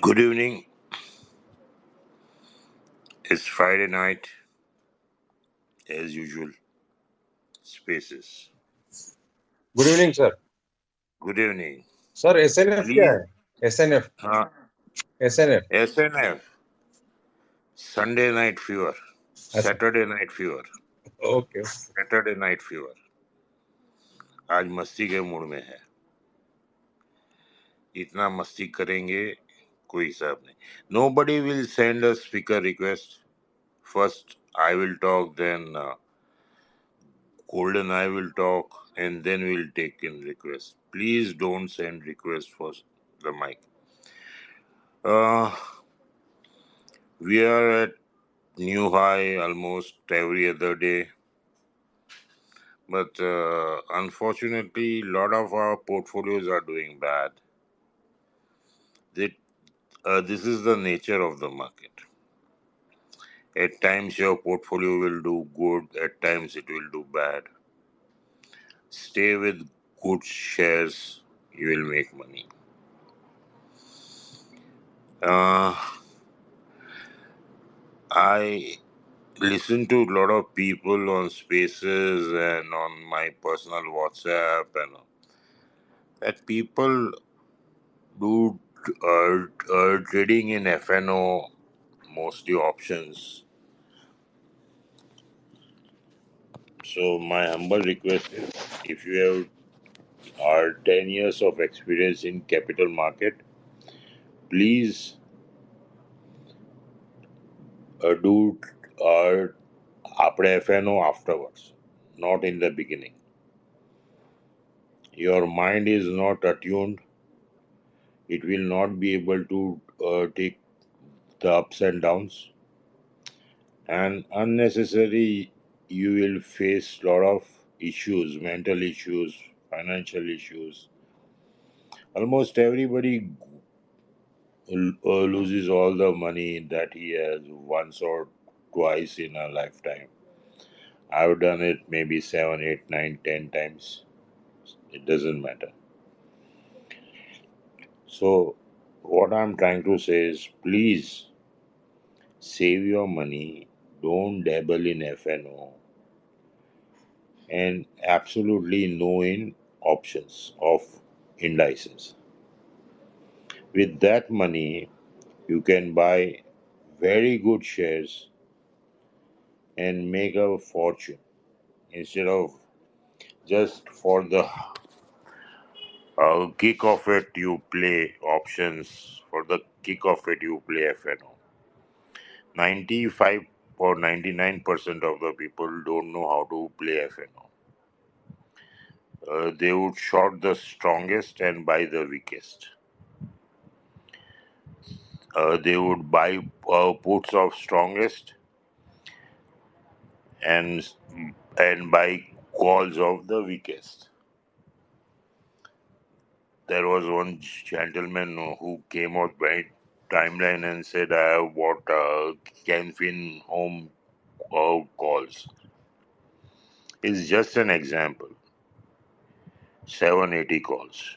Good evening. It's Friday night, as usual. Spaces. Good evening sir. Good evening. Sir SNF क्या Please, है? SNF uh, SNF SNF, Sunday Night Fever, अच्छा, Saturday Night Fever, okay. Saturday Night Fever. आज मस्ती के mood में है। इतना मस्ती करेंगे कोई हिसाब नहीं. Nobody will send a speaker request. First, I will talk, then Golden I will talk, and then we'll take in requests. Please don't send requests for the mic. Uh, we are at new high almost every other day, but unfortunately, a lot of our portfolios are doing bad. That this is the nature of the market. At times, your portfolio will do good. At times, it will do bad. Stay with good shares. You will make money. Uh, I listen to a lot of people on Spaces and on my personal WhatsApp, and that people do trading in FNO, mostly options. So my humble request is, if you have are 10 years of experience in capital market, please do આપણે FNO afterwards, not in the beginning. Your mind is not attuned. It will not be able to take the ups and downs, and unnecessary you will face a lot of issues, mental issues, financial issues. Almost everybody loses all the money that he has once or twice in a lifetime. I've done it maybe 7, 8, 9, 10 times. It doesn't matter. So what I'm trying to say is, please save your money, don't dabble in FNO, and absolutely no in options of indices. With that money, you can buy very good shares and make a fortune instead of just for the kick of it you play options, for the kick of it you play FNO. 95 or 99% of the people don't know how to play FNO. They would short the strongest and buy the weakest. They would buy puts of strongest and buy calls of the weakest. There was one gentleman who came out by timeline and said, "I have bought Canfin home calls." It's just an example. 780 calls.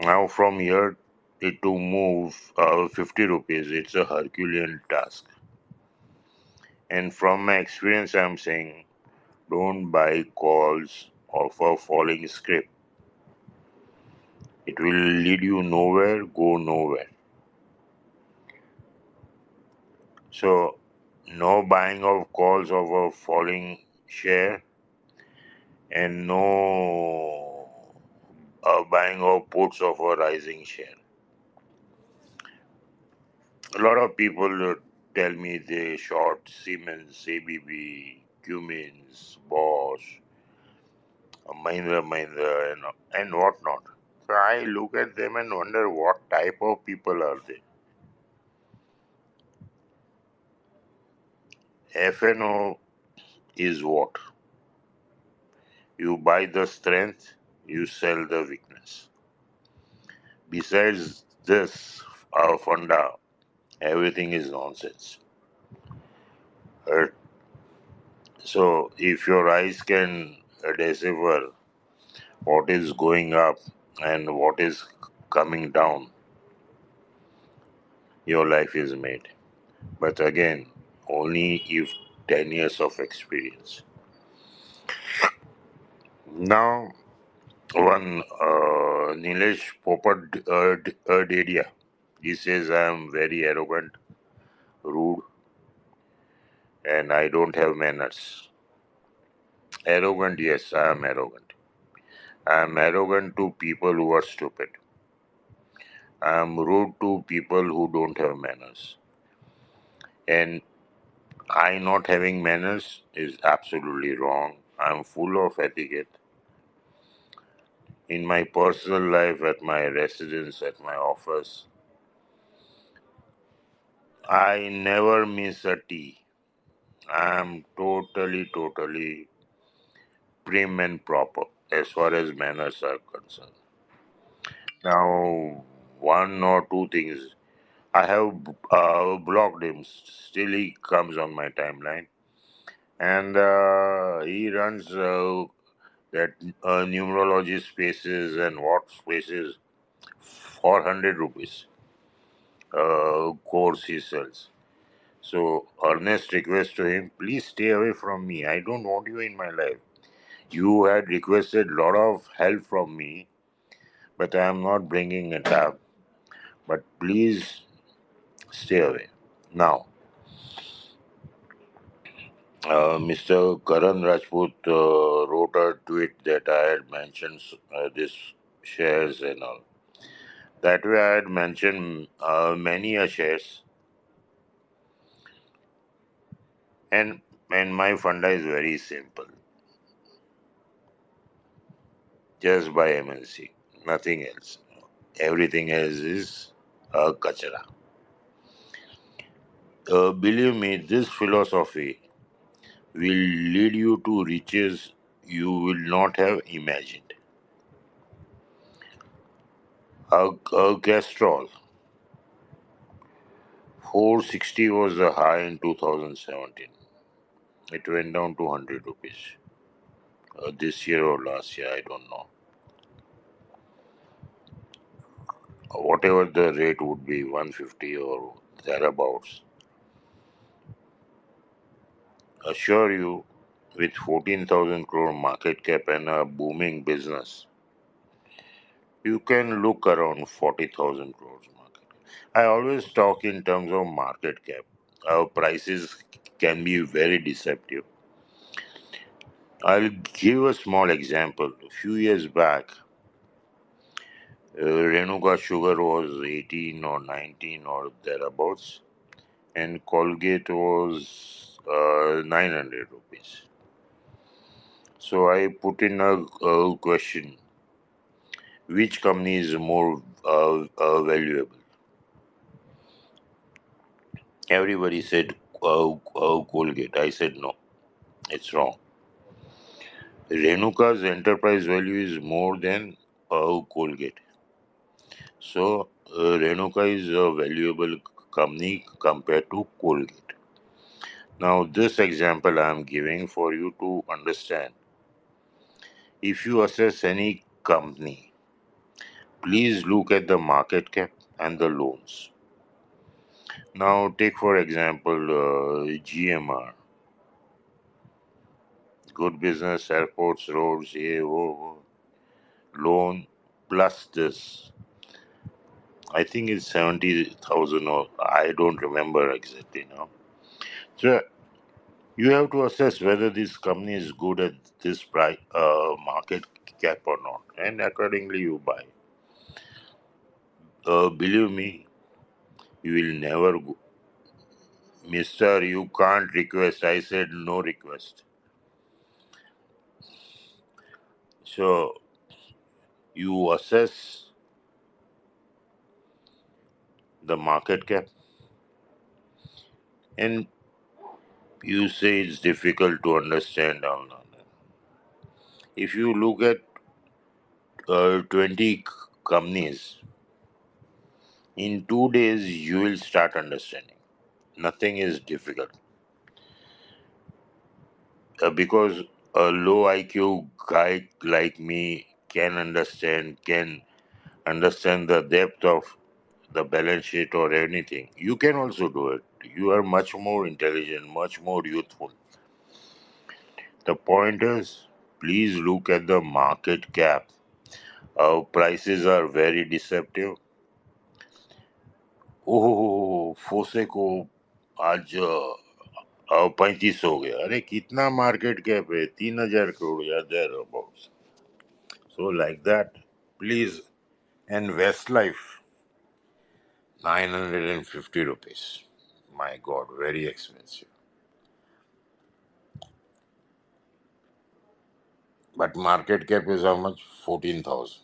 Now from here it to move 50 rupees, it's a Herculean task. And from my experience, I'm saying, don't buy calls of a falling script. It will lead you nowhere, go nowhere. So, no buying of calls of a falling share, and no buying of puts of a rising share. A lot of people tell me they short Siemens, ABB, Cummins, Bosch, Mahindra Mahindra, and whatnot. So I look at them and wonder what type of people are they. FNO is what? You buy the strength, you sell the weakness. Besides this, our funda, everything is nonsense. Right? So if your eyes can decipher what is going up and what is coming down, your life is made. But again, only if 10 years of experience. Now, one Nilesh Popat Dedia, he says I am very arrogant, rude, and I don't have manners. Arrogant, yes, I am arrogant. I am arrogant to people who are stupid. I am rude to people who don't have manners. And I not having manners is absolutely wrong. I am full of etiquette in my personal life, at my residence, at my office. I never miss a tea. I am totally prim and proper as far as manners are concerned. Now, one or two things I have blocked him. Still, he comes on my timeline, and he runs that numerology spaces and what spaces for 100 rupees course he sells. So, earnest request to him, please stay away from me. I don't want you in my life. You had requested a lot of help from me, but I am not bringing it up. But please stay away. Now, Mr. Karan Rajput wrote a tweet that I had mentioned this shares and all. That way, I had mentioned many a shares, and my funda is very simple. Just buy MNC, nothing else. Everything else is kachara. Believe me, this philosophy will lead you to riches you will not have imagined. Castrol 460 was the high in 2017. It went down to 100 rupees. This year or last year, I don't know. Whatever the rate would be, 150 or thereabouts. Assure you, with 14,000 crore market cap and a booming business, you can look around 40,000 crores market. I always talk in terms of market cap. Our prices can be very deceptive. I'll give a small example. A few years back, Renuka sugar was 18 or 19 or thereabouts, and Colgate was 900 rupees. So I put in a question: which company is more valuable? Everybody said Colgate. I said no, it's wrong. Renuka's enterprise value is more than Colgate. So Renuka is a valuable company compared to Colgate. Now, this example I am giving for you to understand. If you assess any company, please look at the market cap and the loans. Now, take for example GMR, Good Business, Airports, Roads, loan plus this. I think it's 70,000 or I don't remember exactly now. So you have to assess whether this company is good at this price, market cap or not, and accordingly you buy. Believe me, you will never go. Mister, you can't request. I said no request. So you assess the market cap and you say it's difficult to understand. No, no, no. If you look at 20 companies, in 2 days you will start understanding. Nothing is difficult because a low IQ guy like me can understand the depth of the balance sheet or anything. You can also do it. You are much more intelligent, much more youthful. The point is, please look at the market cap. Our prices are very deceptive. ओह फोसे को आज 35 हो गया. अरे कितना market cap है? 3,000 करोड़ या there about. So like that please. And Westlife, 950 rupees. My God, very expensive. But market cap is how much? 14,000.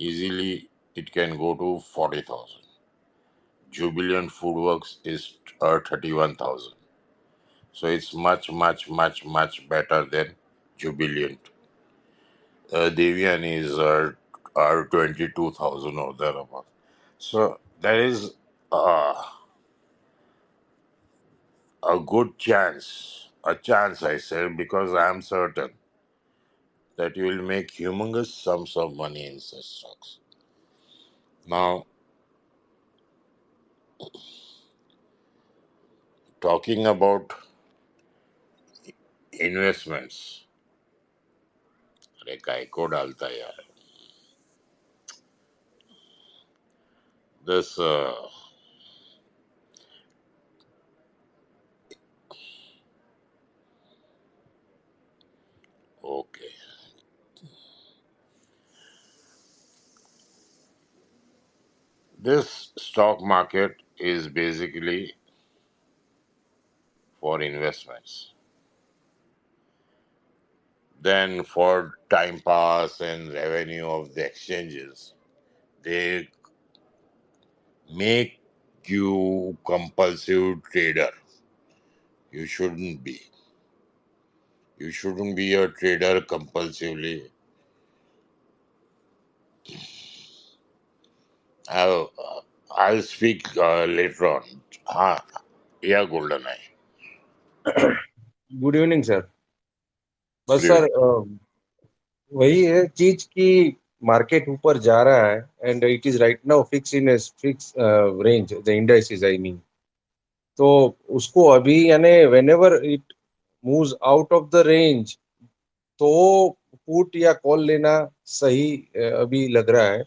Easily, it can go to 40,000. Jubilant Foodworks is 31,000. So it's much, much, much, much better than Jubilant. Devian is 22,000 or thereabout. So there is uh, a good chance, a chance I say, because I am certain that you will make humongous sums of money in such stocks. Now, talking about investments, अरे काय को डालता है यार. This okay. This stock market is basically for investments. Then for time pass and revenue of the exchanges, they make you compulsive trader. You shouldn't be. You shouldn't be a trader compulsively. I'll, I'll speak later on. हाँ, yeah, golden eye. Good evening sir. Good बस sir, evening. वही है चीज की market ऊपर जा रहा है and it is right now fix in fix range the indices I mean. तो उसको अभी यानी whenever it moves out of the range तो पुट या कॉल लेना सही अभी लग रहा है.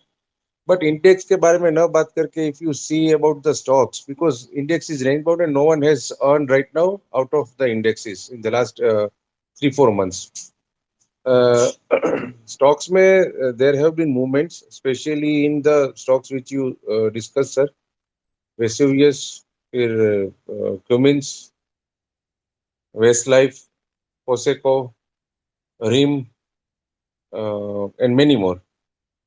बट इंडेक्स के बारे में न बात करके if you see about the stocks because index is range bound and no one has earn right now out of the indexes in the last 3-4 months. uh, stocks में there have been movements especially in the stocks which you discussed sir. Vesuvius, फिर Cummins, Westlife, Poseco, Rim and many more.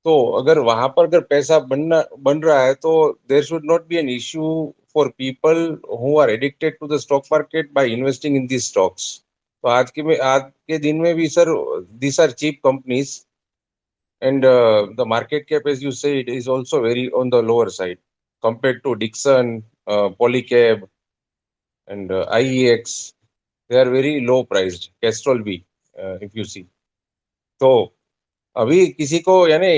तो अगर वहां पर अगर पैसा बन रहा है तो there should not be an issue for people who are addicted to the stock market by investing in this stocks. तो आज के दिन में भी sir this are cheap companies and the market cap as you say it is also very on the lower side compared to Dixon, Polycab and IEX. They are very low priced. Castrol भी if you see. तो अभी किसी को यानी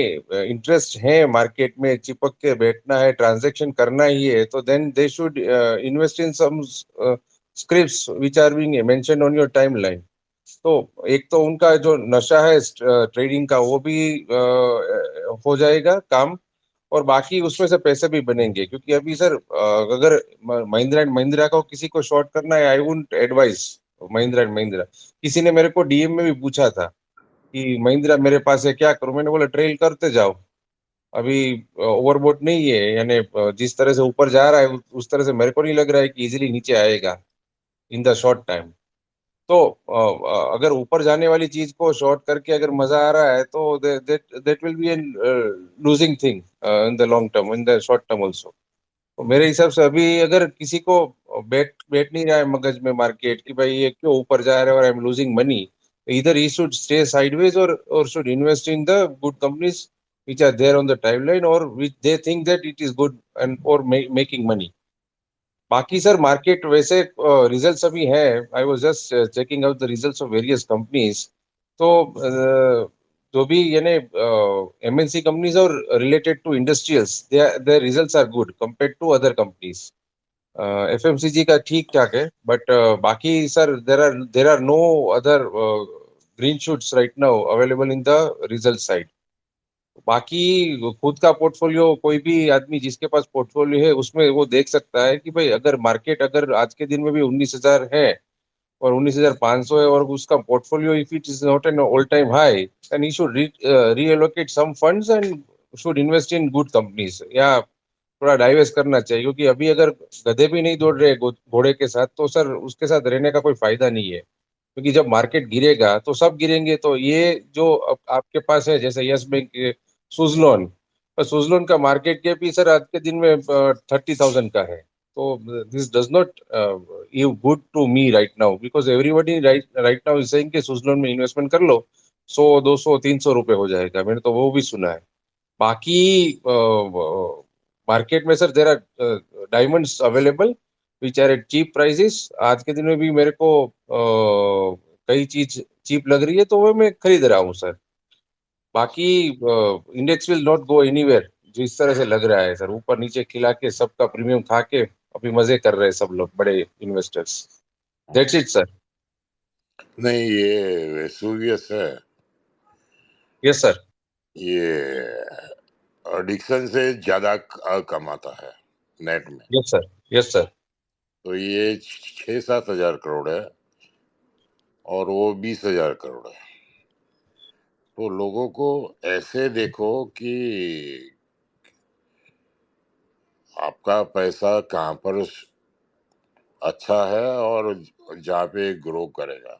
interest है market में चिपक के बैठना है ट्रांजैक्शन करना ही है तो then they should invest in some scripts which are being mentioned on your timeline. तो एक तो उनका जो नशा है ट्रेडिंग का वो भी हो जाएगा काम और बाकी उसमें से पैसे भी बनेंगे क्योंकि अभी सर अगर महिंद्रा एंड महिंद्रा को किसी को शॉर्ट करना है I wouldn't advice Mahindra and Mahindra. किसी ने मेरे को डीएम में भी पूछा था कि महिंद्रा मेरे पास है क्या करूं. मैंने बोला ट्रेल करते जाओ अभी ओवरबोट नहीं है यानी जिस तरह से ऊपर जा रहा है उस तरह से मेरे को नहीं लग रहा है कि इजीली नीचे आएगा इन द शॉर्ट टाइम. तो अगर ऊपर जाने वाली चीज को शॉर्ट करके अगर मजा आ रहा है तो that will be an losing thing in the long term in the short term also. तो मेरे हिसाब से अभी अगर किसी को बैठ बैठ नहीं रहा है मगज में मार्केट कि भाई ये क्यों ऊपर जा रहा है और आई एम लूजिंग मनी इधर ही शुड स्टे साइडवेज और should invest in the good companies which are there on the timeline or which they think that it is good and or making money. बाकी sir market वैसे results अभी है. I was just checking out the results of various companies. तो जो भी यानी MNC companies और related to industrials, their results are good compared to other companies. FMCG का ठीक ठाक है, बट बाकी sir there are no other green shoots right now available in the result side. बाकी खुद का पोर्टफोलियो कोई भी आदमी जिसके पास पोर्टफोलियो है उसमें वो देख सकता है कि भाई अगर मार्केट अगर आज के दिन में भी 19,000 है और 19,500 है और उसका portfolio if it is not an all time high, then he should reallocate some funds and should invest in good companies, या थोड़ा डाइवेस्ट करना चाहिए. क्योंकि अभी अगर गधे भी नहीं दौड़ रहे घोड़े के साथ, तो सर उसके साथ रहने का कोई फायदा नहीं है. क्योंकि जब मार्केट गिरेगा तो सब गिरेंगे. तो ये जो आपके पास है जैसे यस बैंक के सुजलोन, तो सुजलोन का मार्केट कैप ही सर आज के दिन में 30,000 का है. तो this does not give good to me right now, because everybody right right now is saying कि सुजलोन में इन्वेस्टमेंट कर लो, 100, 200, 300 रुपए हो जाएगा. मैंने तो वो भी सुना है. बाकी मार्केट में sir there are diamonds available which are at cheap prices. आज के दिन में भी मेरे को कई चीज चीप लग रही है तो वो मैं खरीद रहा हूँ सर. बाकी index will not go anywhere. जिस तरह से लग रहा है सर, ऊपर नीचे खिला के सबका प्रीमियम खा के अभी मजे कर रहे हैं सब लोग बड़े इन्वेस्टर्स. That's it sir. नहीं, ये वेसुवियस है, यस सर. ये डिक्सन से ज्यादा कमाता है नेट में. Yes sir. Yes sir. तो ये 6-7 हजार करोड़ है और वो 20 हजार करोड़ है. तो लोगों को ऐसे देखो कि आपका पैसा कहाँ पर अच्छा है और जहाँ पे ग्रो करेगा.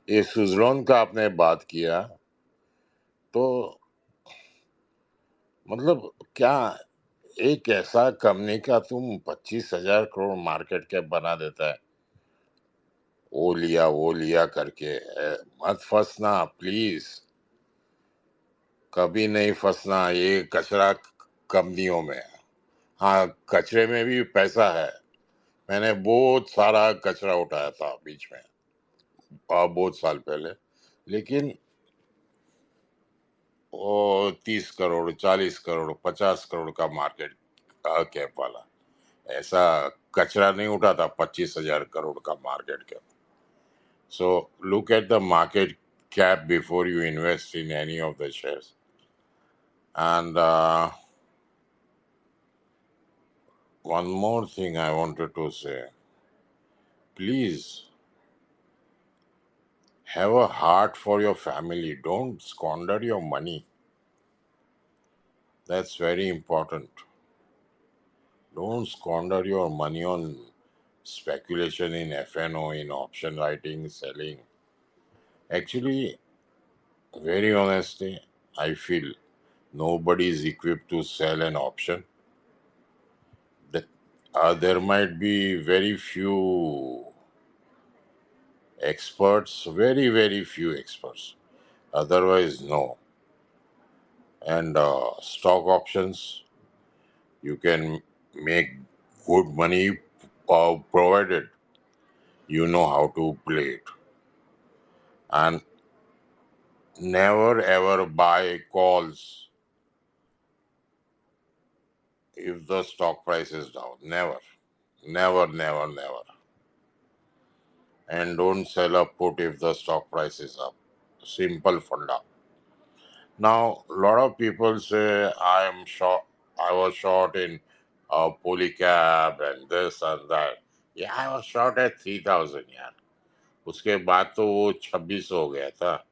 ये सुजलोन का आपने बात किया, तो मतलब क्या एक ऐसा कंपनी का तुम 25 हजार करोड़ मार्केट कैप बना देता है, वो लिया करके. मत फंसना प्लीज, कभी नहीं फंसना ये कचरा कंपनियों में. हाँ, कचरे में भी पैसा है. मैंने बहुत सारा कचरा उठाया था बीच में, बहुत साल पहले. लेकिन वो 30 करोड़, 40 करोड़, 50 करोड़ का मार्केट कैप वाला, ऐसा कचरा नहीं उठाता 25 हजार करोड़ का market cap. So look at the market cap before you invest in any of the shares. And one more thing I wanted to say, please have a heart for your family. Don't squander your money. That's very important. Don't squander your money on speculation in FNO, in option writing, selling. Actually, very honestly, I feel nobody is equipped to sell an option. The, there might be very few experts, very few experts. Otherwise, no. And stock options, you can make good money provided you know how to play it. And never ever buy calls if the stock price is down. Never, never. And don't sell a put if the stock price is up. Simple funda. Now, a lot of people say I am short. I was short in polycab and this and that. Yeah, I was short at 3,000 यार. उसके बाद तो वो 26 हो गया था.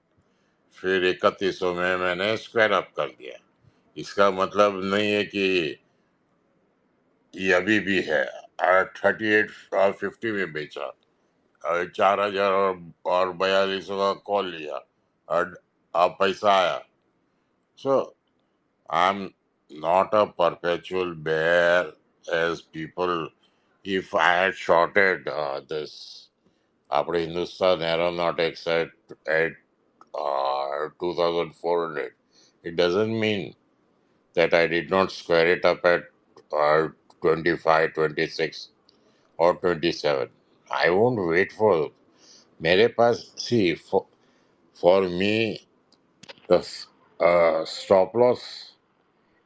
फिर 31 में मैंने स्क्वायर अप कर दिया. इसका मतलब नहीं है कि ये अभी भी है. 38 और 50 में बेचा. 4,000 और 42 का कॉल लिया और अब पैसा आया. So I'm not a perpetual bear as people. If I had shorted this after Hindustan Aeronautics at 2,400, it doesn't mean that I did not square it up at 25, 26, or 27. I won't wait for. मेरे पास, see, for me, The stop loss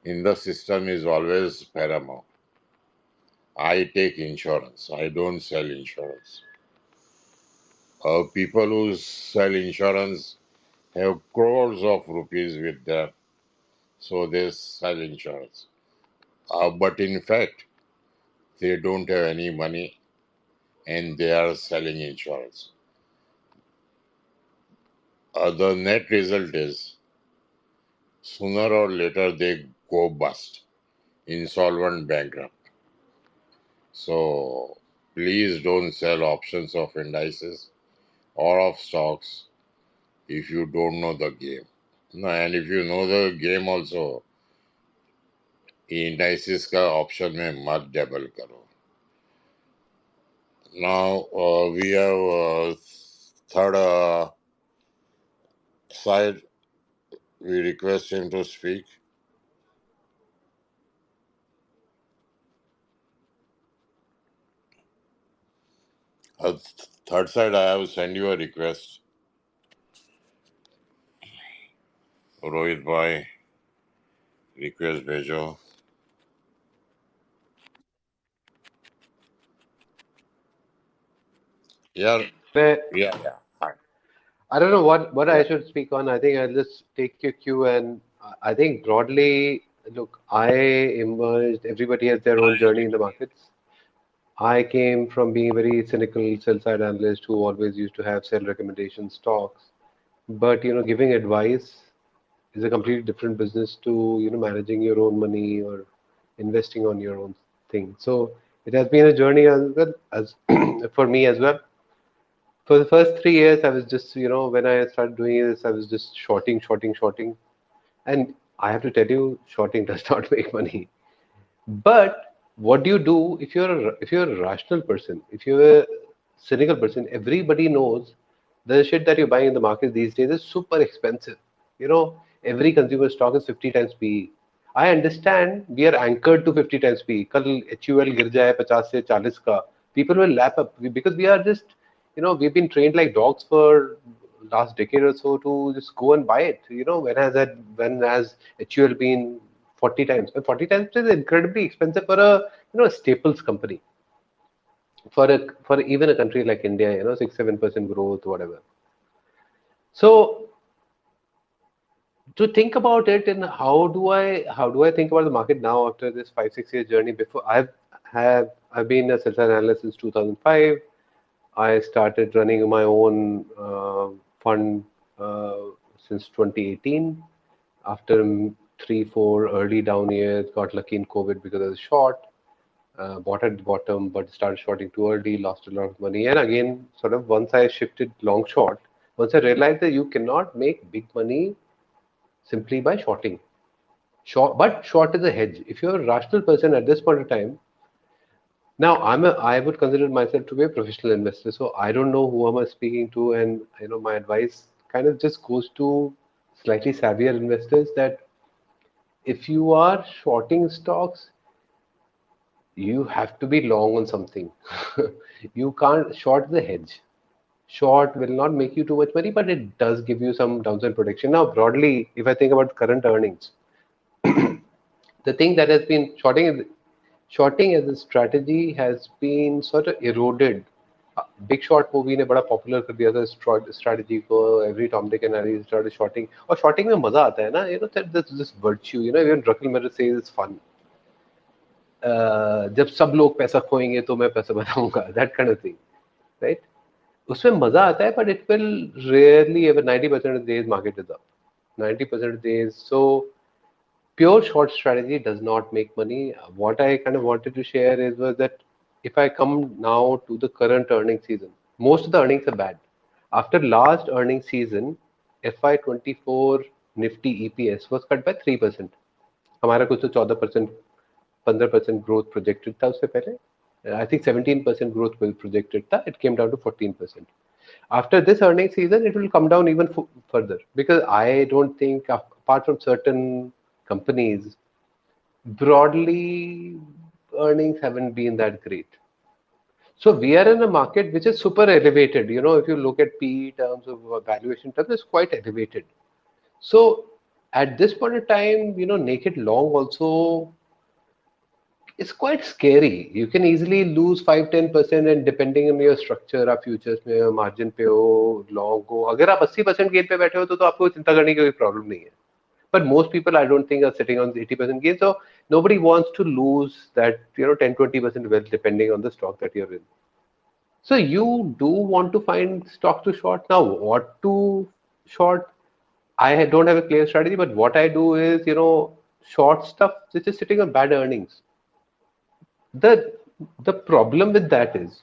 in the system is always paramount. I take insurance. I don't sell insurance. People who sell insurance have crores of rupees with them, so they sell insurance. But in fact, they don't have any money and they are selling insurance. The net result is sooner or later they go bust, insolvent, bankrupt. So please don't sell options of indices or of stocks if you don't know the game. No, and if you know the game also, indices का option में मत double करो. Now we have third side. We request him to speak. Third side, I have sent you a request. Rohit bhai, request भेजो. Yeah, But yeah, yeah. Hi. I don't know what I Yeah. should speak on. I think I'll just take your cue, and I think broadly, look, I emerged. Everybody has their own journey in the markets. I came from being a very cynical sell side analyst who always used to have sell recommendation stocks. But giving advice is a completely different business to managing your own money or investing on your own thing. So it has been a journey as well as for me as well. For the first 3 years, I was just, when I started doing this, I was just shorting, shorting, shorting. And I have to tell you, shorting does not make money. But what do you do if you're a rational person, if you're a cynical person? Everybody knows the shit that you're buying in the market these days is super expensive. Every consumer stock is 50 times PE. I understand we are anchored to 50 times PE. कल HUL गिर जाए 50 से 40 का, people will lap up because we are just, we've been trained like dogs for last decade or so to just go and buy it. When has HUL been 40 times? And 40 times is incredibly expensive for a staples company. For even a country like India, 6-7% growth, whatever. So to think about it, and how do I think about the market now after this 5-6 year journey? Before I've been a sell analyst since 2005. I started running my own fund since 2018. After 3-4 early down years, got lucky in COVID because I was short. Bought at the bottom, but started shorting too early, lost a lot of money. And again, sort of once I shifted long short, once I realized that you cannot make big money simply by shorting. But short is a hedge. If you're a rational person at this point of time, now I would consider myself to be a professional investor. So I don't know who am I speaking to, and my advice kind of just goes to slightly savvier investors that if you are shorting stocks, you have to be long on something. You can't short the hedge. Short will not make you too much money, but it does give you some downside protection. Now, broadly, if I think about current earnings, the thing that has been shorting as a strategy has been sort of eroded. Big Short movie ने बड़ा popular कर दिया था strategy को. Every Tom Dick and Harry started shorting. और shorting में मजा आता है ना, there's this virtue, even Druckenmiller says it's fun. जब सब लोग पैसा खोएंगे तो मैं पैसा बनाऊंगा, that kind of thing, right? उसमें मजा आता है, but it will rarely ever 90% of the days market is up. 90% of the days. So pure short strategy does not make money. What I kind of wanted to share is was that if I come now to the current earning season, most of the earnings are bad. After last earning season, FY24 Nifty EPS was cut by 3%. हमारा कुछ तो 14%, 15% growth projected था उससे पहले. I think 17% growth was projected था. It came down to 14%. After this earning season, it will come down even further because I don't think, apart from certain companies, broadly earnings haven't been that great. So we are in a market which is super elevated. If you look at PE terms of valuation terms, it's quite elevated. So at this point in time, naked long also is quite scary. You can easily lose 5-10%, and depending on your structure, आप futures में margin पे हो, long हो, अगर आप 80% gain पे बैठे हो तो आपको चिंता करने की कोई problem नहीं है. But most people, I don't think, are sitting on 80% gain. So nobody wants to lose that, 10-20% wealth depending on the stock that you're in. So you do want to find stock to short. Now, what to short? Don't have a clear strategy, but what I do is, short stuff which is sitting on bad earnings. The the problem with that is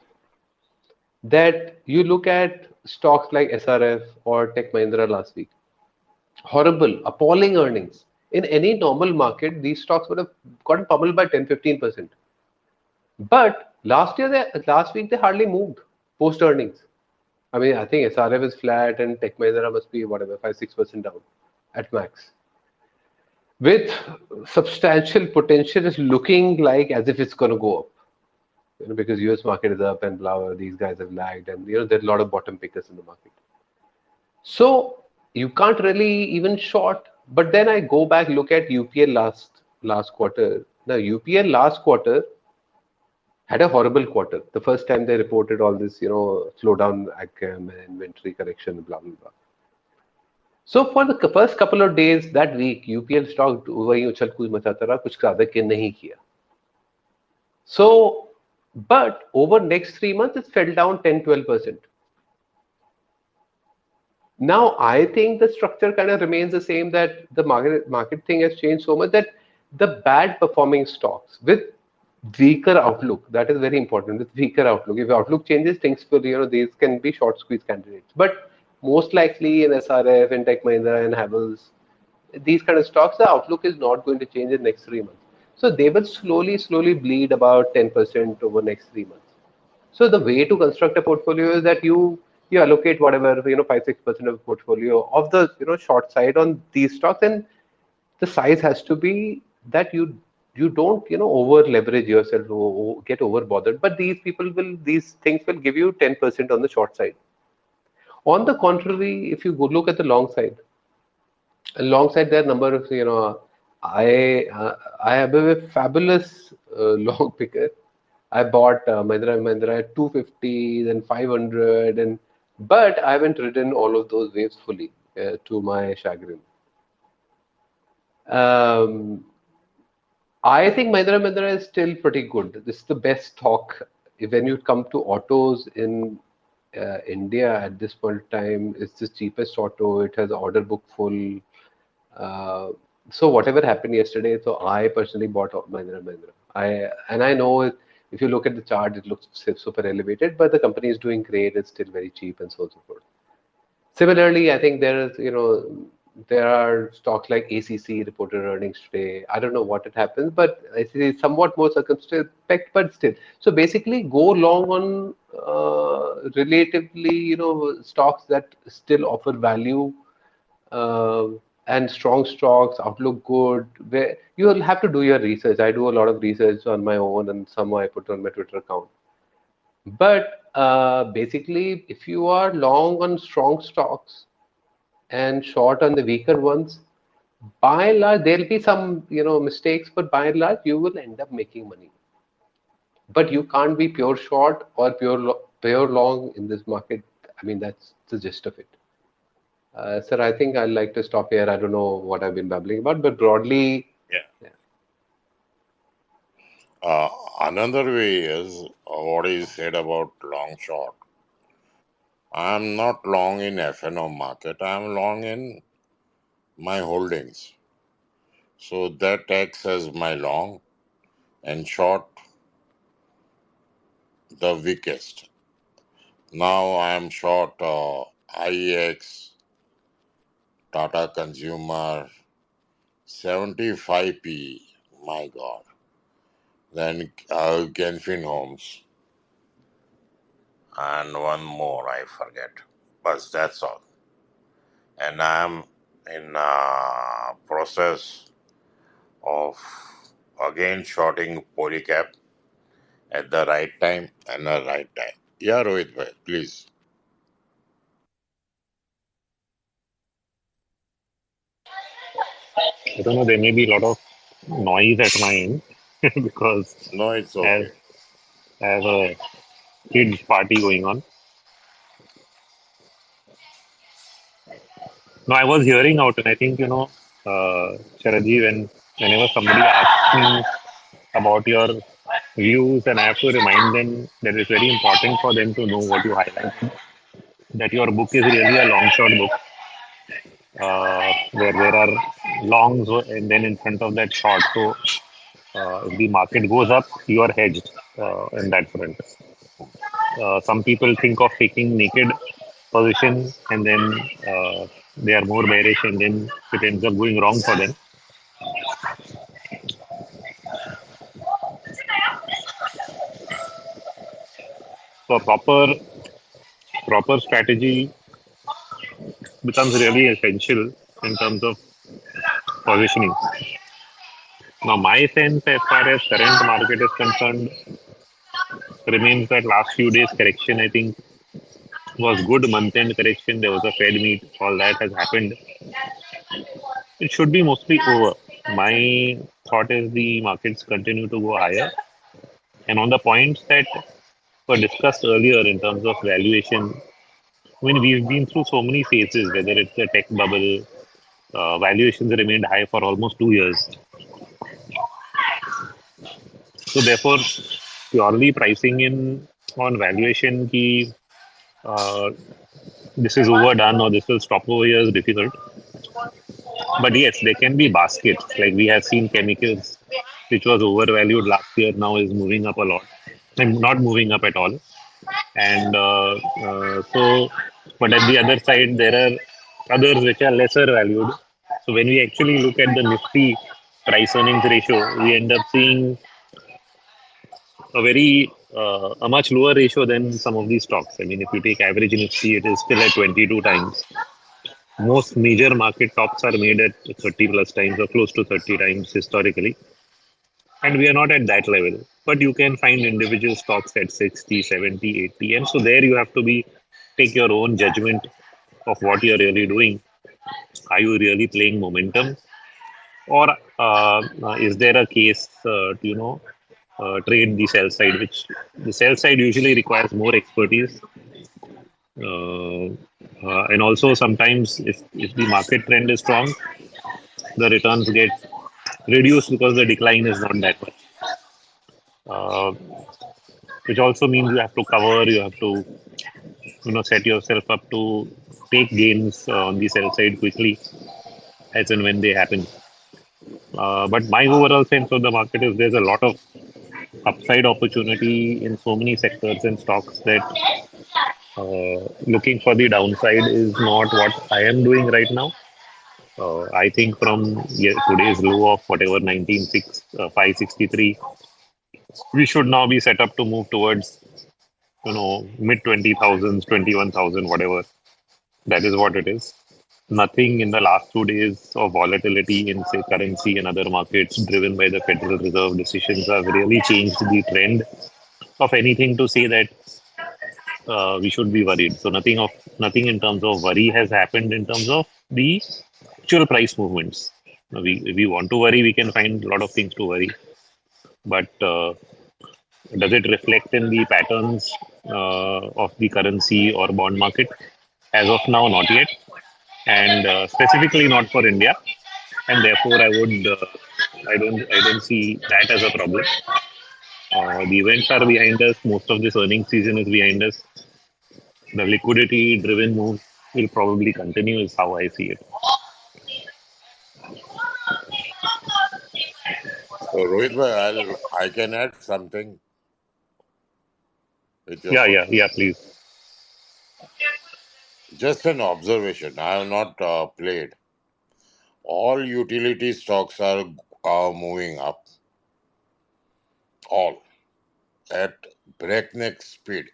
that you look at stocks like SRF or Tech Mahindra last week. Horrible, appalling earnings. In any normal market, these stocks would have gotten pummeled by 10-15%. But last week they hardly moved post earnings. I mean, I think SRF is flat and Tech Mahindra must be whatever 5-6% down at max. With substantial potential, is looking like as if it's going to go up. Because US market is up and blah, blah, these guys have lagged, and there are a lot of bottom pickers in the market. So you can't really even short. But then I go back, look at UPL last quarter. Now UPL last quarter had a horrible quarter. The first time they reported all this, slowdown, AgChem, inventory correction, blah blah blah. So for the first couple of days that week, UPL stock वही उछल कूद मचाता रहा, कुछ ज्यादा के नहीं किया. So, but over next 3 months, it fell down 10-12%. Now, I think the structure kind of remains the same, that the market thing has changed so much that the bad performing stocks with weaker outlook, that is very important. With weaker outlook, if outlook changes, things will, these can be short squeeze candidates. But most likely in SRF, in Tech Mahindra, and Havels, these kind of stocks, the outlook is not going to change in the next 3 months. So they will slowly bleed about 10% over next 3 months. So the way to construct a portfolio is that you allocate whatever 5-6% of portfolio of the short side on these stocks, and the size has to be that you don't over leverage yourself or get over bothered. But these things will give you 10% on the short side. On the contrary, if you go look at the long side, alongside their number of I have a fabulous long picker. I bought Mahindra at 250, then 500, and but I haven't ridden all of those waves fully, to my chagrin. um, I think Mahindra is still pretty good. This is the best stock when you come to autos in India at this point in time. It's the cheapest auto. It has order book full. Uh, so whatever happened yesterday, so I personally bought Mahindra. I know if you look at the chart, it looks super elevated, but the company is doing great. It's still very cheap and so on and so forth. Similarly, I think there are stocks like ACC reported earnings today. I don't know what it happens, but ACC is somewhat more circumspect, but still. So basically, go long on relatively, stocks that still offer value, uh, and strong stocks, outlook good. Where you will have to do your research. I do a lot of research on my own, and some I put on my Twitter account. But basically, if you are long on strong stocks and short on the weaker ones, by and large, there'll be some, mistakes, but by and large, you will end up making money. But you can't be pure short or pure long in this market. I mean, that's the gist of it. Sir, I think I'd like to stop here. I don't know what I've been babbling about, but broadly, Yeah. yeah. Another way is what is said about long short. I'm not long in FNO market. I'm long in my holdings. So that acts as my long and short the weakest. Now I'm short IEX, Tata Consumer, 75p. My God. Then Genfin Homes. And one more, I forget. But that's all. And I'm in process of again shorting Polycap at the right time and the right time. Yeah, Rohit bhai, please. I don't know, there may be a lot of noise at my end because No, it's I have, okay. I have a kids party going on. No, I was hearing out, and I think, Sharadji, whenever somebody asks me about your views, and I have to remind them that it's very important for them to know what you highlighted, that your book is really a long shot book, where there are longs and then in front of that short. So if the market goes up, you are hedged in that front. Some people think of taking naked position and then they are more bearish and then it ends up going wrong for them. So proper strategy becomes really essential in terms of positioning. Now, my sense as far as current market is concerned remains that last few days correction, I think, was good month end correction. There was a Fed meet, all that has happened. It should be mostly over. My thought is the markets continue to go higher. And on the points that were discussed earlier in terms of valuation, I mean, we've been through so many phases, whether it's the tech bubble, valuations remained high for almost 2 years. So therefore, purely pricing in on valuation key, uh, this is overdone or this will stop over here is difficult. But yes, there can be baskets. Like we have seen chemicals, which was overvalued last year, now is moving up a lot. And not moving up at all. And but at the other side, there are others which are lesser valued. So when we actually look at the Nifty price earnings ratio, we end up seeing a much lower ratio than some of these stocks. I mean, if you take average Nifty, it is still at 22 times. Most major market tops are made at 30 plus times or close to 30 times historically. And we are not at that level. But you can find individual stocks at 60, 70, 80. And so there you have to take your own judgment of what you're really doing. Are you really playing momentum? Or is there a case trade the sell side, which the sell side usually requires more expertise. Uh, and also sometimes if the market trend is strong, the returns get reduced because the decline is not that much. Uh, which also means you have to cover, you have to set yourself up to take gains on the sell side quickly as and when they happen. But my overall sense of the market is there's a lot of upside opportunity in so many sectors and stocks that looking for the downside is not what I am doing right now. I think from today's low of whatever 563, we should now be set up to move towards mid 20,000s, 21,000, whatever. That is what it is. Nothing in the last 2 days of volatility in, say, currency and other markets driven by the Federal Reserve decisions have really changed the trend of anything to say that we should be worried. So nothing in terms of worry has happened in terms of the actual price movements. If we want to worry, we can find a lot of things to worry. But does it reflect in the patterns of the currency or bond market? As of now, not yet, and specifically not for India. And therefore, I don't see that as a problem. The events are behind us. Most of this earnings season is behind us. The liquidity-driven move will probably continue, is how I see it. So Rohit bhai, I can add something with your Yeah, yeah, yeah. permission. Please. Just an observation. I have not played. All utility stocks are moving up. All at breakneck speed.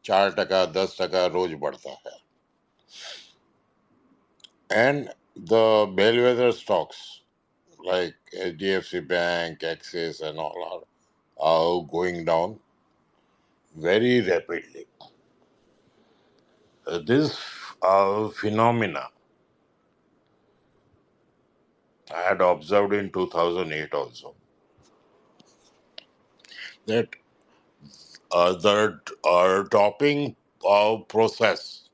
4%, 10% रोज बढ़ता है. And the bellwether stocks like HDFC Bank, Axis, and all are going down very rapidly. This phenomena I had observed in 2008 also that the topping process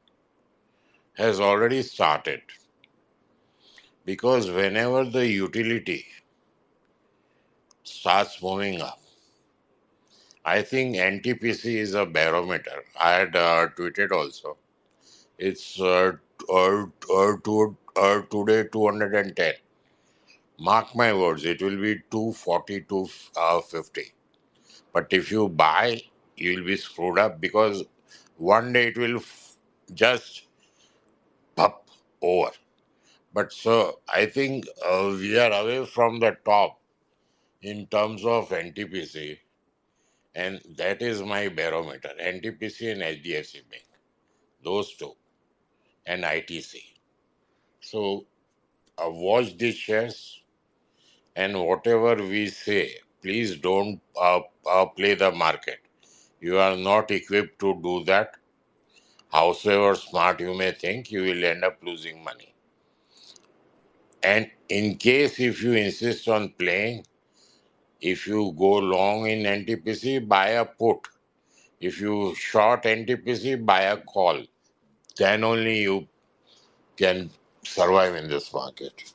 has already started, because whenever the utility starts moving up, I think NTPC is a barometer. I had tweeted also. It's today 210. Mark my words, it will be 240 to 50. But if you buy, you will be screwed up, because one day it will just pop over. But so I think we are away from the top in terms of NTPC, and that is my barometer. NTPC and HDFC Bank, those two, and ITC. So watch these shares, and whatever we say, please don't play the market. You are not equipped to do that. Howsoever smart you may think, you will end up losing money. And in case if you insist on playing, if you go long in NTPC, buy a put. If you short NTPC, buy a call. Then only you can survive in this market.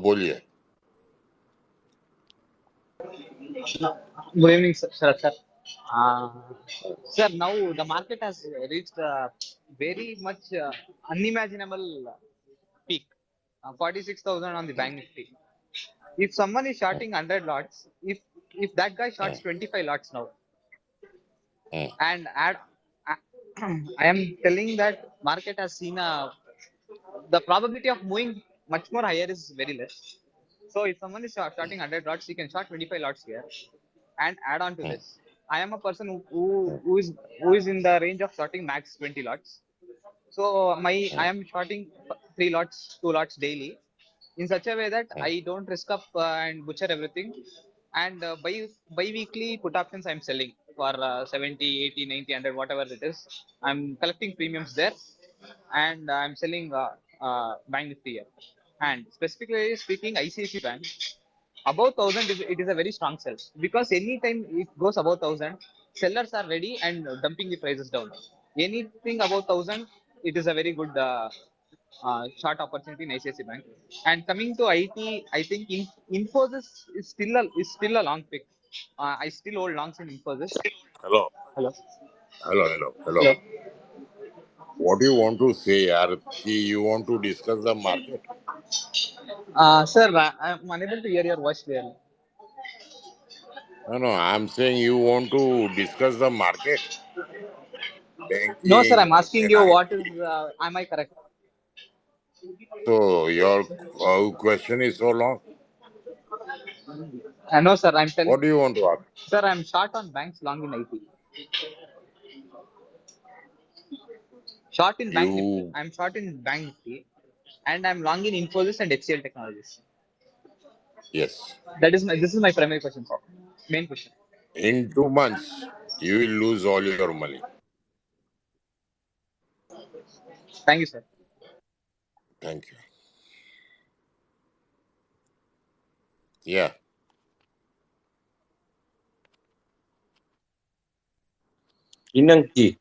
बोलिए. Good evening, Sharad Shah. Uh, Sir, now the market has reached very much unimaginable peak, 46,000 on the bank nifty. If someone is Mm, shorting 100 lots, if that guy shorts mm, 25 lots now, mm, and add, I I am telling that market has seen the probability of moving much more higher is very less. So if someone is shorting 100 lots, he can short 25 lots here and add on to mm, this. I am a person mm, who is in the range of shorting max 20 lots. So I mm, am shorting 3 lots, 2 lots daily in such a way that mm, I don't risk up and butcher everything. And bi-weekly put options I'm selling for 70, 80, 90, 100, whatever it is. I'm collecting premiums there, and I'm selling Bank Nifty here. And specifically speaking, ICICI Bank above 1,000 it is a very strong sell, because anytime it goes above 1,000, sellers are ready and dumping the prices down. Anything above 1,000, it is a very good short opportunity in ICICI Bank. And coming to IT, I think Infosys is still a long pick. I still hold longs in Infosys. Hello, Hello. hello. Hello. What do you want to say, yaar? Ki you want to discuss the market? Sir, I'm unable to hear your voice clearly. No, no, I'm saying you want to discuss the market, No, sir, I'm banking asking and you what is, IT. am I correct? So your question is so long. No, sir, I'm telling, What do you want to ask? sir, I'm short on banks, long in IT. Short in Bank Nifty. You, I'm short in Bank Nifty, and I'm long in Infosys and HCL Technologies. yes. This is my primary question, sir. Main question. In 2 months, you will lose all your money. Thank you, sir. Thank you. Yeah. Inanki,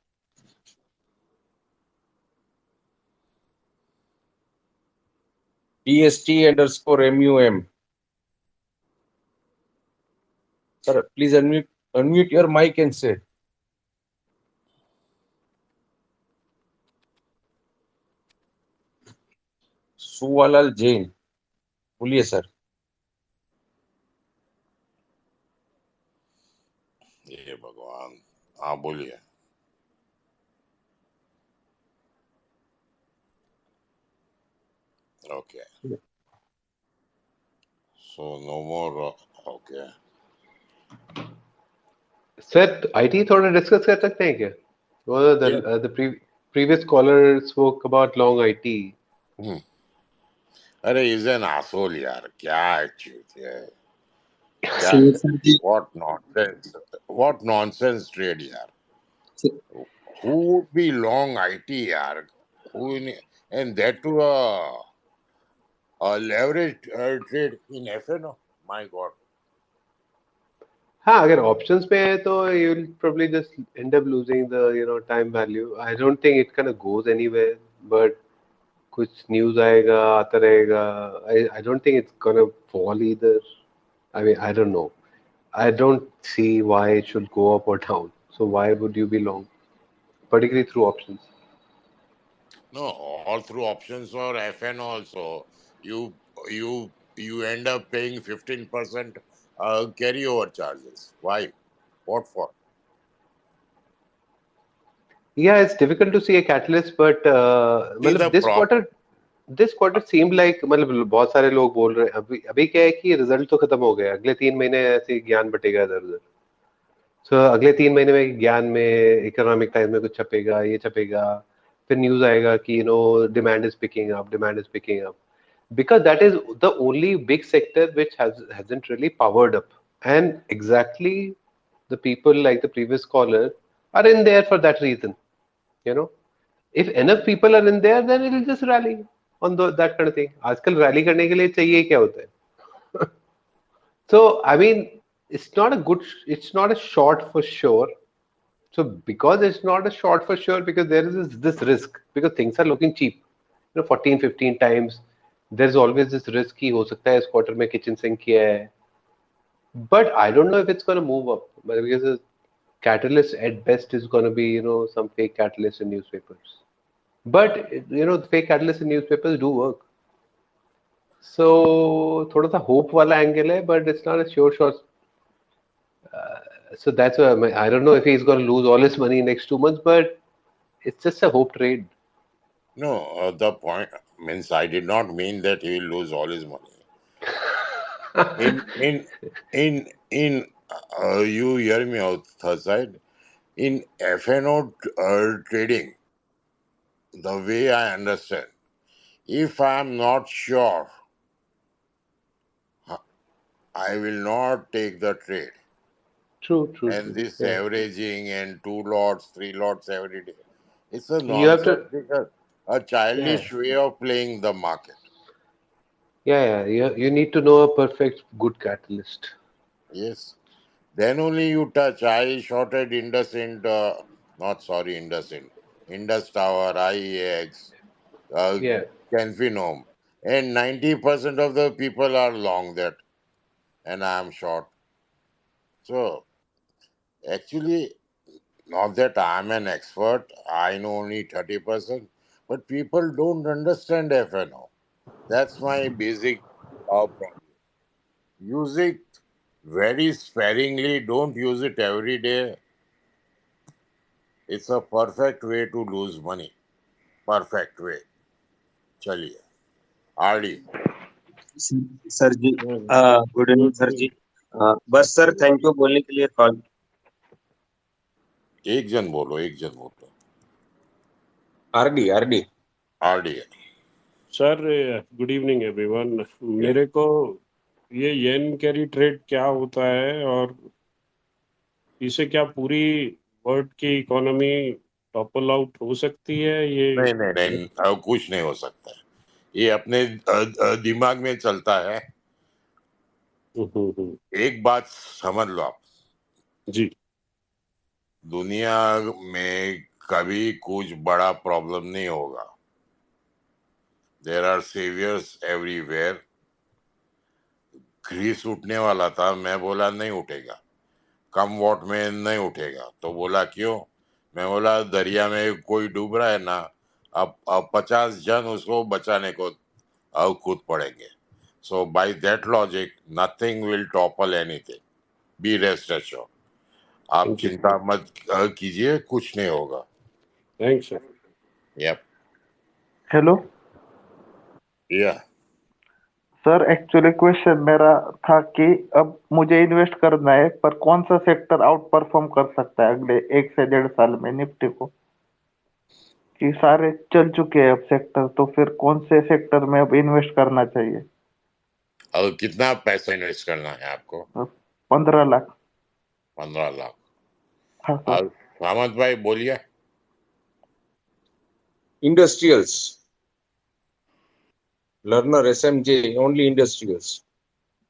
PST_MUM. Sir, please unmute your mic and say. Suwalal Jain. बोलिए sir. ये भगवान. हाँ बोलिए. Okay. So no more. Okay. Sir IT थोड़ा discuss कर सकते हैं क्या? Yeah. The previous caller spoke about long IT. हम्म, अरे इज एन आसोल यार, क्या एक्चुअली है, क्या, See, sir, what nonsense trade यार, who would be long IT यार, who in, and that to a leverage trade in FNO, my god. हाँ, अगर ऑप्शंस पे है तो you will probably just and up losing the time value. I don't think it can goes anywhere, but कुछ news आएगा, आता रहेगा। I don't think it's gonna fall either. I mean, I don't know. I don't see why it should go up or down. So why would you be long, particularly through options? No, all through options or FN also, you you end up paying 15% carryover charges. Why? What for? Yeah, it's difficult to see a catalyst, but See the मतलब prop. this quarter seemed like, मतलब बहुत सारे लोग बोल रहे हैं अभी अभी क्या है कि रिजल्ट तो खत्म हो गया, अगले 3 महीने ऐसे ही ज्ञान बटेगा इधर उधर। सो अगले 3 महीने में ज्ञान में इकोनॉमिक टाइम में कुछ छपेगा, ये छपेगा, फिर न्यूज आएगा कि demand is picking up, demand is picking up, because that is the only big sector which hasn't really powered up. And exactly, the people like the previous caller are in there for that reason. You know, if enough people are in there, then it will just rally on that kind of thing. आजकल rally करने के लिए चाहिए क्या होता है? So I mean, it's not a short for sure. So because it's not a short for sure, because there is this risk, because things are looking cheap. 14, 15 times. There's always this risk कि हो सकता है इस quarter में kitchen sink किया है. But I don't know if it's going to move up, because the catalyst at best is going to be, some fake catalyst in newspapers. But the fake catalyst in newspapers do work. So थोड़ा सा hope वाला angle है, but it's not a sure shot. So that's why I don't know if he's going to lose all his money next 2 months, but it's just a hope trade. No, the point means I did not mean that he will lose all his money. In you hear me out, third side. In FNO trading, the way I understand, if I am not sure, I will not take the trade. True, true, And true. this Yeah. averaging and 2 lots, 3 lots every day, it's a You have to, nonsensical, a yeah, childish way of playing the market. yeah, yeah. You need to know a perfect good catalyst. Yes. Then only you touch. I shorted not sorry, Indus Tower, IEX, uh, Yeah. Canfinome. And 90% of the people are long that, and I am short. So, actually, not that I'm an expert, I know only 30%, but people don't understand FNO. That's my basic problem. Use it very sparingly, don't use it every day. It's a perfect way to lose money. Perfect way. चलिए RD. sir जी, good evening good sir जी। बस sir thank you बोलने के लिए call. एक जन बोलो। RD RD RD. Sir, good evening everyone. या मेरे को ये येन कैरी ट्रेड क्या होता है, और इसे क्या पूरी वर्ल्ड की इकोनॉमी टॉपल आउट हो सकती है ये? नहीं नहीं नहीं, कुछ नहीं हो सकता है। ये अपने दिमाग में चलता है। हम्म। एक बात समझ लो आप, जी। दुनिया में कभी कुछ बड़ा प्रॉब्लम नहीं होगा। There are saviours everywhere. Greece उठने वाला था, मैं बोला नहीं उठेगा, कम वॉट में नहीं उठेगा, तो बोला क्यों? मैं बोला दरिया में कोई डूब रहा है ना, अब 50 जन उसको बचाने को अब कूद पड़ेंगे। So by that logic nothing will topple anything, be rest assured. आप थैंक यू। चिंता मत कीजिए, कुछ नहीं होगा। Thanks sir. Yup. Hello yeah sir, actually question मेरा था कि अब मुझे इन्वेस्ट करना है, पर कौन सा सेक्टर आउट परफॉर्म कर सकता है अगले 1 से 1.5 साल में निफ्टी को? कि सारे चल चुके हैं अब सेक्टर, तो फिर कौन से सेक्टर में अब इन्वेस्ट करना चाहिए? और कितना पैसा इन्वेस्ट करना है आपको? 15 लाख। 15 लाख। हाँ सर। और सामंत भाई बोलिए। Industrials, learner, SMJ, only industrials.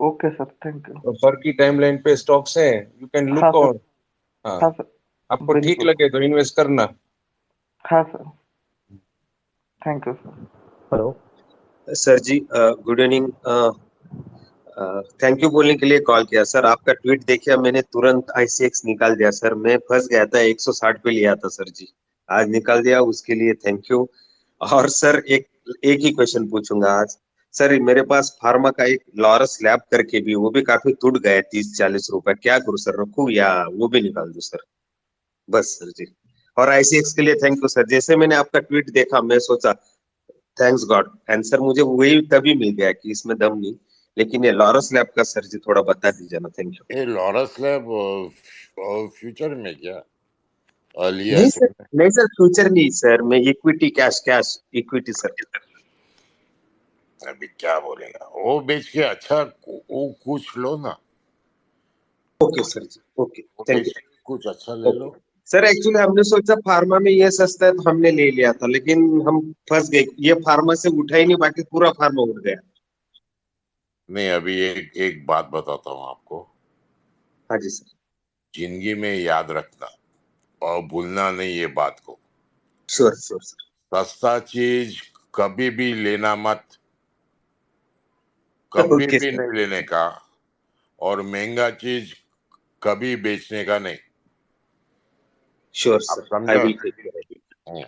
Okay sir, thank you. और सर की टाइमलाइन पे स्टॉक्स हैं, यू कैन हाँ लुक सर। ऑन। हाँ, हाँ सर, आपको ठीक बिल्कुल। लगे तो इन्वेस्ट करना। हाँ sir, thank you sir. Hello sir ji, good evening. Thank you बोलने के लिए कॉल किया सर। आपका ट्वीट देखिए, मैंने तुरंत आईसीएक्स निकाल दिया सर। मैं फंस गया था, 160 पे लिया था सर जी, आज निकाल दिया, उसके लिए थैंक यू। और सर एक एक ही क्वेश्चन पूछूंगा आज। सर मेरे पास फार्मा का एक लॉरस लैब करके भी, वो भी काफी टूट गया, 30-40 रुपए, क्या करूँ सर, रखूं या वो भी निकाल दूं सर? बस सर जी। और आईसीएक्स के लिए थैंक यू सर। जैसे मैंने आपका ट्वीट देखा, मैं सोचा थैंक्स गॉड, आंसर मुझे वही तभी मिल गया कि इसमें दम नहीं। लेकिन ये लॉरस लैब का सर जी थोड़ा बता दीजिए ना, थैंक यू। ये लॉरस लैब फ्यूचर में क्या लिया नहीं है सर, तुमने? नहीं सर, फ्यूचर नहीं सर, मैं equity, cash cash equity sir. अभी क्या बोलेगा वो, बेच के अच्छा वो कुछ लो ना। ओके सर जी, ओके, वो थैंक बेच यू। के कुछ अच्छा ले ओके लो। सर, एक्चुअली हमने सोचा फार्मा में ये सस्ता है तो हमने ले लिया था, लेकिन हम फंस गए, ये फार्मा से उठा ही नहीं, बाकी पूरा फार्मा उठ गया। नहीं, अभी एक एक बात बताता हूँ आपको। हाँ जी सर। जिंदगी में याद रखना और भूलना नहीं ये बात को। Sure sure sir. सस्ता चीज कभी भी लेना मत, कभी ओके भी सर। नहीं लेने का। और महंगा चीज कभी बेचने का नहीं। श्योर आप सर, आई समझो? Will take care. Hmm.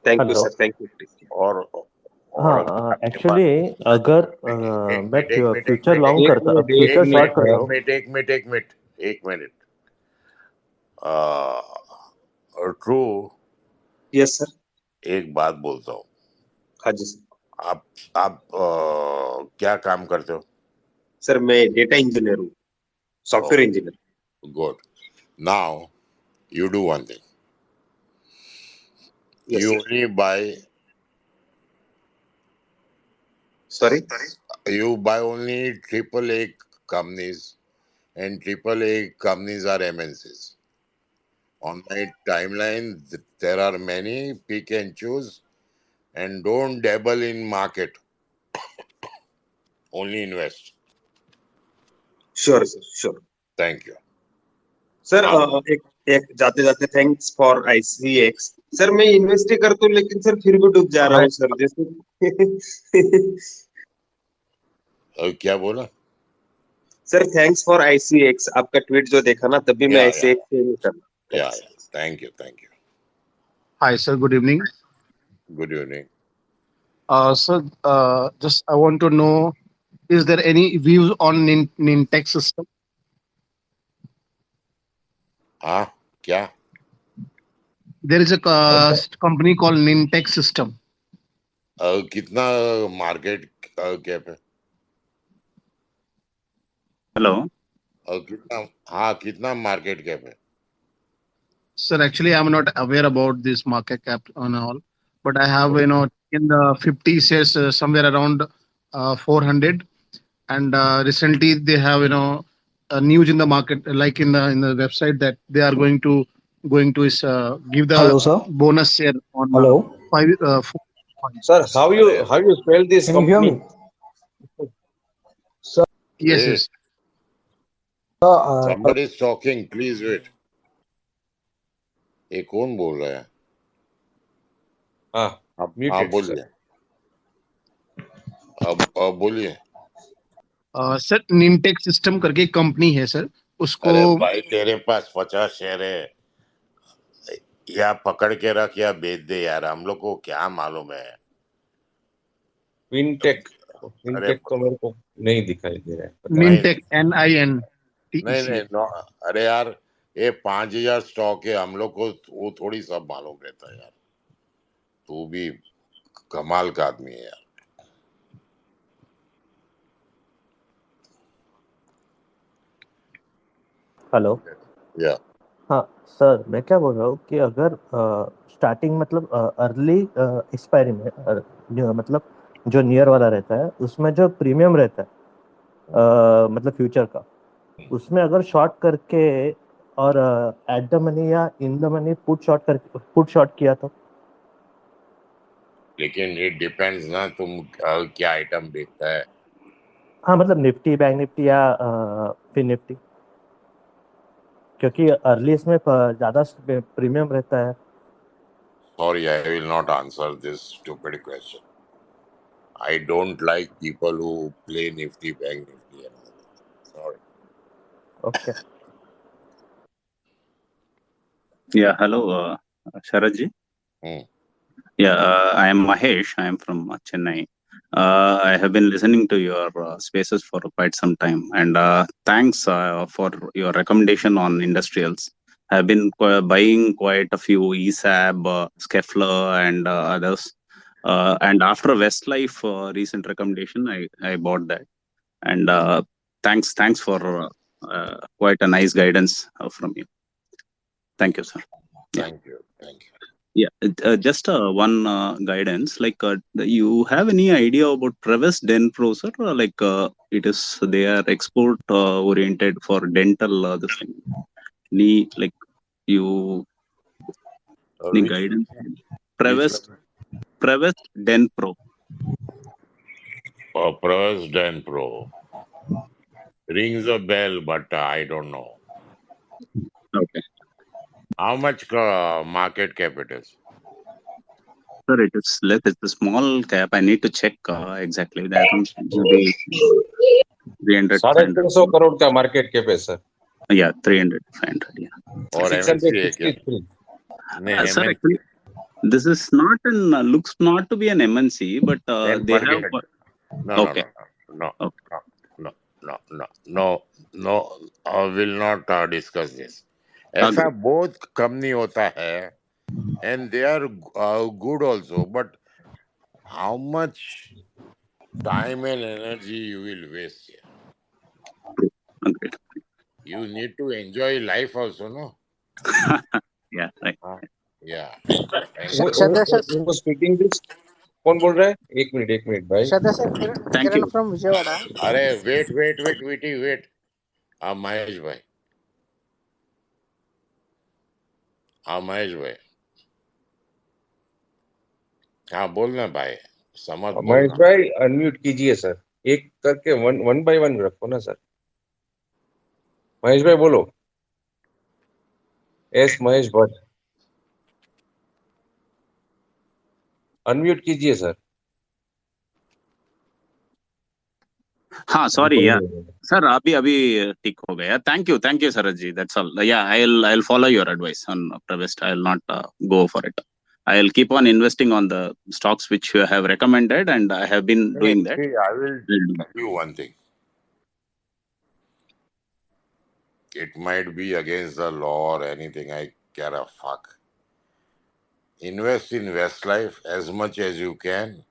Thank you hello. Sir, thank you. और अगर हाँ, आपके पास एक्चुअली अगर एक मैं मिनट एक मिनट एक फ्यूचर मिनट लॉन्ग एक करता, मिनट, एक फ्यूचर शॉर्ट मिनट करता एक हूँ। मिनट एक मिनट एक मिनट एक मिनट। ट्रू। Yes sir. एक बात बोलता हूँ। हाँ जी सर। आप क्या काम करते हो? सर मैं डेटा इंजीनियर हूँ, software engineer. Good. Now you do one thing. Yes You sir. only buy sorry. only triple A companies, and triple A companies are MNCs. On my timeline, there are many. Pick and choose, and don't dabble in market. Only invest. Sure sir, sure. Thank you. Sir हाँ, एक एक जाते जाते thanks for आईसीएक्स। Sir मैं invest ही करता हूँ, लेकिन sir फिर भी डूब जा रहा हूँ सर, जैसे क्या बोला? सर थैंक्स फॉर आईसीएक्स, आपका ट्वीट जो देखा ना, तभी मैं या या आईसीएक्स से नहीं करना। या thanks. Thank you, thank you. Hi, sir. Good evening. Good evening. Sir, just I want to know, is there any views on Nintex system? हाँ, क्या? There is a company called Nintex system. कितना market cap है? Hello. कितना? हाँ, कितना market cap है? Sir, actually, I'm not aware about this market cap and all, but I have, in the 50 shares somewhere around 400. And recently they have, news in the market, like in the website, that they are going to give the Hello, sir. bonus share on Hello. five. 4 sir, how you are spell this Can you hear company? me? Sir, Yes, wait, yes. somebody is talking, please wait. ये कौन बोल रहा है? हाँ, आप muted sir. बोलिए। अब बोलिए। सर निनटेक सिस्टम करके एक कंपनी है सर, उसको। अरे भाई, तेरे पास 50 शेयर है, या पकड़ के रख या बेच दे यार, हम लोग को क्या मालूम है? फिनटेक, अरे फिनटेक तो मेरे को नहीं दिखाई दे रहा है, पता नहीं। नहीं निनटेक नहीं NINTEC। नहीं नो, अरे यार, ये 5,000 स्टॉक है, हम लोग को वो थोड़ी सब मालूम रहता है यार। तू भी कमाल का आदमी है यार। हेलो। या हाँ सर, मैं क्या बोल रहा हूँ कि अगर स्टार्टिंग मतलब अर्ली एक्सपायरी में मतलब जो नियर वाला रहता है उसमें जो प्रीमियम रहता है मतलब फ्यूचर का, उसमें अगर शॉर्ट करके और एट द मनी या in the money put short किया तो। लेकिन इट डिपेंड्स ना, तुम क्या आइटम बेचता है। हाँ मतलब निफ्टी, बैंक निफ्टी या फिर निफ्टी, क्योंकि अर्ली इसमें ज़्यादा प्रीमियम रहता है। Sorry, I will not answer this stupid question. I don't like people who play Nifty, Bank Nifty, and all that. Sorry. Okay. Yeah, hello, Sharad ji. Hmm. Yeah, I am Mahesh. I am from Chennai. I have been listening to your spaces for quite some time, and thanks for your recommendation on industrials. I have been buying quite a few ESAB, Skeffler, and others. And after Westlife recent recommendation, I bought that. And thanks for quite a nice guidance from you. Thank you, sir. Yeah. Thank you. Thank you. Yeah, just one guidance. Like, you have any idea about Travis Denpro, sir? Or like, it is they are export oriented for dental. This thing. Any like you any Which guidance? which Travis Travis Denpro. President Pro rings a bell, but I don't know Okay, how much market cap it is. sir, it is less. It's a small cap. I need to check exactly. I think maybe 300, 500 350 crore. Crore का market cap है sir. Yeah, 300, 500. Yeah. और MNC है क्या? 663। नहीं, Sir, MNC actually, this is not an looks not to be an MNC, but then they have. forget. No, no, Okay. no, no, Okay. no, no, no, no, no, no. I will not discuss this. ऐसा Agree. बहुत company होता है, and they are good also, but how much time and energy you will waste here? Agreed. You need to enjoy life also, no? Yeah. Right. Yeah. Thank you. वो Shraddha sir, वो speaking this कौन बोल रहा है? एक minute भाई। Shraddha sir, Thank Kiran you. from Vijayawada. अरे wait, wait. Mahesh भाई, महेश भाई, हाँ बोलना भाई, समझ महेश बोलना। भाई अनम्यूट कीजिए सर, एक करके वन वन बाय वन रखो ना सर। महेश भाई बोलो। एस महेश भट्ट, अनम्यूट कीजिए सर। हाँ, अभी sorry. कोई Yeah. नहीं बोला। Sir, अभी ठीक हो गया. Thank you, Saraj ji. That's all. Yeah, I'll follow your advice on Pravest. I'll not go for it. I'll keep on investing on the stocks which you have recommended, and I have been नहीं, doing that. see, I will I'll do. tell you one thing. It might be against the law or anything. I care a fuck. Invest in Westlife as much as you can.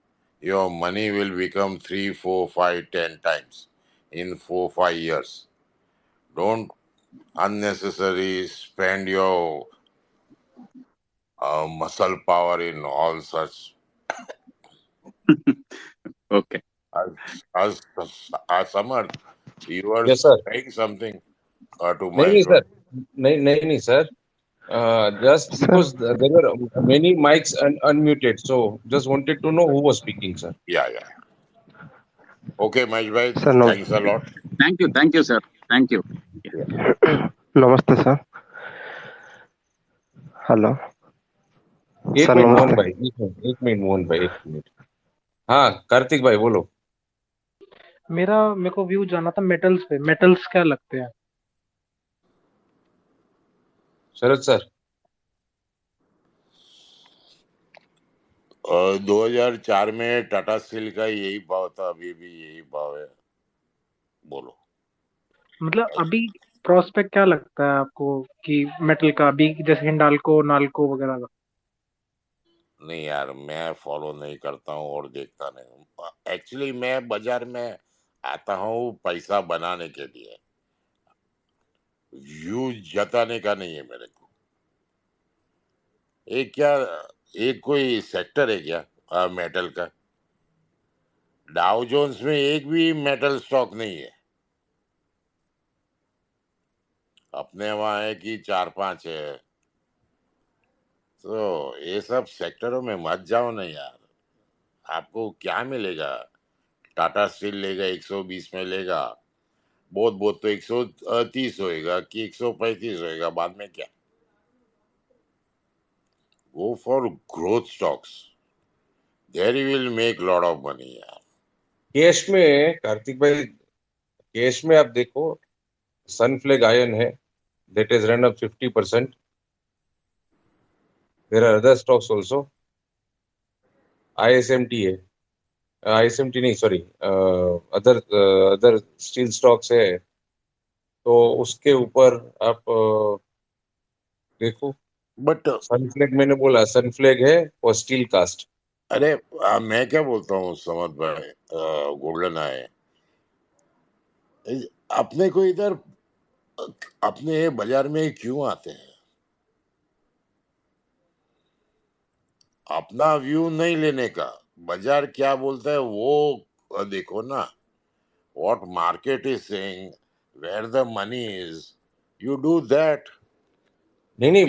Your money will become 3, 4, 5, 10 times in 4, 5 years. Don't unnecessarily spend your muscle power in all such. Okay. As Samar, you are yes sir. saying something to नहीं Mahesh. Sir, नहीं sir, just Sir, because there were many mics unmuted, so just wanted to know who was speaking, sir. Yeah, yeah. Okay, Mahesh bhai, Sir, no. thanks a lot. Thank you, sir. Thank you. Yeah. Yeah. Namaste, sir. Hello. एक Sir, minute Mohan namaste. भाई, एक minute Mohan भाई, एक minute. हाँ कार्तिक भाई बोलो। मेरे को व्यू जाना था मेटल्स पे। मेटल्स क्या लगते हैं? शरद सर। 2004 में टाटा स्टील का यही भाव था, अभी भी यही भाव है। बोलो। मतलब अभी प्रोस्पेक्ट क्या लगता है आपको कि मेटल का अभी, जैसे हिंडाल्को, नाल्को वगैरह का? नहीं यार, मैं फॉलो नहीं करता हूँ और देखता नहीं हूँ। एक्चुअली मैं बाजार में आता हूँ पैसा बनाने के लिए, व्यू जताने का नहीं है मेरे को। एक क्या, एक कोई सेक्टर है क्या मेटल का? डाउ जोन्स में एक भी मेटल स्टॉक नहीं है। अपने वहां है कि 4-5 है। तो ये सब सेक्टरों में मत जाओ ना यार। आपको क्या मिलेगा? टाटा स्टील लेगा 120 में लेगा, बहुत बहुत तो 130 होएगा कि 135 होएगा, बाद में क्या? Go for growth stocks, there you will make lot of money यार। कैश में कार्तिक भाई, कैश में आप देखो, सनफ्लैग आयन है, that has run up 50%. There are other stocks also. ISMT है, ISMT नहीं, सॉरी, अदर स्टील स्टॉक्स है। तो उसके ऊपर आप देखो, बट सनफ्लैग, मैंने बोला सनफ्लैग है और स्टील कास्ट। अरे मैं क्या बोलता हूँ समद भाई, गोल्डन आए अपने को इधर, अपने बाजार में क्यों आते हैं? अपना व्यू नहीं लेने का, बाजार क्या बोलता है वो देखो ना। What market is saying, where the money is, you do that. नहीं नहीं,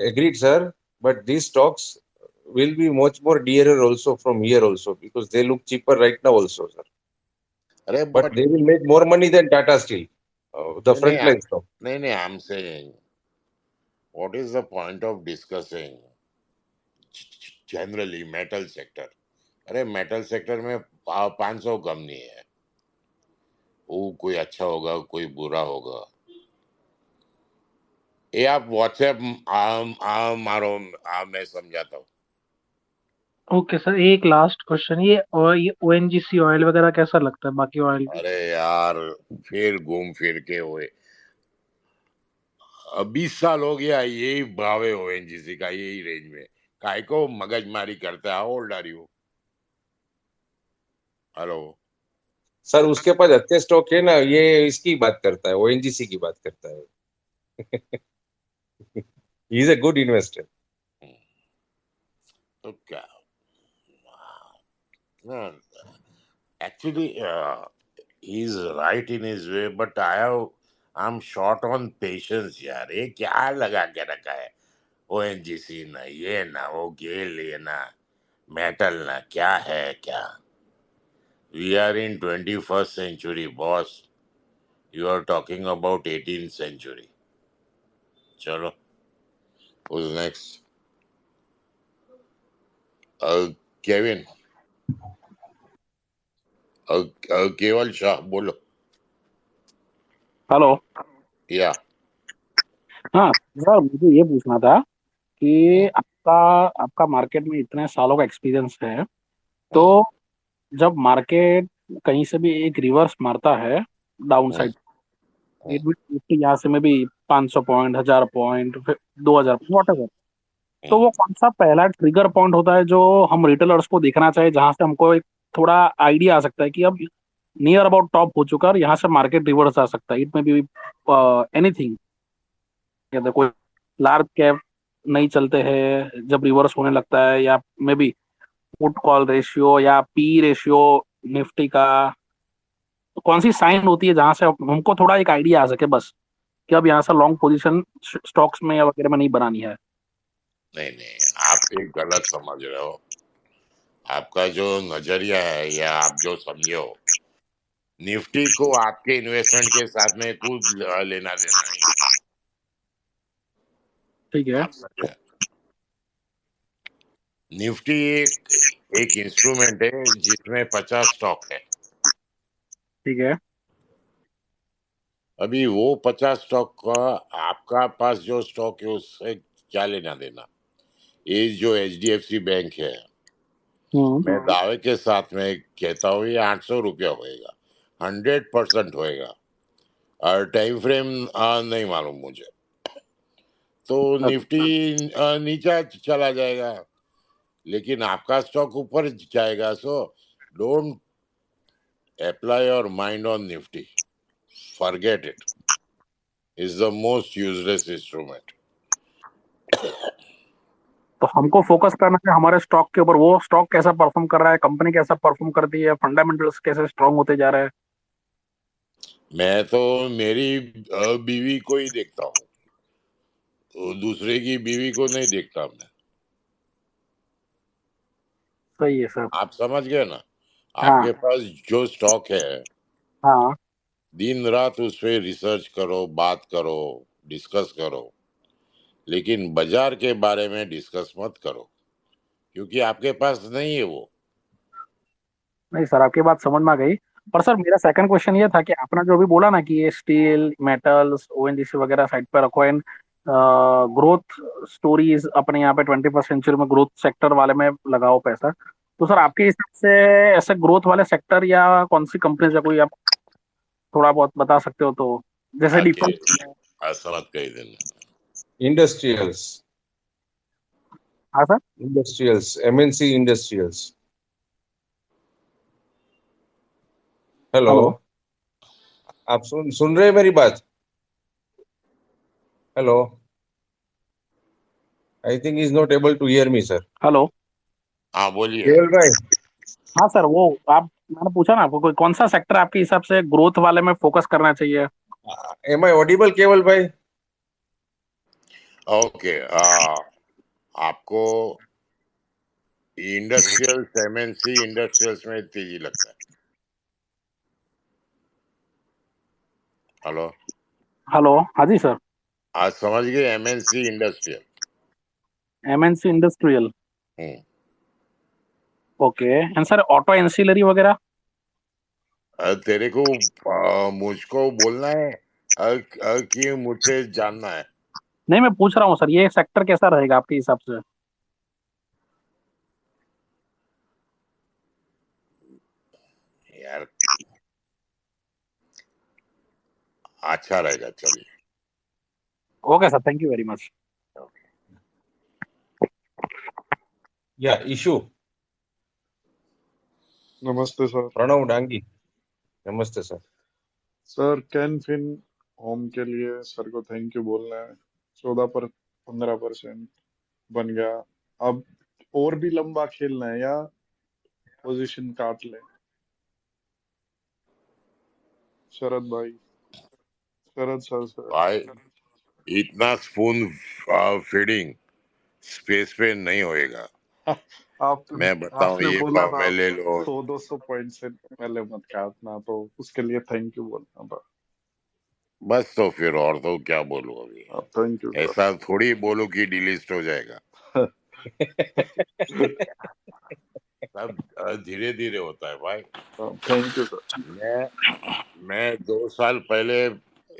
agreed sir, but these stocks will be much more dearer also from here also, because they look cheaper right now also sir, अरे but but they will make more money than Tata Steel, the नहीं नहीं front line stock. नहीं नहीं, I am saying what is the point of discussing generally metal sector? अरे metal sector में 500 company है, वो कोई अच्छा होगा कोई बुरा होगा। ये आप व्हाट्सएप मारो, मैं समझाता हूँ। ओके सर, एक लास्ट क्वेश्चन, ये ओएनजीसी ऑयल वगैरह कैसा लगता है बाकी ऑयल की? अरे यार, फिर घूम फिर के हुए, 20 साल हो गया यही भाव है ओएनजीसी का, यही रेंज में। काय को मगजमारी करता है? How old are you? Hello. Sir उसके पास अच्छे स्टॉक है ना, ये इसकी बात करता है, ओएनजीसी की बात करता है। He is a good investor. तो क्या, actually he is right in his way, but I am short on patience यार। ये क्या लगा के रखा है? ओएनजीसी ना ये ना वो, गेल ये ना, मेटल ना, क्या है क्या? We are in 21st century boss, you are talking about 18th century. चलो, who's next? केविन, केवल शाह बोलो। हेलो। या हाँ सर, मुझे ये पूछना था कि आपका आपका मार्केट में इतने सालों का एक्सपीरियंस है, तो जब मार्केट कहीं से भी एक रिवर्स मारता है डाउन साइड, इट विल यहाँ से में भी 500 पॉइंट, 1000 पॉइंट, फिर 2000, वॉट एवर, तो वो कौन सा पहला ट्रिगर पॉइंट होता है जो हम रिटेलर्स को देखना चाहिए, जहां से हमको एक थोड़ा आइडिया आ सकता है कि अब नियर अबाउट टॉप हो चुका है और यहाँ से मार्केट रिवर्स आ सकता है? इट में बी एनीथिंग, कोई लार्ज कैप नहीं चलते हैं जब रिवर्स होने लगता है, या may be put call ratio या पी रेशियो निफ्टी का, तो कौन सी साइन होती है जहां से हमको थोड़ा एक आइडिया आ सके बस, कि अब यहाँ से लॉन्ग पोजीशन स्टॉक्स में या वगैरह में नहीं बनानी है? नहीं नहीं, आप एक गलत समझ रहे हो। आपका जो नजरिया है या आप जो समझे हो, निफ्टी को आपके इन्वेस्टमेंट के साथ में कुछ लेना देना नहीं है। ठीक है। आप समझे? निफ्टी एक एक इंस्ट्रूमेंट है जिसमें 50 स्टॉक है। ठीक है। अभी वो 50 स्टॉक का आपका पास जो स्टॉक है उससे क्या लेना देना? ये जो HDFC बैंक है, हम्म। मैं दावे के साथ में कहता हूँ ये 800 रुपया होएगा, 100% होएगा। और टाइम फ्रेम नहीं मालूम मुझे। तो निफ्टी नीचा चला जाएगा, लेकिन आपका स्टॉक ऊपर जाएगा। So don't apply your mind on Nifty, forget it. is the most useless instrument. तो हमको फोकस करना है हमारे स्टॉक के ऊपर, वो स्टॉक कैसा परफॉर्म कर रहा है, कंपनी कैसा परफॉर्म करती है, फंडामेंटल्स कैसे स्ट्रांग होते जा रहे हैं। मैं तो मेरी बीवी को ही देखता हूँ, तो दूसरे की बीवी को नहीं देखता मैं। सही है सर। आप समझ गए ना? हाँ आपके पास जो स्टॉक है, हाँ। दिन रात उस पे रिसर्च करो, बात करो, डिस्कस करो, लेकिन बाजार के बारे में डिस्कस मत करो, क्योंकि आपके पास नहीं है वो। नहीं सर, आपकी बात समझ में आ गई। पर सर मेरा सेकंड क्वेश्चन ये था कि आपने जो भी बोला ना कि ये स्टील मेटल्स ओएनजीसी वगैरह साइड पे रखो एंड ग्रोथ स्टोरीज अपने यहाँ पे 21st सेंचुरी में ग्रोथ सेक्टर वाले में लगाओ पैसा, तो सर आपके हिसाब से ऐसे ग्रोथ वाले सेक्टर या कौन सी कंपनीज या कोई आप थोड़ा बहुत बता सकते हो तो, जैसे आके डिफेंस। असमत कही दिन। इंडस्ट्रियल्स, हाँ sir. Industrials, MNC industrials. Hello, hello. आप सुन रहे हैं मेरी बात? Hello, I think is not able to hear me sir. Hello. हाँ बोलिए। केवल भाई, हाँ सर, वो आप, मैंने पूछा ना आपको कोई कौन सा सेक्टर आपके हिसाब से ग्रोथ वाले में फोकस करना चाहिए। एम आई ऑडिबल केवल भाई? ओके, आपको इंडस्ट्रियल्स, एमएनसी इंडस्ट्रियल्स में तेजी लगता है? Hello, hello. हाँ जी सर। आज समझ गए? MNC industrial. MNC industrial. Hmm. Okay and sir auto ancillary वगैरह। तेरे को मुझको बोलना है कि मुझे जानना है? नहीं मैं पूछ रहा हूँ सर, ये सेक्टर कैसा रहेगा आपके हिसाब से। यार अच्छा रहेगा, चलिए। Okay sir, thank you very much. या इशू। नमस्ते सर। प्रणव डांगी, नमस्ते सर। सर कैन फिन होम के लिए सर को थैंक यू बोलना है। 15% बन गया। अब और भी लंबा खेलना है या पोजीशन काट ले? शरद भाई, शरद सर सर। भाई, इतना स्पून फीडिंग स्पेस पे नहीं होएगा। आपने मैं बताऊं, आपने ये बोला फॉर्म था में ले लो। 100-200 पॉइंट से पहले मत काटना, तो उसके लिए थैंक यू बोलना था। बस तो फिर और तो क्या बोलूं अभी? थैंक यू ऐसा थोड़ी बोलो कि डिलीट हो जाएगा। सर। सब धीरे धीरे होता है भाई। Thank you sir. मैं मैं 2 साल पहले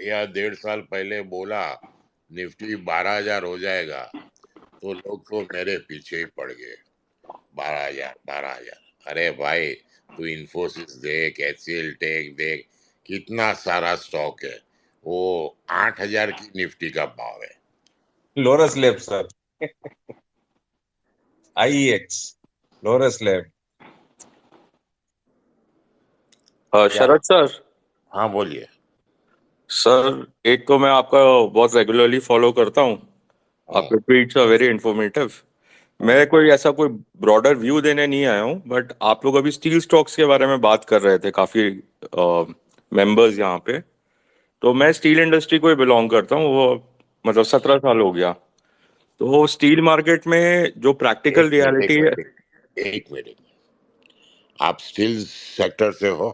या 1.5 साल पहले बोला निफ्टी 12,000 हो जाएगा, तो लोग तो मेरे पीछे ही पड़ गए। 12,000, 12,000। अरे भाई, तू इन्फोसिस देख, एचसीएल टेक देख, कितना सारा स्टॉक है। वो 8,000 की निफ्टी का भाव है। Laurus lab sir, IEX, Laurus lab. या शरद सर। हाँ बोलिए। सर एक तो मैं आपका बहुत रेगुलरली फॉलो करता हूँ, हम्म, आपके ट्वीट्स आर वेरी इंफॉर्मेटिव। हम्म, मैं कोई ऐसा कोई ब्रॉडर व्यू देने नहीं आया हूँ, बट आप लोग अभी स्टील स्टॉक्स के बारे में बात कर रहे थे, काफी मेंबर्स यहाँ पे। तो मैं स्टील इंडस्ट्री को ही बिलोंग करता हूँ, वो मतलब 17 साल हो गया। तो स्टील मार्केट में जो प्रैक्टिकल एक मिनट, रियलिटी एक है। मिनट, एक मिनट। आप स्टील सेक्टर से हो,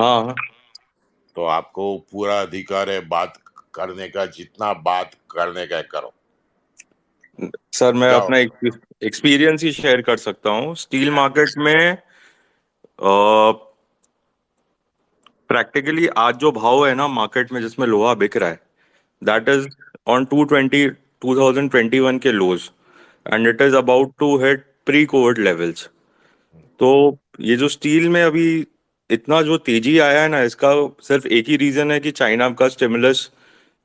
हाँ तो आपको पूरा अधिकार है बात करने का, जितना बात करने का करो। सर, मैं जाओ। अपना एक्सपीरियंस ही शेयर कर सकता हूँ स्टील मार्केट में। प्रैक्टिकली आज जो भाव है ना मार्केट में जिसमें लोहा बिक रहा है, दैट इज ऑन 2021 के lows, and it is about to hit pre covid levels. तो ये जो स्टील में अभी इतना जो तेजी आया है ना, इसका सिर्फ एक ही रीजन है कि चाइना का स्टिमुलस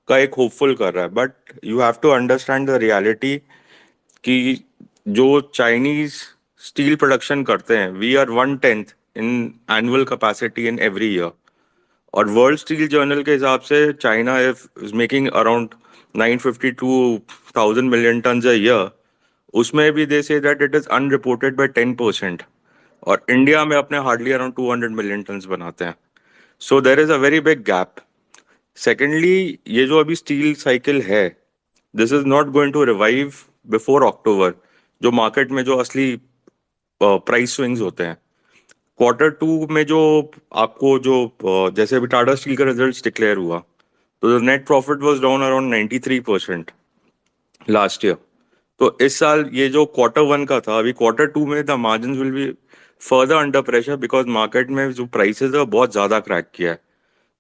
का एक होपफुल कर रहा है, but you have to understand the reality कि जो चाइनीज स्टील प्रोडक्शन करते हैं, we are 1/10 in annual capacity in every year. और वर्ल्ड स्टील जर्नल के हिसाब से China is making around 952,000 million tons a year. उसमें भी they say that it is unreported by 10%, और इंडिया में अपने हार्डली अराउंड 200 million tons बनाते हैं. So there is a very big gap. Secondly, ये जो अभी स्टील साइकिल है, this is not going to revive before October, जो मार्केट में जो असली प्राइस स्विंग्स होते हैं. Q2 में जो आपको जो जैसे अभी टाटा स्टील का रिजल्ट डिक्लेयर हुआ, तो net profit was down around 93% last year. तो इस साल ये जो Q1 का था, अभी Q2 में the margin will be further under pressure because market में जो प्राइसेस है बहुत ज्यादा क्रैक किया है.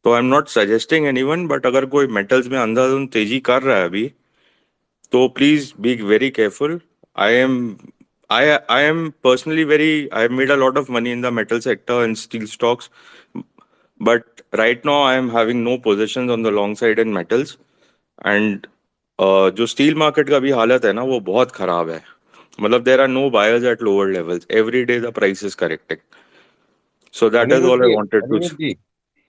तो I am not suggesting anyone, but अगर कोई मेटल्स में अंधाधुंध तेजी कर रहा है अभी, तो please be very careful. I am I am personally I have made a lot of money in the metal sector and steel stocks, but right now I am having no positions on the long side in metals. And जो steel market का भी हालत है ना, वो बहुत खराब है. मतलब there are no buyers at lower levels, every day the price is correcting. So that is all I wanted to. Aniruddh ji,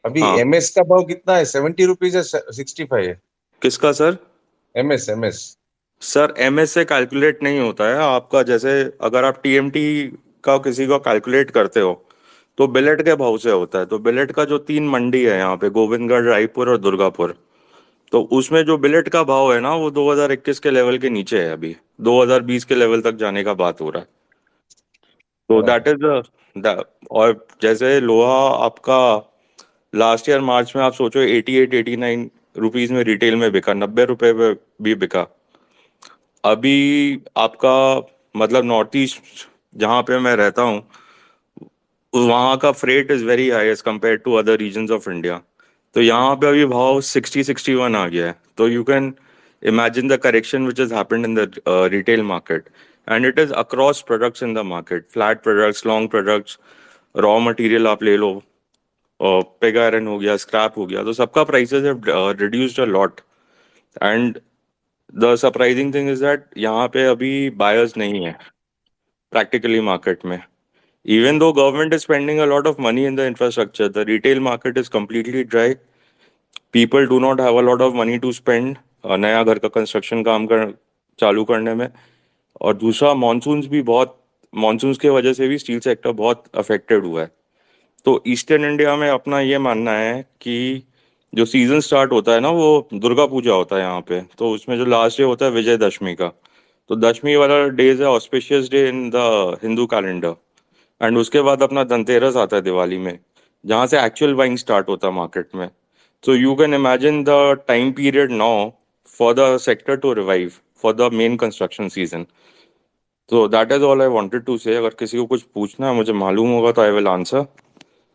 अभी हाँ. एमएस का भाव कितना है? 70 रुपीज है, 65 है? किसका सर? एमएस। सर एमएस से कैलकुलेट नहीं होता है आपका. जैसे अगर आप टीएमटी का किसी को कैलकुलेट करते हो, तो बिलेट के भाव से होता है. तो बिलेट का जो 3 मंडी है यहाँ पे, गोविंदगढ़, रायपुर और दुर्गापुर, तो उसमें जो बिलेट का भाव है ना, वो 2021 के लेवल के नीचे है. अभी 2020 के लेवल तक जाने का बात हो रहा है. तो दैट बराबर। इज और जैसे लोहा आपका लास्ट ईयर मार्च में आप सोचो 88-89 रुपीज में रिटेल में बिका, 90 रुपए पे भी बिका. अभी आपका मतलब नॉर्थ ईस्ट जहाँ पे मैं रहता हूँ, वहाँ का freight is very high as compare to other region of India. तो यहाँ पे अभी भाव 60-61 आ गया है. तो you can imagine the correction which is happened in the retail market. And it is across products in the market, flat products, long products, raw material आप ले लो, पिग आयरन हो गया, स्क्रैप हो गया, तो सबका prices have reduced a lot. And the surprising thing is that यहाँ पे अभी बायर्स नहीं है practically market में. Even though government is spending a lot of money in the infrastructure, the retail market is completely dry. People do not have a lot of money to spend नया घर का construction काम कर चालू करने में. और दूसरा, मानसून्स की वजह से भी स्टील सेक्टर बहुत अफेक्टेड हुआ है. तो ईस्टर्न इंडिया में अपना ये मानना है कि जो सीजन स्टार्ट होता है ना, वो दुर्गा पूजा होता है यहाँ पे. तो उसमें जो लास्ट डे होता है विजयदशमी का, तो दशमी वाला डेज है auspicious day in the Hindu calendar. And उसके बाद अपना धनतेरस आता है दिवाली में, जहाँ से एक्चुअल बाइंग स्टार्ट होता है मार्केट में. So you can imagine the time period now for the sector to revive for the main construction season. तो that is all I wanted to say. अगर किसी को कुछ पूछना है, मुझे मालूम होगा तो आई विल आंसर,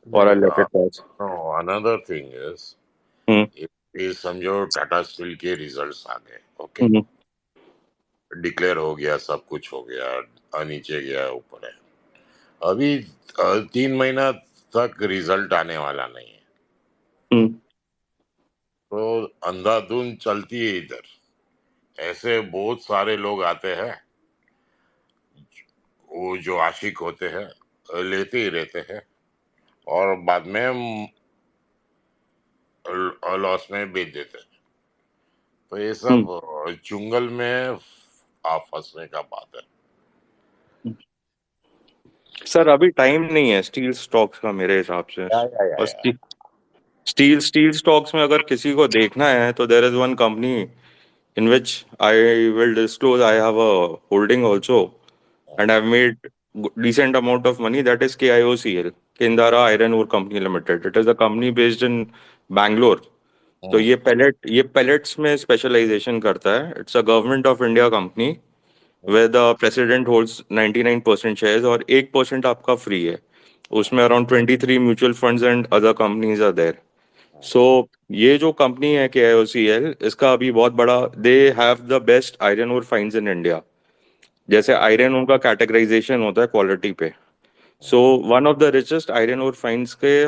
और आई नहीं, let it pass. no, another thing is, हम्म. ये समझो टाटा स्टील के रिजल्ट्स आ गए, ओके, हम्म. डिक्लेयर हो गया, सब कुछ हो गया, नीचे गया, ऊपर है. अभी 3 महीना तक रिजल्ट आने वाला नहीं है. हम्म. तो अंधाधुंध चलती है इधर. ऐसे बहुत सारे लोग आते हैं, वो जो आशिक होते हैं, लेते ही रहते हैं, और बाद में लॉस में बेच देते हैं. तो ये हम्म. सब चुंगल में आप फंसने का बात है. सर अभी टाइम नहीं है स्टील स्टॉक्स का मेरे हिसाब से. या. बस स्टील स्टॉक्स में अगर किसी को देखना है, तो there is one company in which I will disclose I have a holding also, and I've made decent amount of money. That is KIOCL, Kendara Iron Ore Company Limited. It is a company based in Bangalore. तो ये pellets में specialization करता है. It's a government of India company where the president holds 99% shares और 1% आपका free है. उसमें around 23 mutual funds and other companies are there. सो ये जो कंपनी है KIOCL, इसका अभी बहुत बड़ा, they have the best iron ore fines in India. जैसे आयरन ओर का कैटेगराइजेशन होता है क्वालिटी पे, so one of the richest iron ore fines के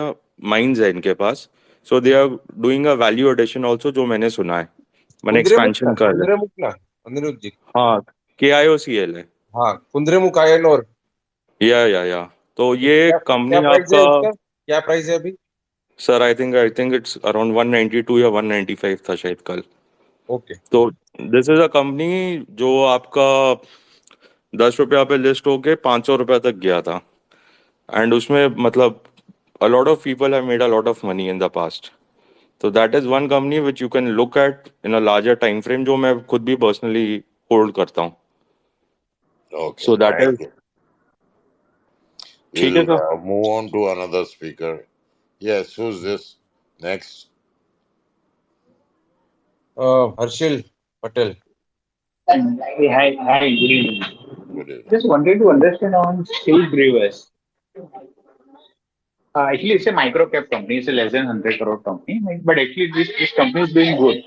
माइंस है इनके पास. So they are doing a value addition also, जो मैंने सुना है. मैंने एक्सपेंशन कर लिया. कुंद्रेमुख ना, अनिरुद्ध जी? हाँ, KIOCL है. हाँ, कुंद्रेमुख आयन और या तो ये क्या कंपनी प्राइस है आपका इसका? क्या प्राइस है अभी? Sir I think it's around 192 या 195 था शायद कल। ओके। तो दिस इज अ कंपनी जो आपका 10 रुपया पे लिस्ट होके 500 रुपया तक गया था, एंड उसमें मतलब a lot of people have made a lot of money in the past. So that is one company which you can look at in a larger time frame, जो मैं खुद भी personally hold करता हूँ. Okay, So that is thank you. ठीक है We'll sir. move on to another speaker. Yes, who's this? Next. Harshil Patel. Hey, hi, good evening. Good evening. Just wanted to understand on Steel Brewers. Actually, it's a micro cap company. It's a less than 100 crore company. But actually, this company is doing good.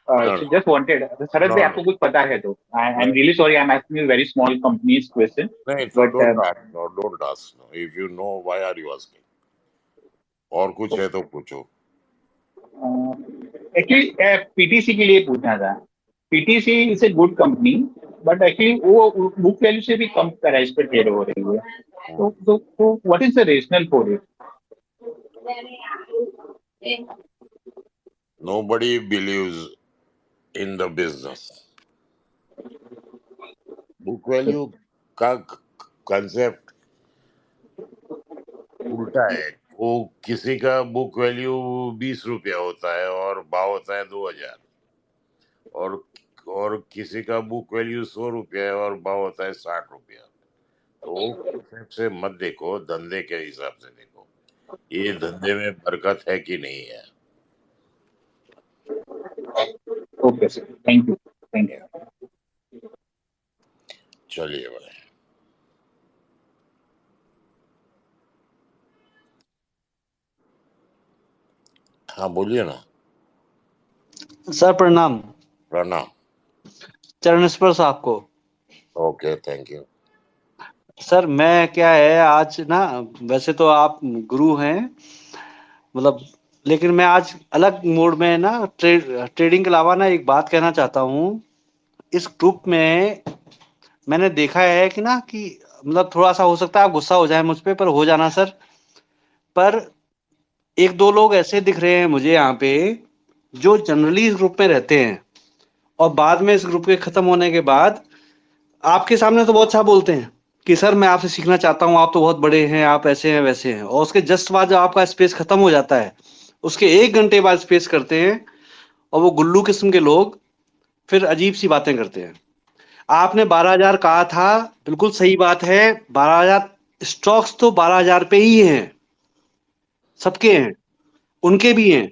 No, So no, just wanted, Sharad bhai, no, आपको कुछ पता है तो? I'm no. really sorry. I'm asking you very small companies question. No, But don't ask. No, don't ask. No. If you know, why are you asking? और कुछ है तो पूछो. actually, PTC के लिए पूछना था. PTC is a good company. But actually, वो book value से भी कम प्राइस पे ट्रेड हो रही है. Hmm. तो what is the rationale for it? Nobody believes in the business. Book value का कंसेप्ट उल्टा है. वो किसी का बुक वैल्यू 20 रुपया होता है और भाव होता है 2,000. और किसी का बुक वैल्यू 100 रुपया है और भाव होता है 60 रुपया. तो कंसेप्ट से मत देखो, धंधे के हिसाब से देखो. ये धंधे में बरकत है कि नहीं है. Okay, sir. Thank you. Thank you. चलिए भाई. हाँ बोलिए ना. सर प्रणाम। प्रणाम. चरण स्पर्श आपको। Okay, thank you. सर मैं क्या है आज ना, वैसे तो आप गुरु हैं मतलब, लेकिन मैं आज अलग मोड में ना ट्रेडिंग के अलावा ना एक बात कहना चाहता हूँ। इस ग्रुप में मैंने देखा है कि ना कि मतलब थोड़ा सा हो सकता है आप गुस्सा हो जाए मुझ पे, पर हो जाना सर। पर एक दो लोग ऐसे दिख रहे हैं मुझे यहाँ पे जो जनरली इस ग्रुप में रहते हैं और बाद में इस ग्रुप के खत्म होने के बाद आपके सामने तो बहुत अच्छा बोलते हैं कि सर मैं आपसे सीखना चाहता हूँ, आप तो बहुत बड़े हैं, आप ऐसे हैं वैसे हैं, और उसके जस्ट बाद जब आपका स्पेस खत्म हो जाता है उसके 1 घंटे बाद स्पेस करते हैं और वो गुल्लू किस्म के लोग फिर अजीब सी बातें करते हैं। आपने 12,000 कहा था, बिल्कुल सही बात है। 12,000 स्टॉक्स तो 12,000 पे ही हैं, सबके हैं, उनके भी हैं,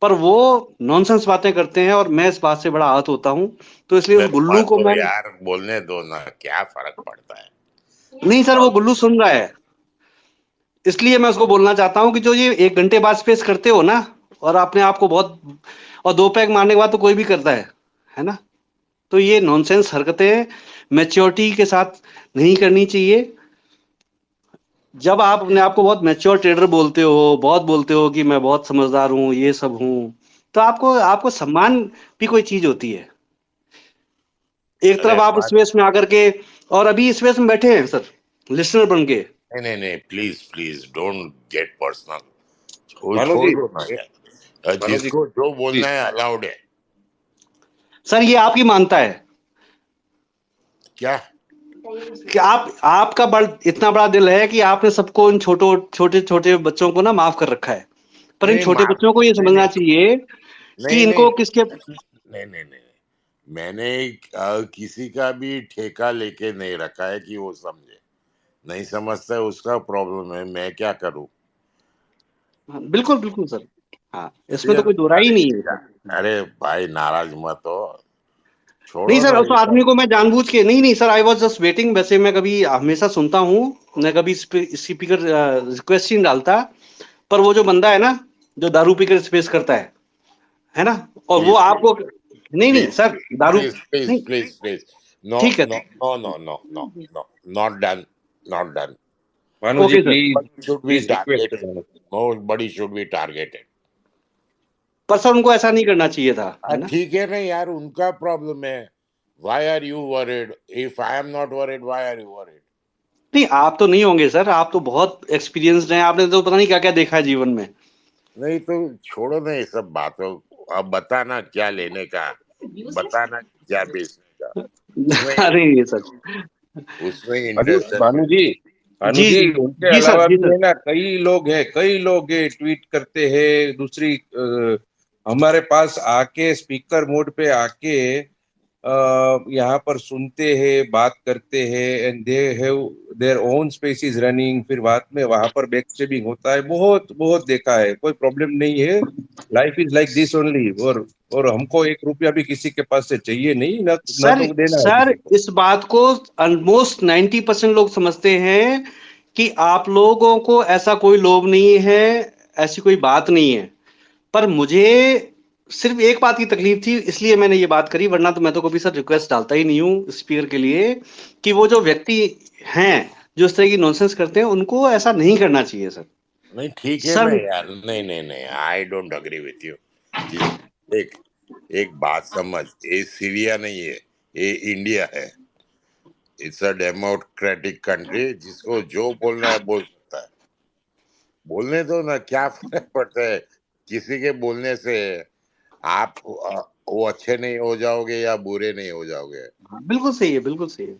पर वो नॉनसेंस बातें करते हैं और मैं इस बात से बड़ा आहत होता हूँ। तो इसलिए उस अरे गुल्लू मत को दो मैं, यार, बोलने दो ना, क्या फर्क पड़ता है. नहीं सर वो गुल्लू सुन रहा है, इसलिए मैं उसको बोलना चाहता हूँ कि जो ये 1 घंटे बाद स्पेस करते हो ना और अपने आप को बहुत, और 2 पैग मारने के बाद तो कोई भी करता है ना, तो ये नॉनसेंस हरकतें मैच्योरिटी के साथ नहीं करनी चाहिए। जब आप अपने आप को बहुत मैच्योर ट्रेडर बोलते हो, बहुत बोलते हो कि मैं बहुत समझदार हूँ, ये सब हूँ, तो आपको आपको सम्मान भी कोई चीज होती है। एक अरे तरफ आप मत. स्पेस में आकर के, और अभी स्पेस में बैठे हैं सर लिसनर बन के। नहीं नहीं नहीं, please please don't get personal. वो भानु छोड़ जी, दो ना यार. भानु जी जिसको जो बोलना प्लीज। है अलाउड है. सर ये आपकी मानता है क्या. कि आप, आपका इतना बड़ा दिल है कि आपने सबको इन छोटे छोटे बच्चों को ना माफ कर रखा है, पर इन नहीं छोटे माफ. बच्चों को ये नहीं समझना नहीं चाहिए कि नहीं नहीं इनको किसके, नहीं नहीं नहीं. मैंने किसी का भी ठेका लेके नहीं रखा है कि वो समझे. नहीं समझता है उसका प्रॉब्लम है, मैं क्या करूं. बिल्कुल बिल्कुल सर, हाँ इसमें तो फिर कोई दो राय ही अरे नहीं है सर। अरे भाई नाराज मत हो. नहीं छोड़ो सर ना उस ये आदमी सब. को मैं जानबूझ के नहीं, नहीं sir I was just waiting. वैसे मैं कभी हमेशा सुनता हूँ, मैं कभी स्पीकर रिक्वेस्ट ही नहीं डालता, पर वो जो बंदा है ना जो दारू पीकर स्पेस करता है ना, और वो प्लीज आपको, नहीं नहीं प्लीज सर दारू, प्लीज प्लीज नहीं प्लीज प्लीज. नो ठीक है, no no no no no no. Not done. Not done. Bhanu ji okay sir. Please, Nobody should be please request है targeted. Bhanu. Nobody should be targeted. पर sir उनको ऐसा नहीं करना चाहिए था, है ना। ठीक है ना यार, उनका प्रॉब्लम है. Why are you worried? If I am not worried, why are you worried? नहीं आप तो नहीं होंगे सर, आप तो बहुत एक्सपीरियंस्ड हैं, आपने तो पता नहीं क्या क्या देखा है जीवन में। नहीं तो छोड़ो ना ये सब बातों। अब बताना क्या लेने का, बताना क्या बेचने का, उसमें अरे ये सर। उसमें अरे इंटरेस्ट है भानु मेरे जी, को। भानु जी जी, जी उनके जी सर, अलावा जी भी सर। है ना, कई लोग हैं, ट्वीट करते हैं, दूसरी हमारे पास आके स्पीकर मोड पे आके यहाँ पर सुनते हैं, बात करते हैं, and they have their own spaces running, फिर बाद में वहां पर बैक स्टेबिंग होता है, बहुत बहुत देखा है, कोई प्रॉब्लम नहीं है। Life is like this only. और हमको 1 रुपया भी किसी के पास से चाहिए नहीं, न सर तो देना है सर किसी को। इस बात को ऑलमोस्ट 90% लोग समझते हैं कि आप लोगों को ऐसा कोई लोभ नहीं है, ऐसी कोई बात नहीं है। पर मुझे सिर्फ एक बात की तकलीफ थी, इसलिए मैंने ये बात करी, वरना तो मैं तो कभी सर रिक्वेस्ट डालता ही नहीं हूँ स्पीकर के लिए कि वो जो व्यक्ति हैं जो इस तरह की नॉनसेंस करते हैं उनको ऐसा नहीं करना चाहिए सर। नहीं ठीक है ना सर यार, नहीं नहीं नहीं, I don't agree with you. जिस एक एक बात समझ, ये सीरिया नहीं है, ये इंडिया है। इट्स अ डेमोक्रेटिक कंट्री, जिसको जो बोलना है बोल सकता है। बोलने दो ना, क्या फर्क पड़ता है किसी के बोलने से। आप वो अच्छे नहीं हो जाओगे या बुरे नहीं हो जाओगे। बिल्कुल सही है, बिल्कुल सही है।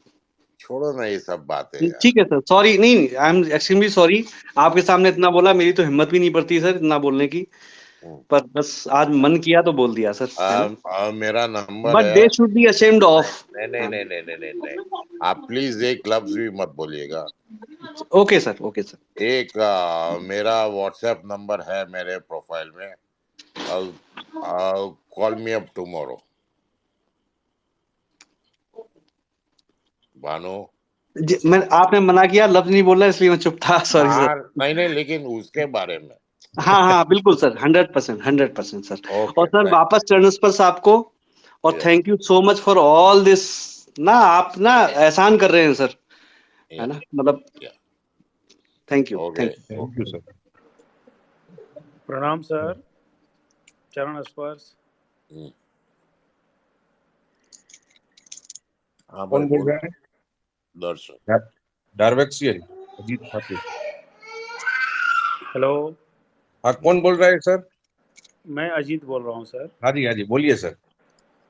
छोड़ो ना ये सब बातें यार। ठीक है सर, सॉरी, नहीं आई एम एक्सट्रीमली सॉरी। आपके सामने इतना बोला, मेरी तो हिम्मत भी नहीं पड़ती सर इतना बोलने की। हम्म। पर बस आज मन किया तो बोल दिया सर, है ना। मेरा नंबर बट है। दे शुड बी अशेम्ड नहीं ऑफ। नहीं नहीं नहीं नहीं नहीं नहीं नहीं। आप प्लीज एक लफ्ज भी मत बोलिएगा। Okay sir, okay sir. एक मेरा व्हाट्सएप नंबर है मेरे प्रोफाइल में। Call me up tomorrow, Bhanu. मैं आपने मना किया, लफ्ज नहीं बोलना, इसलिए मैं चुप था, सॉरी सर। हाँ नहीं नहीं, लेकिन उसके बारे में। हाँ हाँ बिल्कुल सर, 100%, 100% सर। और ओके सर थैंक वापस चरणस्पर्श पर आपको, और you. Thank you so much for all this. ना आप ना एहसान कर रहे हैं सर, है या ना, मतलब या thank you, okay thank you. Thank you sir. प्रणाम सर, चरण स्पर्श। हाँ भाई कौन बोल बोलो। रहा है? दर्शन। डार्वेक्सियन अजीत ठाकुर। हेलो, हाँ, कौन बोल रहा है सर? मैं अजीत बोल रहा हूँ सर। हाँ जी, बोलिए सर।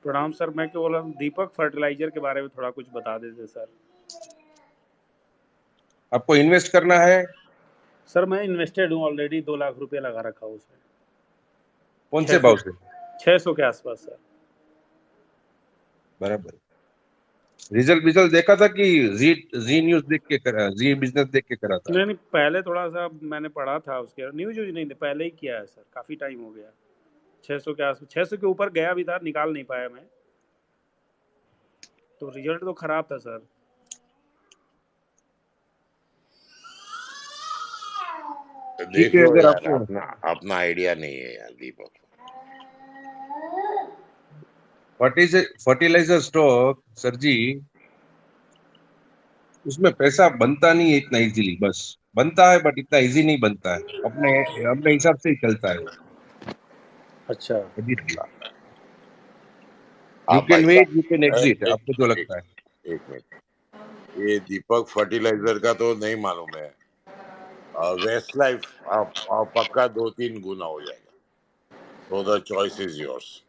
प्रणाम सर, मैं क्या बोल रहा हूँ, दीपक फर्टिलाइजर के बारे में थोड़ा कुछ बता देते सर। आपको इन्वेस्ट करना है? सर मैं इन्वेस्टेड हूँ ऑलरेडी, 2 लाख रुपया लगा रखा हूँ उसमें। कौन छः से सौ भाव से? 600 के आसपास सर। बराबर। रिजल्ट विजल्ट देखा था कि जी जी न्यूज देख के करा, जी बिजनेस देख के करा था? नहीं नहीं, पहले थोड़ा सा मैंने पढ़ा था उसके, न्यूज यूज नहीं, पहले ही किया है सर, काफ़ी टाइम हो गया। 600 के आसपास, 600 के ऊपर गया भी था, निकाल नहीं पाया मैं, तो रिजल्ट तो खराब था सर। तो ठीक देख है, लो अगर यार, आपको अपना अपना आइडिया नहीं है यार दीपक। फर्टिलाइजर स्टॉक सर जी, उसमें पैसा बनता नहीं है इतना इजीली, बस बनता है बट इतना इजी नहीं बनता है, अपने अपने हिसाब से ही चलता है वो। अच्छा। अजीत जी, यू आप कैन ऐसा, वेट, यू कैन एग्जिट, एक आपको जो एक लगता है। एक मिनट, ये दीपक फर्टिलाइजर का तो नहीं मालूम है। वेस्ट लाइफ पक्का 2-3 गुना हो जाएगा। So the choice is yours.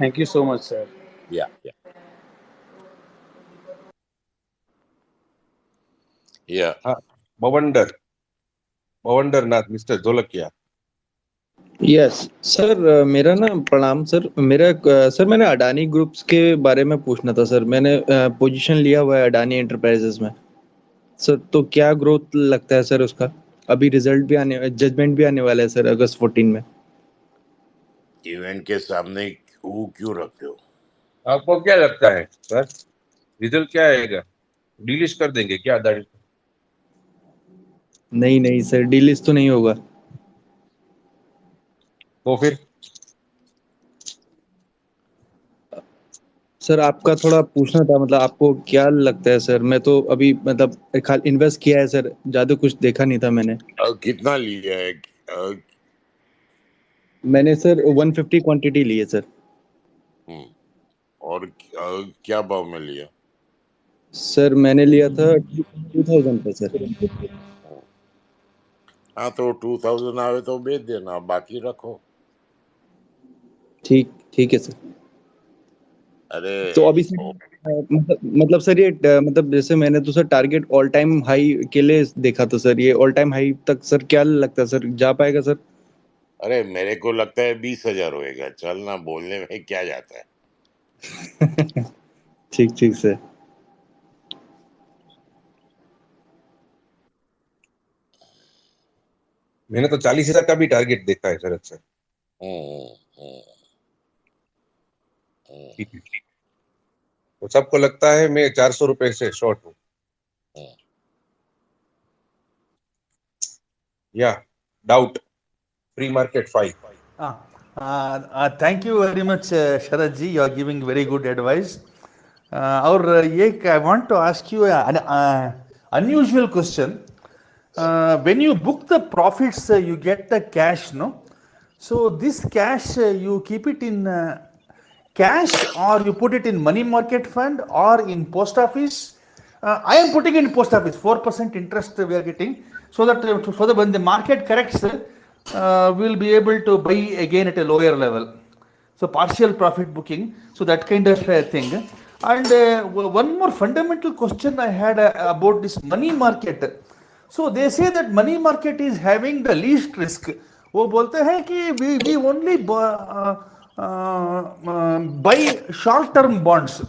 Thank you so much sir. या या हाँ, बवंडर बवंडर नाथ, मिस्टर जोलकिया। यस सर, मेरा ना प्रणाम सर, मेरा सर मैंने अडानी ग्रुप्स के बारे में पूछना था सर। मैंने पोजीशन लिया हुआ है अडानी एंटरप्राइजेस में सर। तो क्या ग्रोथ लगता है सर उसका? अभी रिजल्ट भी आने, जजमेंट भी आने वाला है सर अगस्त 14 में। इवेंट के सामने वो क्यों रखते हो? आपको क्या लगता है सर, रिजल्ट क्या आएगा? डिलीट कर देंगे क्या अडानी? नहीं नहीं सर, डीलिस्ट तो नहीं होगा। तो फिर सर आपका थोड़ा पूछना था, मतलब आपको क्या लगता है सर? मैं तो अभी मतलब खाली इन्वेस्ट किया है सर, ज्यादा कुछ देखा नहीं था मैंने। कितना लिया है? मैंने सर 150 क्वांटिटी ली है सर। हम्म, और क्या भाव में लिया? सर मैंने लिया था 2000 पे सर। हाँ तो 2000 आवे तो बेच देना, बाकी रखो। ठीक ठीक है सर। अरे तो अभी सर मतलब सर ये मतलब जैसे मैंने तो sir target all time high के लिए देखा था सर, ये ऑल टाइम हाई तक सर क्या लगता है सर जा पाएगा सर? अरे मेरे को लगता है 20,000 होएगा। चल ना, बोलने में क्या जाता है। ठीक ठीक सर। मैंने तो 40,000 का भी टारगेट देखा है शरद सर। हम्म, हम्म, हम्म, ठीक है। तो सबको लगता है मैं 400 रुपए से शॉर्ट हूँ हम्म। या doubt? Pre market 5। Thank you very much, Sharad ji. You are giving very good advice. और एक I want to ask you an unusual question. When you book the profits, you get the cash, no? So this cash, you keep it in cash, or you put it in money market fund or in post office. I am putting in post office, 4% interest we are getting, so that when the market corrects, we'll be able to buy again at a lower level. So partial profit booking, so that kind of thing. And one more fundamental question I had about this money market. So they say that money market is having the least risk. वो बोलते हैं कि we only buy short term bonds,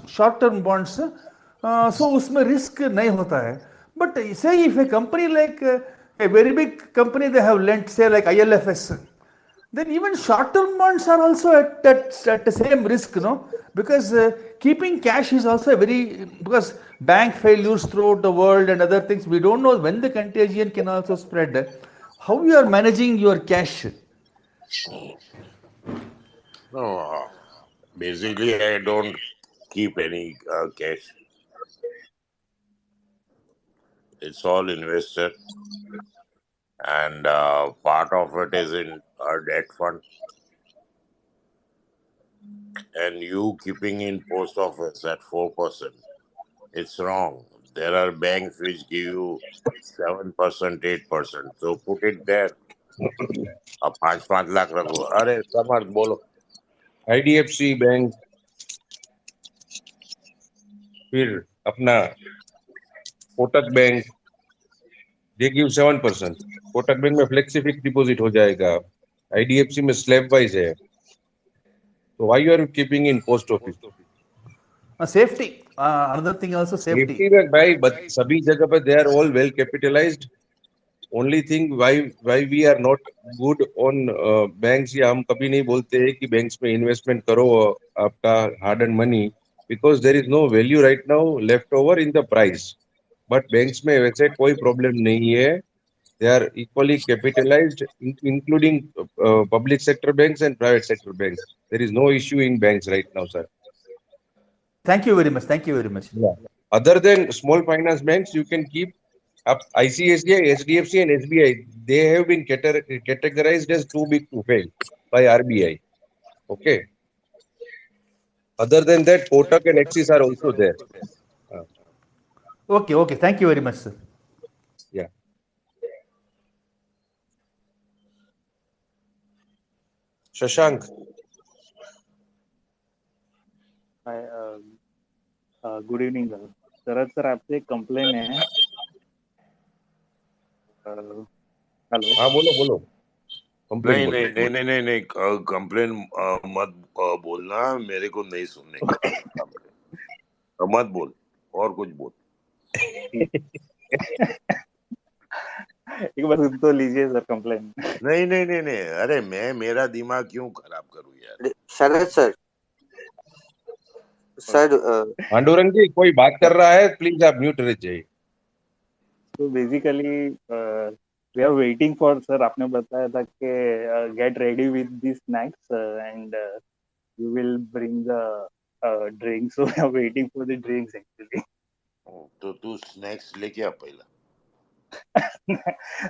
so उसमें risk नहीं होता है. But say if a company like a very big company, they have lent, say like ILFS, then even short-term bonds are also at the same risk, no? Because keeping cash is also a very, because bank failures throughout the world and other things, we don't know when the contagion can also spread. How you are managing your cash? No, basically I don't keep any cash. It's all invested, and part of it is in a debt fund. And you keeping in post office at 4%, it's wrong. There are banks which give you 7%, 8%. So put it there. अब 5-5 लाख रखो। अरे समर्थ बोलो। IDFC bank, फिर अपना Kotak bank, they give 7%। Kotak bank में flexi fix deposit हो जाएगा, IDFC में स्लैब वाइज है। तो why you are keeping in post office? Safety. Another thing also, safety safety. में भाई सभी जगह पे they are all well capitalised. Only thing why we are not good on banks, या हम कभी नहीं बोलते हैं कि बैंक्स में इन्वेस्टमेंट करो आपका hard earned money, because there is no value right now left over in the price. But banks में वैसे कोई प्रॉब्लम नहीं है, they are equally capitalized, including public sector banks and private sector banks. There is no issue in banks right now, sir. Thank you very much. Thank you very much. Yeah. Other than small finance banks, you can keep up ICICI, HDFC, and SBI. They have been categorized as too big to fail by RBI. Okay. Other than that, Kotak and Axis are also there. Okay, okay. Thank you very much, sir. Yeah. Shashank. Good evening Sharad sir, आपसे एक complain है। Hello. हाँ बोलो बोलो, complain नहीं बोलो। नहीं नहीं नहीं नहीं नहीं, कंप्लेन मत बोलना, मेरे को नहीं सुनने का कंप्लेन। मत बोल, और कुछ बोल। एक बार सुन तो लीजिए सर कंप्लेन। नहीं नहीं नहीं नहीं, अरे मैं मेरा दिमाग क्यों खराब करूं यार। शरद सर, सर पांडुरंग जी कोई बात कर रहा है, प्लीज आप म्यूट रह जाइए। तो basically we are waiting for, sir आपने बताया था कि get ready with the snacks and you will bring the drinks, so we are waiting for the drinks actually. तो तू स्नैक्स लेके आ पहला।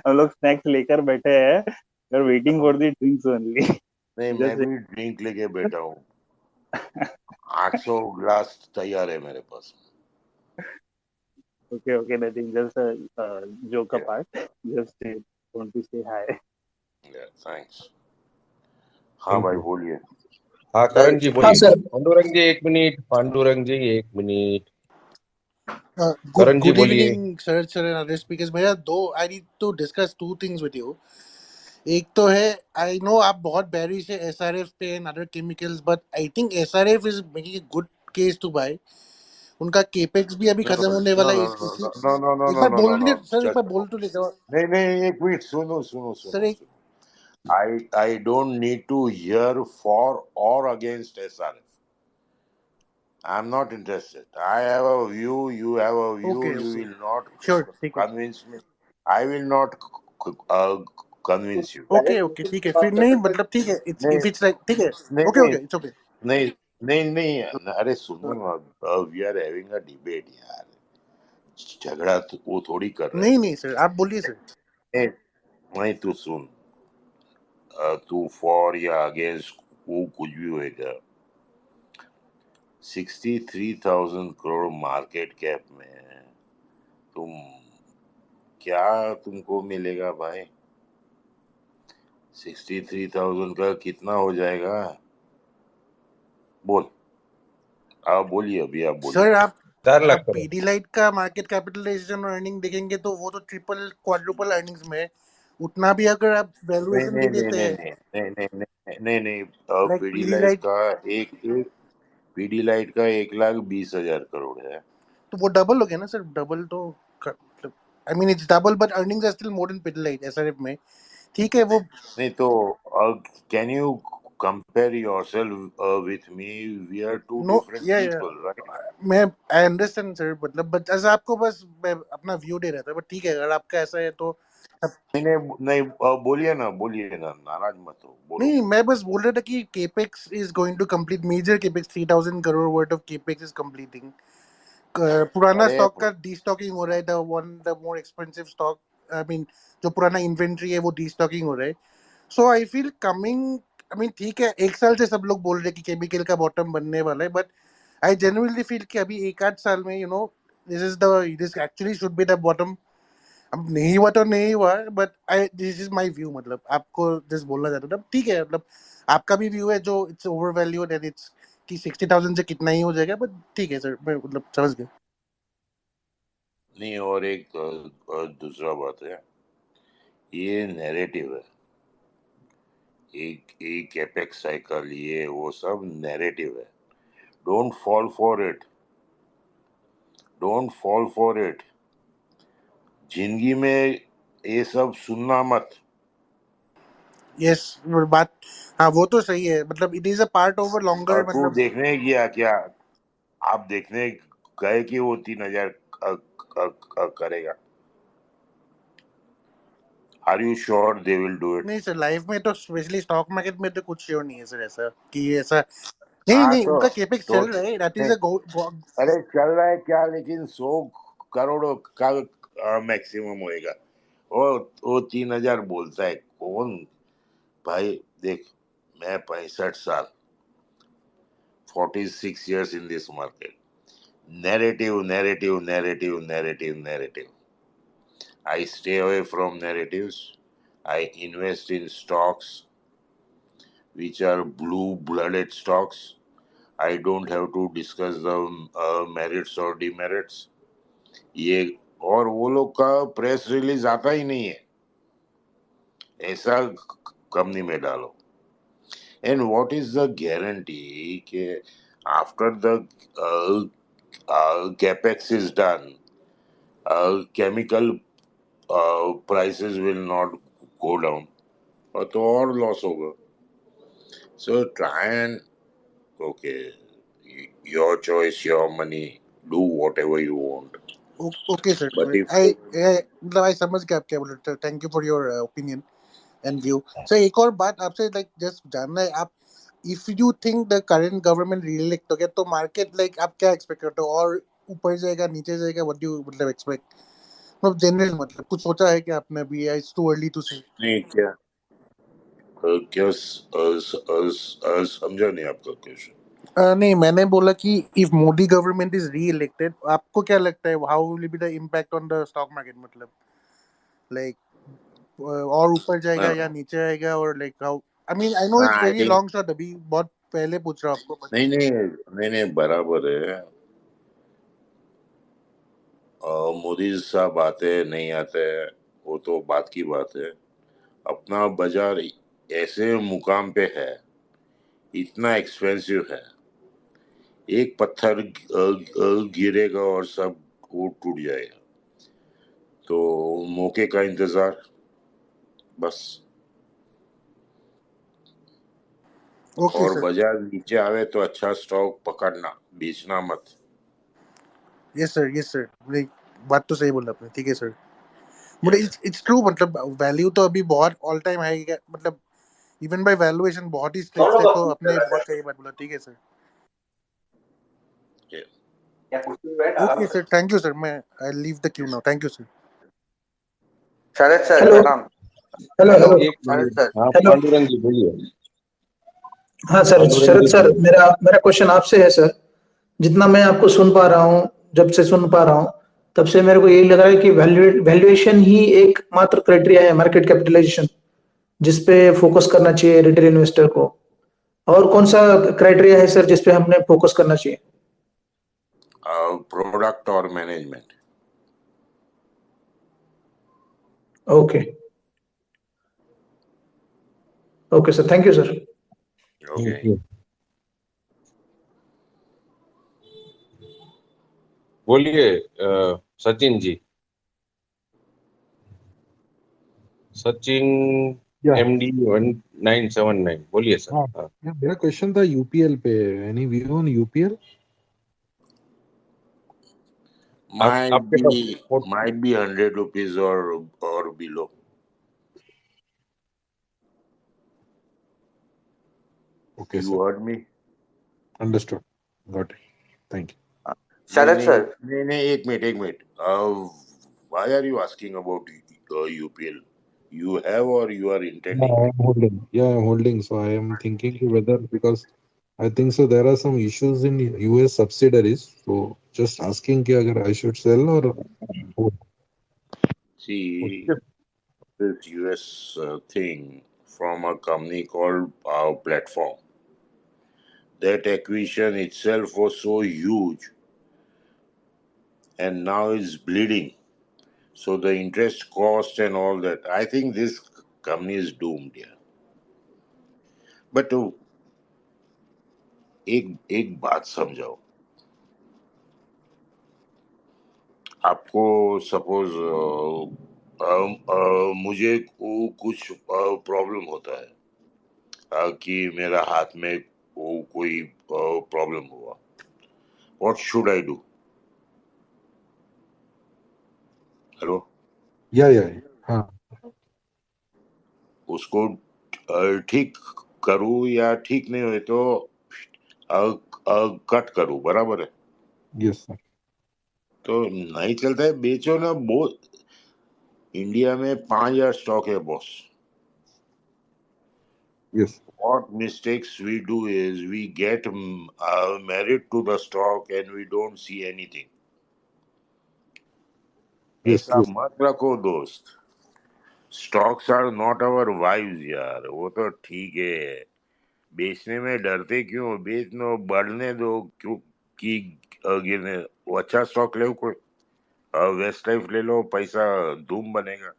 हम लोग स्नैक्स लेकर बैठे हैं, we are waiting for the drinks only. नहीं, मैं भी ड्रिंक लेके बैठा हूँ। 800 ग्लास तैयार है मेरे पास। Okay, okay, nothing, just a joke apart. Just want to say hi. Yeah, thanks. हाँ थैंक भाई यू। बोलिए। हाँ करण जी हाँ बोलिए। सर। पांडुरंग जी 1 मिनट, पांडुरंग जी 1 मिनट, Good करण जी good बोलिए। evening, Sharad Shah and others. Because मेरा दो I need to discuss two things with you. एक तो है I know आप बहुत bearish है SRF पे and other chemicals, but I think SRF is making a good case to buy. उनका capex भी अभी No, खत्म होने no, वाला है no, इसी no, no, no, एक no, बार no, no, बोलने no. सर एक बार बोल तो लेते हो नहीं नहीं, एक मिनट, सुनो सुनो सर सुनो एक सुनो। I don't need to hear for or against SRF. I'm not interested. I have a view, you have a view. Okay You okay will not sure ठीक है convince me. I will not uh, convince you. Okay okay ठीक है फिर नहीं मतलब ठीक है नहीं इफ इट्स लाइक ठीक है नहीं ओके नहीं ओके इट्स ओके नहीं नहीं नहीं, अरे सुनो ना, we are having a debate यार। झगड़ा तो वो थोड़ी कर रहे नहीं हैं। नहीं सर आप बोलिए सर नहीं नहीं, तू सुन, तू फॉर या अगेंस्ट वो कुछ भी होएगा। 63,000 करोड़ मार्केट कैप में तुम क्या तुमको मिलेगा भाई? 63,000 का कितना हो जाएगा? बोल, आप बोलिए, अभी आप बोलिए। सर 4 लाख आप करोड़। पीडीलाइट का मार्केट कैपिटलाइजेशन और अर्निंग देखेंगे तो वो तो ट्रिपल क्वाड्रुपल अर्निंग्स में है उतना भी अगर आप नहीं वैल्यूएशन नहीं दे नहीं देते नहीं हैं नहीं नहीं नहीं नहीं नहीं नहीं, लाइक पीडीलाइट पीडीलाइट का एक एक पीडीलाइट का 1,20,000 करोड़ है। तो वो डबल हो गया ना सर डबल तो I mean it's double but earnings are still more than Pidilite SRF में ठीक है वो नहीं तो can you compare yourself with me? We are two no different या पीपल, राइट? मैं आई अंडरस्टैंड सर मतलब बट ऐसा आपको बस मैं अपना व्यू दे रहा था बट ठीक है अगर आपका ऐसा है तो नहीं नहीं नहीं, बोलिए ना, नाराज मत हो, बोलो। नहीं मैं बस बोल रहा था कि capex is going to complete major capex 3000 crore worth of capex is completing पुराना अरे स्टॉक का डीस्टॉकिंग हो रहा है the more expensive stock I mean जो पुराना इन्वेंट्री है वो डीस्टॉकिंग हो रहा है so I feel coming I mean ठीक है एक साल से सब लोग बोल रहे हैं कि केमिकल का बॉटम बनने वाला है बट आई जेन्युइनली फील कि अभी एक आध साल में this actually should be the bottom अब नहीं हुआ तो नहीं हुआ but I this is my view मतलब आपको जस्ट बोलना चाहता था ठीक है मतलब आपका भी व्यू है जो it's over valued and it's कि 60,000 से कितना ही हो जाएगा बट ठीक है सर मैं मतलब समझ गया नहीं, और एक दूसरा बात है, ये नैरेटिव है। एक एक एपेक्स साइकिल, ये वो सब नैरेटिव है। Don't fall for it, don't fall for it. जिंदगी में ये सब सुनना मत। यस बात हाँ वो तो सही है मतलब it is a part over longer तू मतलब देखने गया क्या? आप देखने गए कि वो 3,000 करेगा? Are you sure they will do it? नहीं सर लाइफ में तो स्पेशली स्टॉक मार्केट में तो कुछ श्योर नहीं है सर ऐसा कि ऐसा नहीं हाँ नहीं तो उनका केपेक्स तो चल रहा है दैट इज नहीं, अ अरे चल रहा है क्या, लेकिन 100 करोड़ का मैक्सिमम होएगा। वो 3,000 बोलता है कौन? भाई देख, मैं 65 साल, 46 years in this market. Narrative, narrative, narrative, narrative, narrative. I stay away from narratives. I invest in stocks which are blue-blooded stocks. I don't have to discuss the merits or demerits. ये और वो लोग का press release आता ही नहीं है, ऐसा company में डालो। And what is the guarantee कि after the capex is done, chemical prices will not go down, और तो और लॉस होगा। So try and, okay, your choice, your money, do whatever you want. Okay sir But if I मतलब I समझ गया आप क्या बोल रहे थे thank you for your opinion and view sir एक और बात आपसे लाइक जस्ट जानना है आप if you think the current government reelect हो गया तो मार्केट लाइक आप क्या एक्सपेक्ट करते हो और ऊपर जाएगा नीचे जाएगा व्हाट डू मतलब एक्सपेक्ट मतलब जनरल मतलब कुछ सोचा है कि आपने अभी इट्स टू अर्ली टू से नहीं क्या, क्या समझा नहीं आपका क्वेश्चन। नहीं मैंने बोला कि इफ मोदी गवर्नमेंट इज री इलेक्टेड आपको क्या लगता है how will be the impact on the stock market मतलब लाइक और ऊपर जाएगा या नीचे आएगा, और like how, I mean I know it's I very think long shot, अभी बहुत पहले पूछ रहा हूँ आपको, but नहीं नहीं नहीं नहीं, बराबर है। मोदी साहब आते हैं नहीं आते हैं, वो तो बात की बात है। अपना बाजार ऐसे मुकाम पे है, इतना एक्सपेंसिव है, एक पत्थर गिरेगा और सब वो टूट जाएगा। तो मौके का इंतजार बस। ओके और सर। बाजार नीचे आवे तो अच्छा स्टॉक पकड़ना, बेचना मत। Yes sir, yes sir, like बात तो सही बोला आपने, ठीक है sir. But yes it's true, मतलब वैल्यू तो अभी बहुत ऑल टाइम हाई है, मतलब इवन बाय वैल्यूएशन बहुत ही स्ट्रिक्ट है, तो आपने बहुत सही बात बोला, ठीक है सर। Okay sir, thank you sir, मैं I leave the queue now, thank you sir. Sharad sir hello प्रणाम। हेलो हेलो हेलो एक शरद मिनट, सर। हाँ हेलो। पांडुरंग जी बोलिए। हाँ सर, पांडुरंग शरद जी सर, बोलिए। मेरा मेरा क्वेश्चन आपसे है सर। जितना मैं आपको सुन पा रहा हूँ, जब से सुन पा रहा हूँ, तब से मेरे को यही लग रहा है कि वैल्यूएशन ही एक मात्र क्राइटेरिया है, मार्केट कैपिटलाइजेशन, जिस पे फोकस करना चाहिए रिटेल इन्वेस्टर को। और कौन सा क्राइटेरिया है सर जिस पे हमने फोकस करना चाहिए? प्रोडक्ट और management. Okay okay sir, thank you sir. Okay. Thank you. बोलिए सचिन जी, सचिन या MD 1979, बोलिए सर। हाँ, हाँ, मेरा क्वेश्चन था यूपीएल पे। Any view on UPL? आपके पास Might be 100 rupees or below. Okay sir, You heard me? Understood, got it, thank नहीं शरद नहीं सर, नहीं नहीं, एक मिनट एक minute. Why are you asking about UPL? You have or you are you. intending I to? Am holding, या I am holding, so I am thinking whether, because I think so there are some issues in US subsidiaries, so just asking कि अगर I should sell और See, this US thing from a company called our Platform. That acquisition itself was so huge, and now it's bleeding. So the interest cost and all that, I think this company is doomed here. But एक बात समझाओ, आपको suppose मुझे कुछ problem होता है, कि मेरा हाथ में कोई प्रॉब्लम हुआ, what should I do? Hello, या हाँ, उसको ठीक करूँ या ठीक नहीं हुए तो कट करूँ, बराबर है? यस सर, तो नहीं चलता है, बेचो ना। बहुत इंडिया में 5,000 स्टॉक है boss. Yes What mistakes we do is we get married to the stock and we don't see anything. Yes ऐसा मत रखो दोस्त। Stocks are not our wives यार, वो तो ठीक है, बेचने में डरते क्यों? बेचनो, बढ़ने दो, क्यों कि गिरने। वो अच्छा स्टॉक ले, कोई वेस्ट लाइफ ले लो, पैसा धूम बनेगा।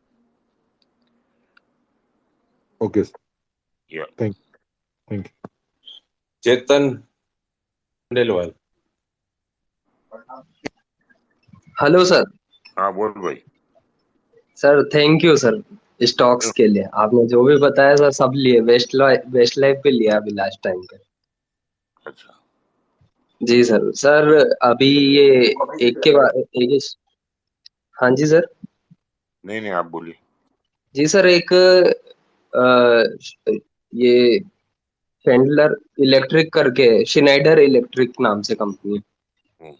ओके सर, या thank you. Chetan Khandelwal. Hello sir. हाँ बोल भाई। Sir thank you sir, stocks के लिए आपने जो भी बताया सर, सब लिए। वेस्ट लाइफ भी लिया अभी लास्ट टाइम पे। अच्छा, जी सर। सर अभी ये एक के बाद एक। हाँ जी सर। नहीं नहीं, आप बोलिए। जी सर, एक ये फेंडलर इलेक्ट्रिक करके, शिनाइडर इलेक्ट्रिक नाम से कंपनी, हम्म,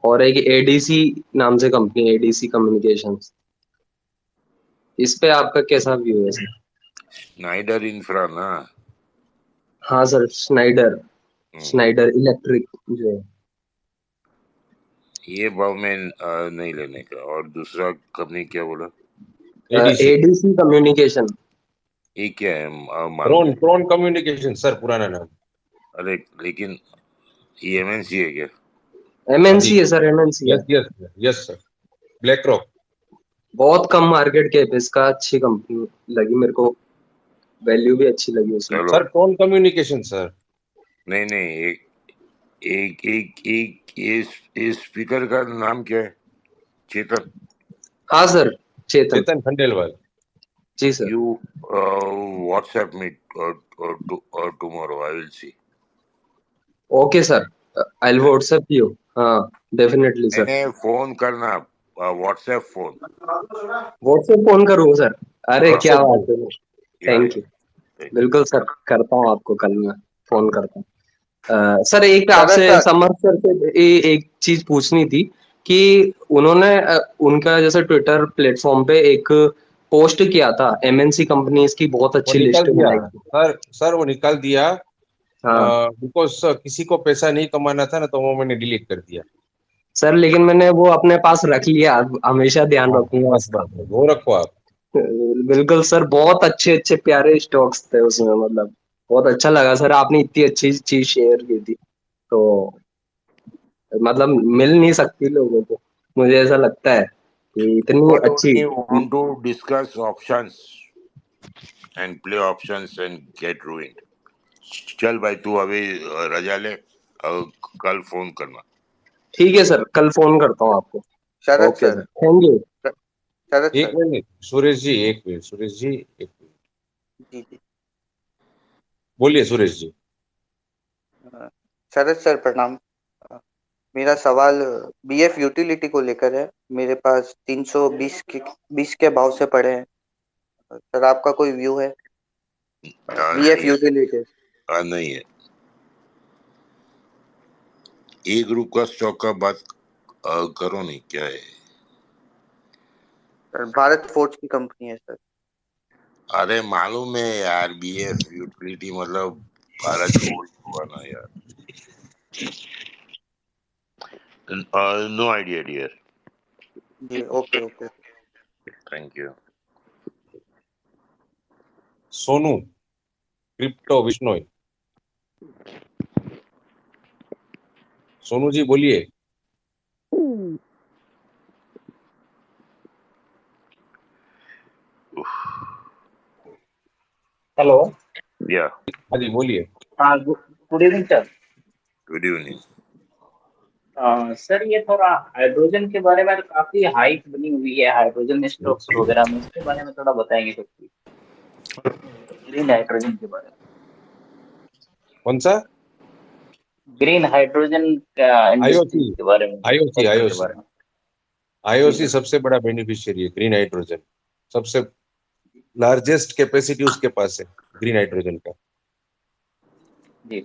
और एक एडीसी नाम से कंपनी, एडीसी कम्युनिकेशंस। इस पे आपका कैसा व्यू है सर? स्नाइडर इंफ्रा ना। हाँ सर, स्नाइडर, हम्म, स्नाइडर इलेक्ट्रिक जो है। ये भाव में नहीं लेने का। और दूसरा कंपनी क्या बोला? ADC ADC communication. ये क्या है मालूम ड्रोन नहीं। ड्रोन कम्युनिकेशन सर, पुराना नाम। अरे लेकिन ये एमएनसी है क्या? हाँ एमएनसी जी, है सर, एमएनसी है। Yes yes yes sir. Black rock. बहुत कम मार्केट कैप इसका, अच्छी कंपनी लगी मेरे को, वैल्यू भी अच्छी लगी उसमें। चलो सर ड्रोन कम्युनिकेशन सर। नहीं नहीं, एक एक एक ये स्पीकर का नाम क्या है? चेतन। हाँ सर, चेतन। चेतन खंडेलवाल। जी sir. You WhatsApp me tomorrow. I will see. Okay sir, I will WhatsApp you. हाँ डेफिनेटली सर। मैंने फोन करना, व्हाट्सएप फोन। व्हाट्सएप फोन करूँ सर? अरे क्या व्हाट्सएप बात है, या थैंक यू। Thank you. बिल्कुल सर, करता हूँ आपको कल मैं फोन करता हूँ। सर एक शरद आपसे सर, समर सर से एक चीज पूछनी थी कि उन्होंने उनका जैसे ट्विटर प्लेटफॉर्म पे एक पोस्ट किया था, एमएनसी कंपनीज की बहुत वो अच्छी निकाल लिस्ट दिया बनाई थी। सर। सर वो निकाल दिया, हाँ बिकॉज किसी को पैसा नहीं कमाना था ना, तो वो मैंने डिलीट कर दिया। सर, लेकिन मैंने वो अपने पास रख लिया, हमेशा ध्यान हाँ रखूंगा बस उसका। बस बस, वो रखो आप। बिल्कुल सर, बहुत अच्छे अच्छे प्यारे स्टॉक्स थे उसमें, मतलब बहुत अच्छा लगा सर, आपने इतनी अच्छी चीज शेयर की थी। तो मतलब मिल नहीं सकती लोगों को, मुझे ऐसा लगता है कि इतनी What अच्छी। only want to discuss options and play options and get ruined. चल भाई तू अभी रजा ले, कल फोन करना। ठीक है सर, कल फोन करता हूँ आपको। Sharad okay sir, sir, thank you. Sharad एक सर। मिनट सुरेश जी, एक मिनट सुरेश जी, एक मिनट। जी जी। बोलिए सुरेश जी। अ, शरद सर प्रणाम। मेरा सवाल बीएफ यूटिलिटी को लेकर है। मेरे पास 320 के भाव से पड़े हैं। सर आपका कोई व्यू है? बीएफ नहीं है, यूटिलिटी। नहीं है। ए ग्रुप का स्टॉक का बात करो नहीं, क्या है? सर भारत फोर्ज की कंपनी है सर। अरे मालूम है यार, बीएफ यूटिलिटी मतलब भारत फोर्ज हुआ ना यार। No idea dear. जी okay okay. Thank you. Sonu crypto Vishnoi. Sonu ji बोलिए। हेलो। या हाँ जी बोलिए। हाँ, good evening sir. Good evening. Sir ये थोड़ा हाइड्रोजन के बारे में काफी हाइप बनी हुई है, हाइड्रोजन स्टॉक्स वगैरह में, इसके बारे में थोड़ा बताएंगे कुछ? ग्रीन हाइड्रोजन के बारे में। कौन सा? ग्रीन हाइड्रोजन का आईओसी। इंडस्ट्रीज के बारे में, आईओसी सेक्टर के आईओसी बारे में। जी आईओसी सर। सबसे बड़ा बेनिफिशियरी है ग्रीन हाइड्रोजन। सबसे लार्जेस्ट कैपेसिटी उसके पास है ग्रीन हाइड्रोजन का। जी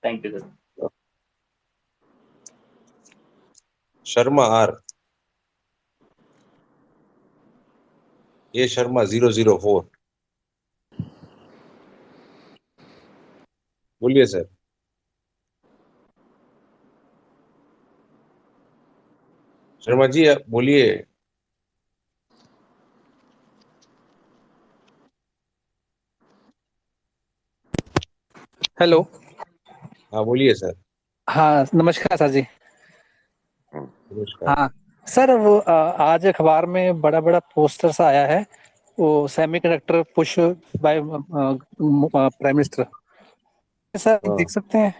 thank you sir. Sharma R, ये शर्मा 004। बोलिए सर। शर्मा जी आप बोलिए। हेलो। हाँ बोलिए सर। हाँ नमस्कार सर जी। नमस्कार। हाँ सर, वो आज अखबार में बड़ा बड़ा पोस्टर सा आया है, वो semiconductor push by prime minister. Sir हाँ देख सकते हैं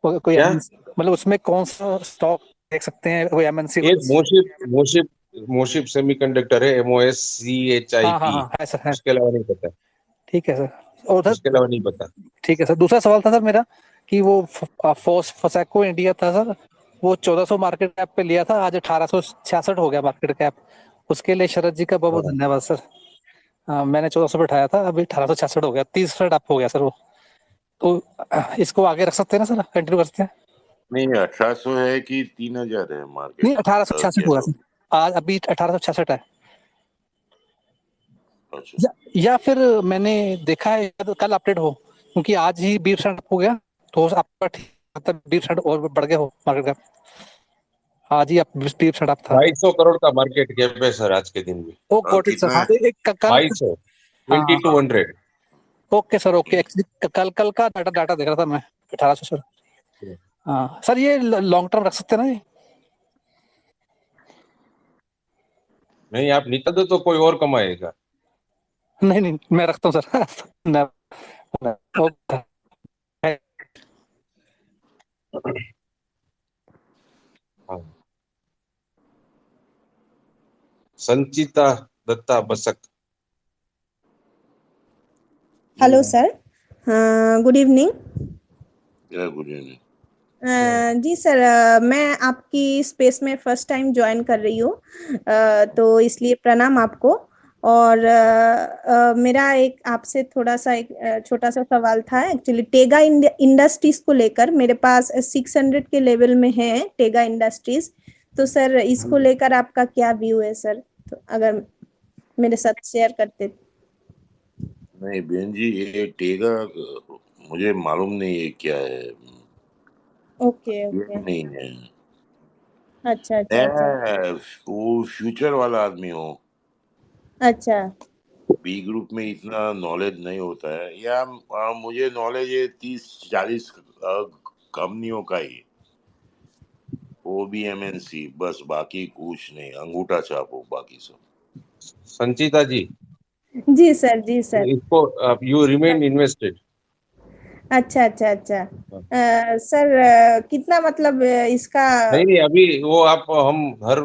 कोई क्या? एमएनसी, मतलब उसमें कौन सा स्टॉक देख सकते हैं, कोई एमएनसी एक कुछ? मोशिप मोशिप मोशिप सेमीकंडक्टर है, हाँ हाँ MOSCHIP। हाँ है सर, है। उसके अलावा नहीं पता। ठीक है सर। और उसके उधर अलावा नहीं पता। ठीक है सर, दूसरा सवाल था सर मेरा कि वो फोसेको इंडिया था सर, वो 1400 मार्केट कैप पे लिया था, आज 1866 हो गया मार्केट कैप। उसके लिए शरद जी का बहुत बहुत हाँ धन्यवाद सर। मैंने 1400 पे उठाया था, अभी 1866 हो गया, 30% अप हो गया सर वो। तो इसको आगे रख सकते हैं ना सर, कंटिन्यू कर सकते हैं? नहीं 1800 है कि 3000 है मार्केट? नहीं 1866 हुआ कैप? सर, आज अभी 1866 है। अच्छा। या फिर मैंने देखा है तो कल अपडेट हो, क्योंकि आज ही 20% अप हो गया, तो आपका ठीक मतलब 20% और बढ़ गया हो मार्केट का। हाँ जी, आप 20% अप था। 250 करोड़ का मार्केट कैप है सर आज के दिन में। ओ गॉट इट सर। कितना हाँ, है? कल। 250, हाँ, 2200। Okay sir, okay. एक्चुअली कल कल का डाटा डाटा देख रहा था मैं, 1800 सर। हाँ सर, ये लॉन्ग टर्म रख सकते हैं ना ये? नहीं, आप निकल दो तो कोई और कमाएगा। नहीं नहीं, मैं रखता हूँ सर। ओके। हाँ। Sanchita Datta Basak. Hello sir, good evening. Good evening. जी सर, मैं आपकी स्पेस में फर्स्ट टाइम ज्वाइन कर रही हूँ, तो इसलिए प्रणाम आपको। और मेरा एक आपसे थोड़ा सा एक छोटा सा सवाल था। एक्चुअली टेगा इंडस्ट्रीज को लेकर मेरे पास 600 के लेवल में है टेगा इंडस्ट्रीज। तो सर, इसको लेकर आपका क्या व्यू है सर? तो अगर मेरे साथ शेयर करते। नहीं बहन जी, ये टेगा मुझे मालूम नहीं है क्या है। ओके ये ओके। नहीं है। अच्छा अच्छा अच्छा। मैं वो फ्यूचर वाला आदमी हूँ। अच्छा बी ग्रुप में इतना नॉलेज नहीं होता है, या मुझे नॉलेज है 30-40 कंपनियों का ही, वो भी एमएनसी, बस बाकी कुछ नहीं, अंगूठा छापो बाकी सब। संचिता जी, जी सर, जी सर। इसको आप यू रिमेन इन्वेस्टेड। अच्छा अच्छा अच्छा। सर, कितना मतलब इसका? नहीं नहीं, अभी वो आप हम हर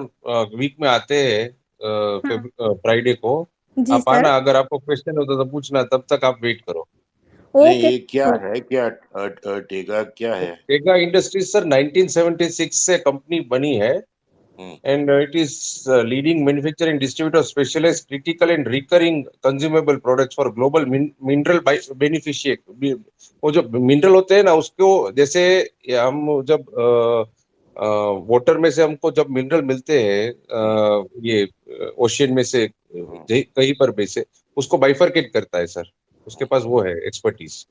वीक में आते हैं हाँ। फ्राइडे को। जी आप सर। आना, अगर आपको क्वेश्चन होता तो पूछना, तब तक आप वेट करो। नहीं, ओके। ये क्या है, क्या टेगा क्या है? टेगा इंडस्ट्रीज सर 1976 से कंपनी बनी है, हम्म, and it is leading manufacturer and distributor of specialized critical and recurring consumable products for global mineral beneficiary। वो जो मिनरल होते हैं ना, उसको जैसे हम जब वाटर में से हमको जब मिनरल मिलते हैं, हम्म, ये ओशियन में से हम्म। कहीं पर भी से, उसको बाइफरकेट करता है सर। उसके पास वो है एक्सपर्टीज।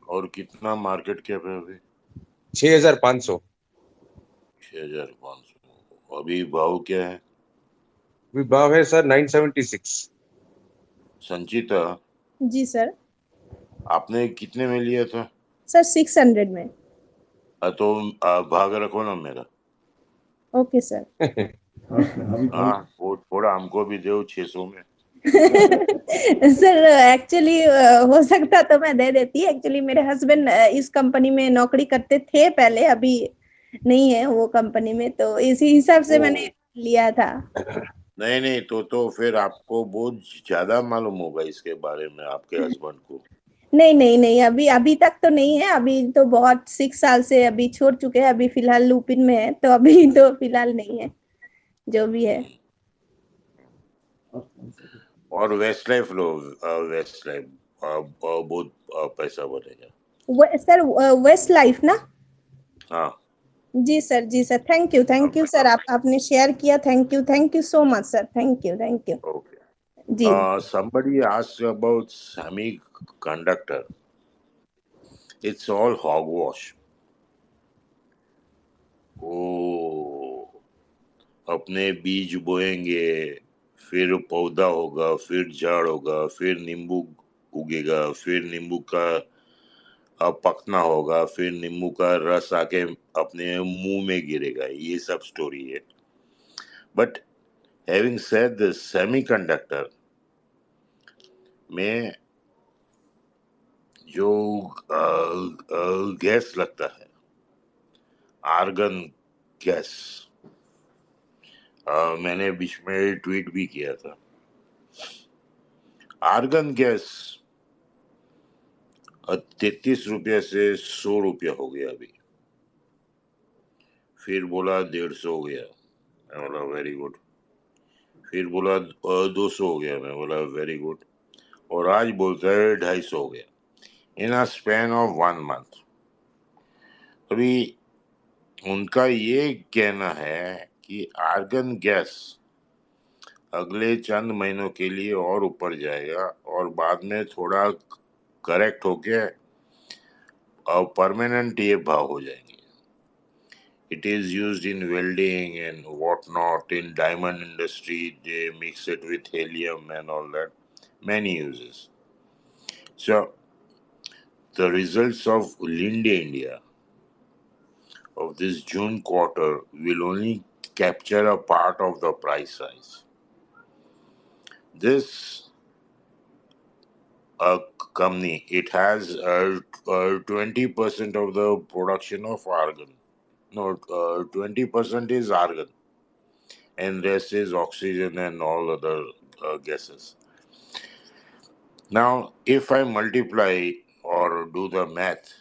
और कितना मार्केट कैप है अभी? 6500। 6500। अभी भाव क्या है? भाव है सर 976। संचिता, जी सर। आपने कितने में लिया था? सर 600 में। तो भाग रखो ना मेरा। Okay sir. हाँ, वो थोड़ा हमको भी दो 600 में। सर, एक्चुअली हो सकता तो मैं दे देती। एक्चुअली मेरे हस्बैंड इस कंपनी में नौकरी करते थे पहले, अभी नहीं है वो कंपनी में, तो इसी हिसाब से ओ, मैंने लिया था। नहीं नहीं, तो फिर आपको बहुत ज्यादा मालूम होगा इसके बारे में, आपके हस्बैंड को। नहीं नहीं नहीं, अभी अभी तक तो नहीं है। अभी तो बहुत 6 साल से अभी छोड़ चुके हैं। अभी फिलहाल लुपिन में है, तो अभी तो फिलहाल नहीं है, जो भी है। और वेस्ट लाइफ लो, वेस्ट लाइफ बहुत पैसा बनेगा। सर, वेस्ट लाइफ ना? हाँ। जी सर, जी सर। थैंक यू सर, आपने शेयर किया। Thank you so much sir. Thank you. Okay. जी। Somebody asked about semiconductor. It's all hogwash. वो अपने बीज बोएंगे, फिर पौधा होगा, फिर झाड़ होगा, फिर नींबू उगेगा, फिर नींबू का पकना होगा, फिर नींबू का रस आके अपने मुंह में गिरेगा। ये सब स्टोरी है। But having said this, semiconductor में जो गैस लगता है, आर्गन गैस, मैंने बीच में ट्वीट भी किया था। आर्गन गैस 33 रुपये से 100 रुपया हो गया अभी। फिर बोला 150 हो गया, मैं बोला वेरी गुड। फिर बोला 200 हो गया, मैं बोला वेरी गुड। और आज बोलता है 250 हो गया, इन अ स्पैन ऑफ 1 मंथ। अभी उनका ये कहना है कि आर्गन गैस अगले चंद महीनों के लिए और ऊपर जाएगा, और बाद में थोड़ा करेक्ट होके परमानेंट ये भाव हो जाएंगे। It is used in welding and whatnot. In diamond industry, they mix it with helium and all that. Many uses. So the results of Linde India of this June quarter will only capture a part of the price rise. This company, it has 20% of the production of argon. No, 20% is argon, and rest is oxygen and all other gases. Now, if I multiply or do the math,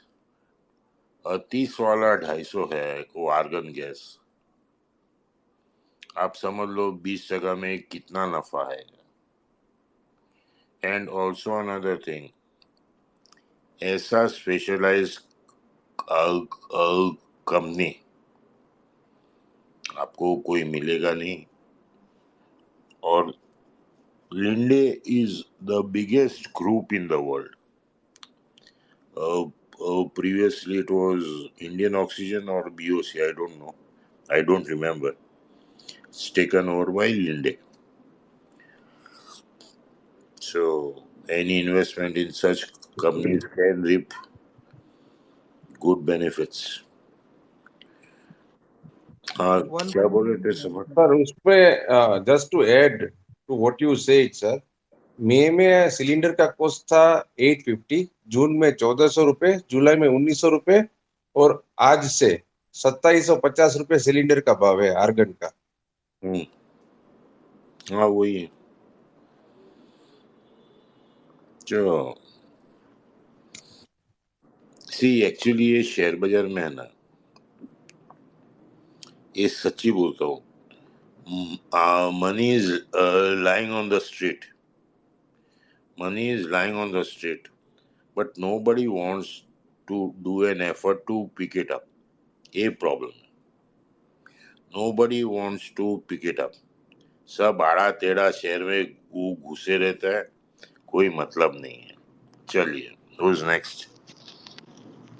30 वाला 250 है वो argon gas, आप समझ लो 20% में कितना नफा है. And also another thing, ऐसा स्पेशलाइज्ड कंपनी आपको कोई मिलेगा नहीं. और Linde is the biggest group in the world. Previously it was Indian Oxygen or BOC, I don't know. I don't remember. It's taken over by Linde. So any investment in such companies can reap good benefits. हाँ, One क्या बोल रहे थे समझ? Sir उसपे just to add to what you said sir, मई में cylinder का कॉस्ट था 850, जून में 1400 रुपए, जुलाई में 1900 रुपए, और आज से 2750 रुपए सिलेंडर का भाव है आर्गन का. हाँ वही है. जो सी एक्चुअली ये शेयर बाजार में है ना, ये सच्ची बोलता हूँ, money is lying on the street. Money is lying on the street, but nobody wants to do an effort to pick it up. A problem. Nobody wants to pick it up. सब आड़ा टेढ़ा शहर में घुसे रहता है, कोई मतलब नहीं है. चलिए, who's next?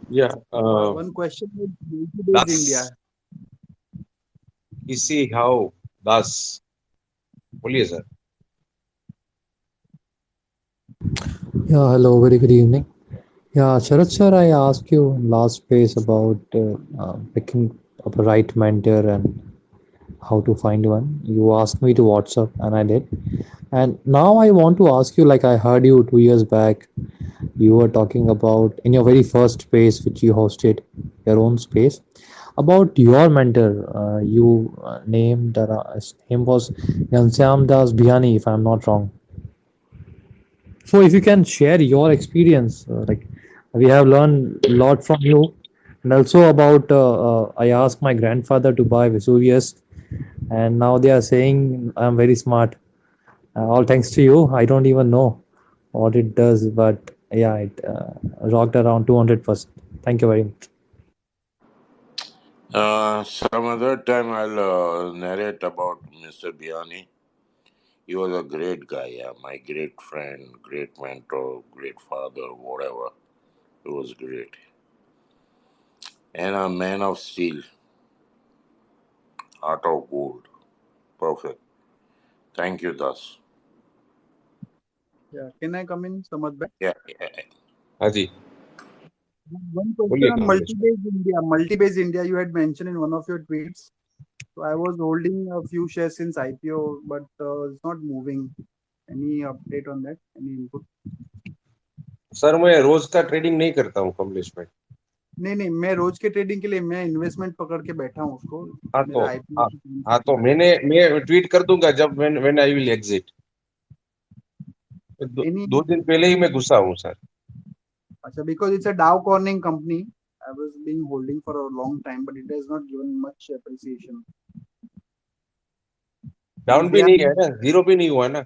Yeah, One question is multi-base India. Das, इसी हाउ दास, बोलिए sir. Yeah, hello, very good evening. Yeah, Sharad sir, I asked you in last space about picking up a right mentor and how to find one. You asked me to WhatsApp, and I did. And now I want to ask you, like I heard you 2 years back, you were talking about in your very first space, which you hosted, your own space, about your mentor. You named his name was Ghanshyam Das Bhiyani, if I'm not wrong. So if you can share your experience, like we have learned a lot from you, and also about I asked my grandfather to buy Vesuvius, and now they are saying I'm very smart. All thanks to you. I don't even know what it does, but yeah, it rocked around 200%. Thank you very much. Some other time I'll narrate about Mr. Biani. He was a great guy, yeah, my great friend, great mentor, great father, whatever. He was great. And a man of steel, heart of gold. Perfect. Thank you, Das. Yeah, can I come in, Samad bhai? Yeah. हाँ जी, One question बोलिए on Kamlesh. multi-base India. Multi-base India, you had mentioned in one of your tweets. So I was holding a few shares since IPO, but it's not moving. Any update on that? Any input? Sir मैं रोज का trading नहीं करता हूँ कमलेश में. नहीं, मैं रोज के trading के लिए मैं इन्वेस्टमेंट पकड़ के बैठा हूँ उसको. हाँ मेरा तो आईपीओ हाँ तो मैं ट्वीट कर दूंगा जब when I will exit. Any 2 दिन पहले ही मैं घुसा हूँ सर. अच्छा, because it's a Dow Corning company. I was being holding for a long time, but it has not given much appreciation. Down And भी नहीं है ना, जीरो भी नहीं हुआ ना.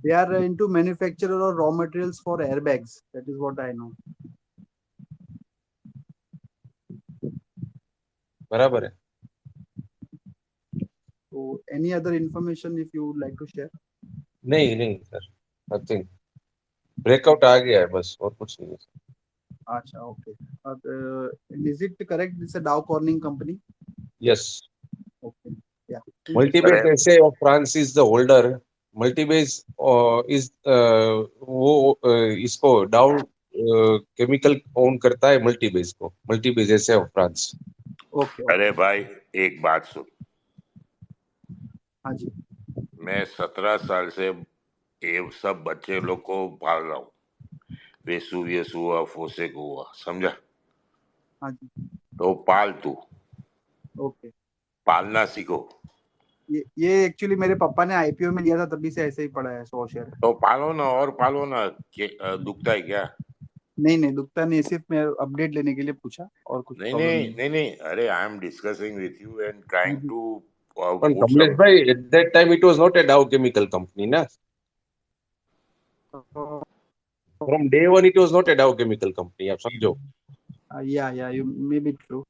they are into manufacturer of raw materials for airbags. That is what I know. बराबर है. So any other information if you would like to share? नहीं सर, नथिंग. ब्रेकआउट आ गया है बस, और कुछ नहीं है. Acha, okay. Is it correct? It's a Dow Corning company. Yes. Okay. Yeah. Multibase अरे SA of France is the holder. Multibase is वो इसको डाउ केमिकल ओन करता है मल्टीबेस को, मल्टीबेस एसए ऑफ फ्रांस। Okay. अरे भाई एक बात सुन, हाँ जी। मैं 17 साल से ये सब बच्चे लोग को पाल रहा हूँ, वेसुवियस हुआ, फोसेक हुआ, समझा? हाँ जी। तो पाल तू, ओके। पालना सीखो। ये एक्चुअली मेरे पापा ने आईपीओ में लिया था, तभी से ऐसे ही पड़ा है 100 शेयर। तो पालो ना और पालो ना, दुखता है क्या? नहीं नहीं दुखता नहीं, सिर्फ मैं अपडेट लेने के लिए पूछा, और कुछ नहीं प्रॉब्लम नहीं नहीं। नहीं नहीं, अरे I am discussing with you and हाँ ट्राइंग जी। टू पण पुट कमलेश सम। भाई, at that time it was not a Dow chemical company ना, from day one it was not a Dow chemical company, आप समझो। या you may be true,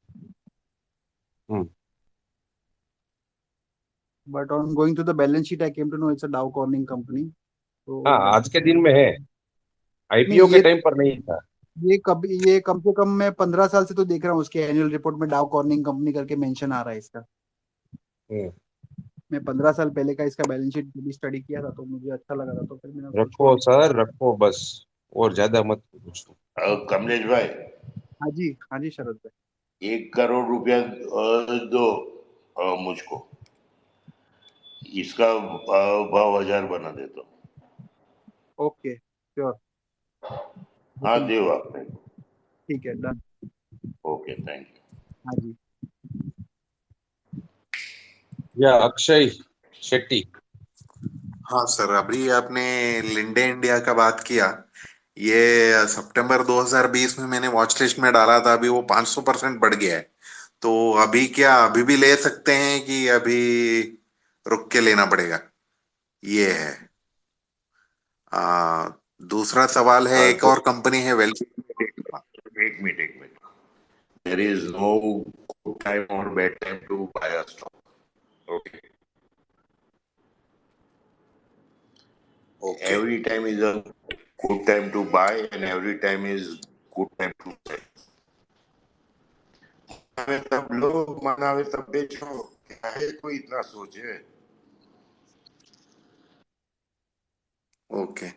but on going to the balance sheet I came to know it's a Dow Corning company. तो हाँ, आज के दिन में है, आईपीओ नहीं, के टाइम पर नहीं था। ये कम से कम मैं 15 साल से तो देख रहा हूँ, उसके एनुअल रिपोर्ट में डाउ कॉर्निंग कंपनी करके मेंशन आ रहा है इसका। मैं 15 साल पहले का इसका बैलेंस शीट भी स्टडी किया था, तो मुझे अच्छा लगा था, तो फिर मैंने उसको छोड़ रखो दिया। सर, रखो बस, और ज्यादा मत पूछो। कमलेश भाई, हाँ जी शरद भाई। 1 करोड़ रुपया दो मुझको, इसका भाव 1000 बना देता हूँ। ओके श्योर, हाँ देव आपने। ठीक है, डन। Okay, thank you. हाँ जी। या अक्षय शेट्टी। हाँ सर, अभी आपने लिंडे इंडिया का बात किया। ये सितंबर 2020 में मैंने वॉच लिस्ट में डाला था, अभी वो 500% बढ़ गया है। तो अभी क्या अभी भी ले सकते हैं कि अभी रुक के लेना पड़ेगा? ये है। दूसरा सवाल है, एक तो और कंपनी है वेल्थ। एक minute, there is no good time or bad time to buy a stock. Okay. Okay. Every time is a good time to buy and every time is good time to sell. हमें तब लो, मनावे तब बेचो, क्या है कोई इतना सोचे? ओके,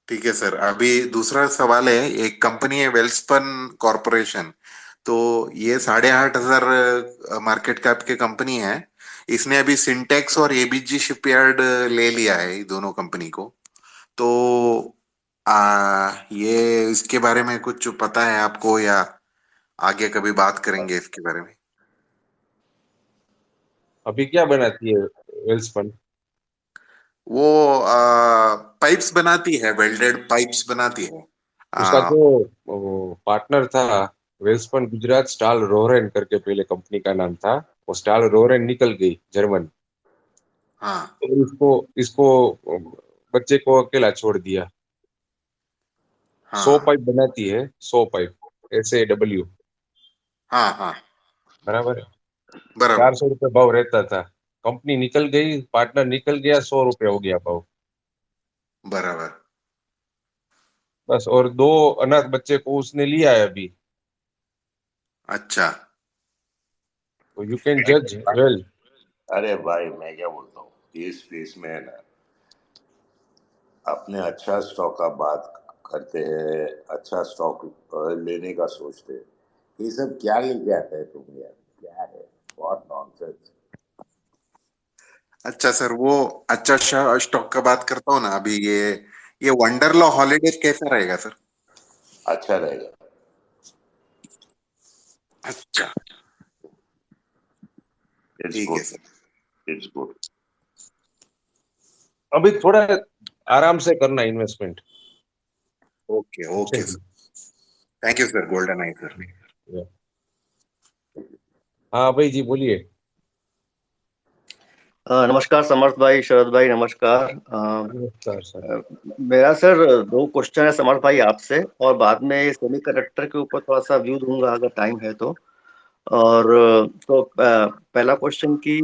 ठीक है सर। अभी दूसरा सवाल है, एक कंपनी है वेल्सपन कॉरपोरेशन। तो ये 8,500 मार्केट कैप की कंपनी है। इसने अभी सिंटेक्स और एबीजी शिपयार्ड ले लिया है, ये दोनों कंपनी को। तो ये इसके बारे में कुछ पता है आपको, या आगे कभी बात करेंगे इसके बारे में? अभी क्या बनाती है वेल्सपन? वो पाइप्स बनाती है, वेल्डेड पाइप्स बनाती है। उसका जो पार्टनर था वेल्सपन गुजरात, स्टाल रोहरेन करके पहले कंपनी का नाम था, वो स्टाल रोहरेन निकल गई जर्मन, हाँ तो इसको इसको बच्चे को अकेला छोड़ दिया। 100 हाँ पाइप बनाती है, 100 पाइप, SAW, हाँ हाँ, बराबर है। बराबर 400 रुपये भाव रहता था, कंपनी निकल गई, पार्टनर निकल गया, 100 रुपये हो गया भाव बराबर। बस। और 2 अनाथ बच्चे को उसने लिया है अभी, अच्छा तो यू कैन जज वेल। अरे भाई मैं क्या बोलता हूँ, इस स्पेस में है ना, अपने अच्छा स्टॉक का बात करते हैं, अच्छा स्टॉक लेने का सोचते हैं, ये सब क्या लेके आता है तुम यार? क्या है, बहुत नॉनसेंस। अच्छा सर, वो अच्छा स्टॉक का बात करता हूँ ना अभी। ये वंडरलॉ हॉलीडेज कैसा रहेगा सर? अच्छा रहेगा। अच्छा, इट्स ठीक है गुड, सर। It's good. अभी थोड़ा आराम से करना investment. Okay okay sir, thank you sir, golden I sir. हाँ भाई जी बोलिए। नमस्कार समर्थ भाई, शरद भाई नमस्कार। नमस्कार सर। मेरा सर 2 क्वेश्चन है समर्थ भाई आपसे, और बाद में सेमीकंडक्टर के ऊपर थोड़ा सा व्यू दूंगा अगर टाइम है तो। और तो पहला क्वेश्चन की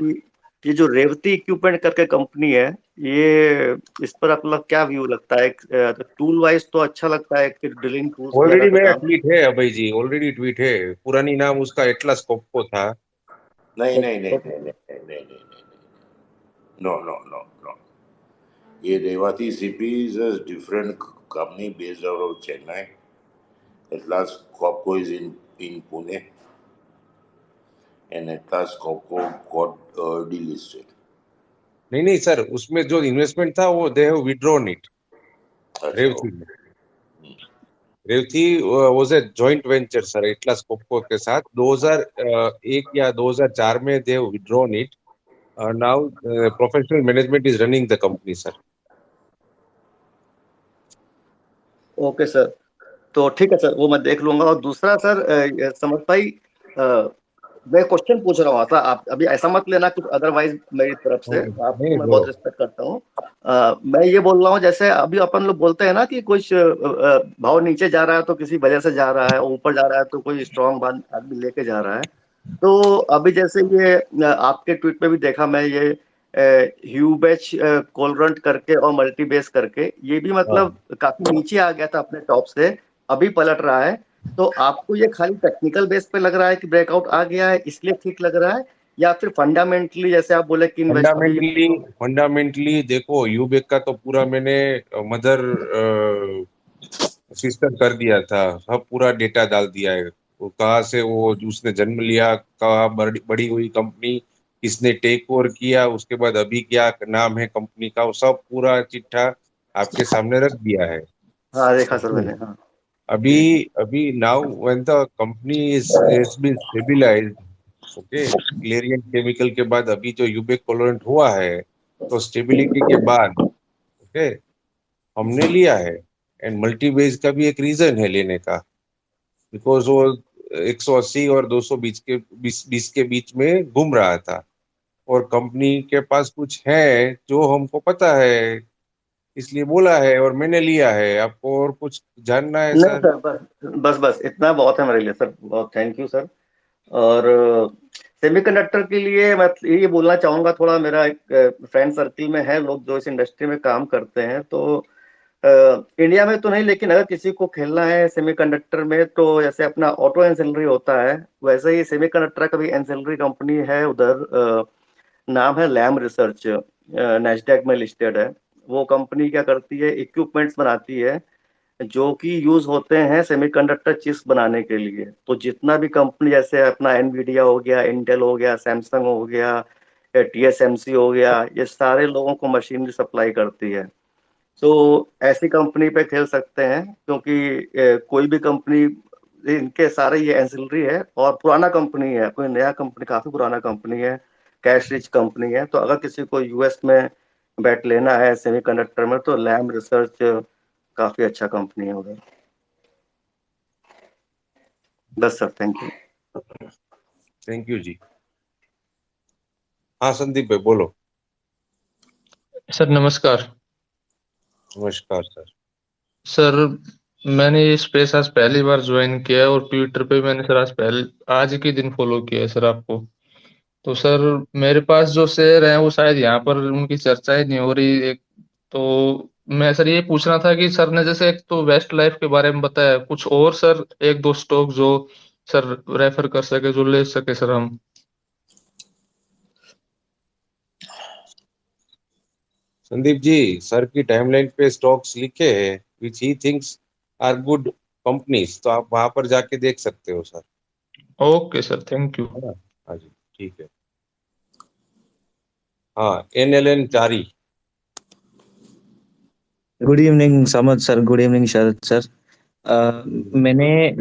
ये जो रेवती इक्विपमेंट करके कंपनी है, ये इस पर आपका क्या व्यू लगता है? टूल वाइज तो अच्छा लगता है कि ड्रिलिंग टूल्स वगैरह ऑलरेडी का मेरा काम। ट्वीट है अभय जी, ऑलरेडी ट्वीट है। पुरानी नाम उसका एटलस कोप्को था। नहीं नहीं नहीं नहीं नहीं नहीं नहीं नहीं, नो नो नो नो, ये Revathi CP is a different company based out of Chennai. Atlas Copco is in Pune, and Atlas Copco got delisted. नहीं नहीं सर, उसमें जो इन्वेस्टमेंट था वो दे हैव विड्रॉन इट। अच्छा, रेवती में, Revathi was a joint venture sir Atlas Copco के साथ। 2001 या 2004 में they have withdrawn it. Now professional management is running the company sir. Okay sir, तो ठीक है सर, वो मैं देख लूंगा। और दूसरा सर, समझ भाई, मैं क्वेश्चन पूछ रहा था, आप अभी ऐसा मत लेना कुछ अदरवाइज मेरी तरफ से, आपको नहीं मैं बोलो। बहुत रिस्पेक्ट करता हूँ। मैं ये बोल रहा हूँ, जैसे अभी अपन लोग बोलते हैं ना कि कुछ भाव नीचे जा रहा है तो किसी वजह से जा रहा है, और ऊपर जा रहा है तो कोई स्ट्रांग बात आदमी लेके जा रहा है। तो अभी जैसे ये आपके ट्वीट पे भी देखा मैं, ये ह्यूबेच कोलरंट करके और मल्टी बेस करके, ये भी हाँ, मतलब काफी नीचे आ गया था अपने टॉप से, अभी पलट रहा है। तो आपको ये खाली टेक्निकल बेस पे लग रहा है कि ब्रेकआउट आ गया है इसलिए ठीक लग रहा है, या फिर फंडामेंटली जैसे आप बोले कि इन्वेस्ट अभी। फंडामेंटली फंडामेंटली देखो, यूबेक का तो पूरा मैंने मदर सिस्टर कर दिया था। सब पूरा डेटा डाल दिया है, वो कहाँ से वो उसने जन्म लिया, कहाँ बड़ी हुई कंपनी, किसने टेक ओवर किया, उसके बाद अभी क्या नाम है कंपनी का, वो सब पूरा चिट्ठा आपके सामने रख दिया है। हाँ देखा सर ओके। मैंने, हाँ। अभी जी। अभी now when the company is been stabilised, okay, Clarion chemical के बाद अभी जो यूबेक कोलोरेंट हुआ है, तो स्टेबिलिटी के बाद, ओके, हमने लिया है। एंड मल्टी बेस का भी एक रीजन है लेने का, बिकॉज वो 180 और 200 बीच के बीच में घूम रहा था, और कंपनी के पास कुछ है जो हमको पता है, इसलिए बोला है और मैंने लिया है। आपको और कुछ जानना है नहीं सर? सर, बस बस बस इतना बहुत है मेरे लिए सर, बहुत थैंक यू सर। और सेमीकंडक्टर के लिए मैं ये बोलना चाहूंगा, थोड़ा मेरा एक फ्रेंड सर्किल में है लोग जो इस इंडस्ट्री में काम करते हैं, तो इंडिया में तो नहीं, लेकिन अगर किसी को खेलना है सेमीकंडक्टर में, तो जैसे अपना ऑटो एंसिलरी होता है, वैसे ही सेमीकंडक्टर का भी एंसिलरी कंपनी है उधर, नाम है लैम रिसर्च, नेस्डैक में लिस्टेड है। वो कंपनी क्या करती है, इक्विपमेंट्स बनाती है जो कि यूज होते हैं सेमीकंडक्टर चिप्स बनाने के लिए। तो जितना भी कंपनी, जैसे अपना एनवीडिया हो गया, इंटेल हो गया, सैमसंग हो गया, टीएसएमसी हो गया, ये सारे लोगों को मशीनरी सप्लाई करती है। तो ऐसी कंपनी पे खेल सकते हैं, क्योंकि कोई भी कंपनी, इनके सारे ये एंसिलरी है, और पुराना कंपनी है, कोई नया कंपनी, काफी पुराना कंपनी है, कैश रिच कंपनी है। तो अगर किसी को यूएस में बैट लेना है सेमीकंडक्टर में, तो लैम रिसर्च काफी अच्छा कंपनी है उधर। बस sir, thank you. Thank you जी। हाँ संदीप भाई बोलो। सर नमस्कार। नमस्कार सर। सर मैंने ये स्पेस आज पहली बार ज्वाइन किया है, और ट्विटर पे मैंने सर आज के दिन फॉलो किया है सर आपको। तो सर मेरे पास जो शेयर है वो शायद यहाँ पर उनकी चर्चा ही नहीं हो रही। एक तो मैं सर ये पूछना था कि सर ने जैसे एक तो वेस्ट लाइफ के बारे में बताया, कुछ और सर एक दो स्टॉक जो सर रेफर कर सके, जो ले सके सर हम। संदीप जी, सर की टाइमलाइन पे स्टॉक्स लिखे हैं which he thinks are good companies, तो आप वहां पर जाके देख सकते हो sir. Okay sir, thank you. है ना? हाँ जी, ठीक है। हाँ, NLN Chari. Good evening Samad sir, good evening Sharad sir. मैंने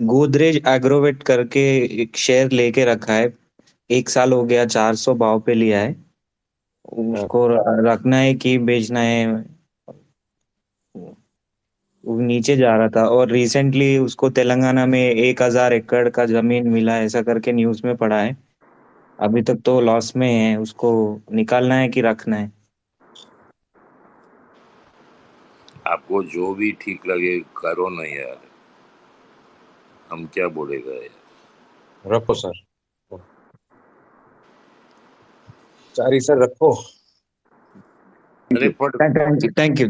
गोदरेज एग्रोवेट करके एक शेयर लेके रखा है। 1 साल हो गया, 400 भाव पे लिया है। हाँ, उसको रखना है कि बेचना है? वो नीचे जा रहा था, और रिसेंटली उसको तेलंगाना में 1,000 एकड़ का जमीन मिला, ऐसा करके न्यूज़ में पढ़ा है। अभी तक तो लॉस में है, उसको निकालना है कि रखना है? आपको जो भी ठीक लगे करो ना यार, हम क्या बोलेगा यार। रखो सर। चारी सर रखो। अरे पर थैंक यू थैंक यू।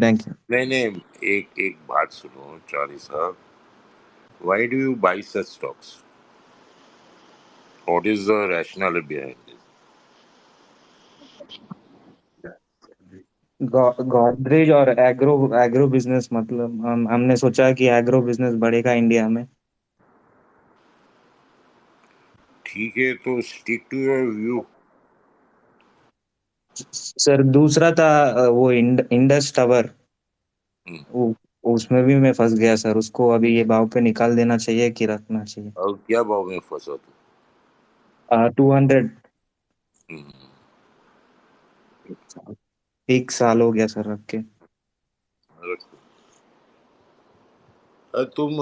नहीं नहीं, एक एक बात सुनो चारी साहब, why do you buy such stocks? What is the rationale behind it? Godrej और एग्रो एग्रो बिजनेस, मतलब हमने सोचा कि एग्रो बिजनेस बढ़ेगा इंडिया में। ठीक है, तो stick to your view. Sir दूसरा था वो इंडस टावर, वो उसमें भी मैं फंस गया सर। उसको अभी ये भाव पे निकाल देना चाहिए कि रखना चाहिए? और क्या भाव में फंसा तू? 200। हम्म, 1 साल हो गया सर रख के। रखो। तुम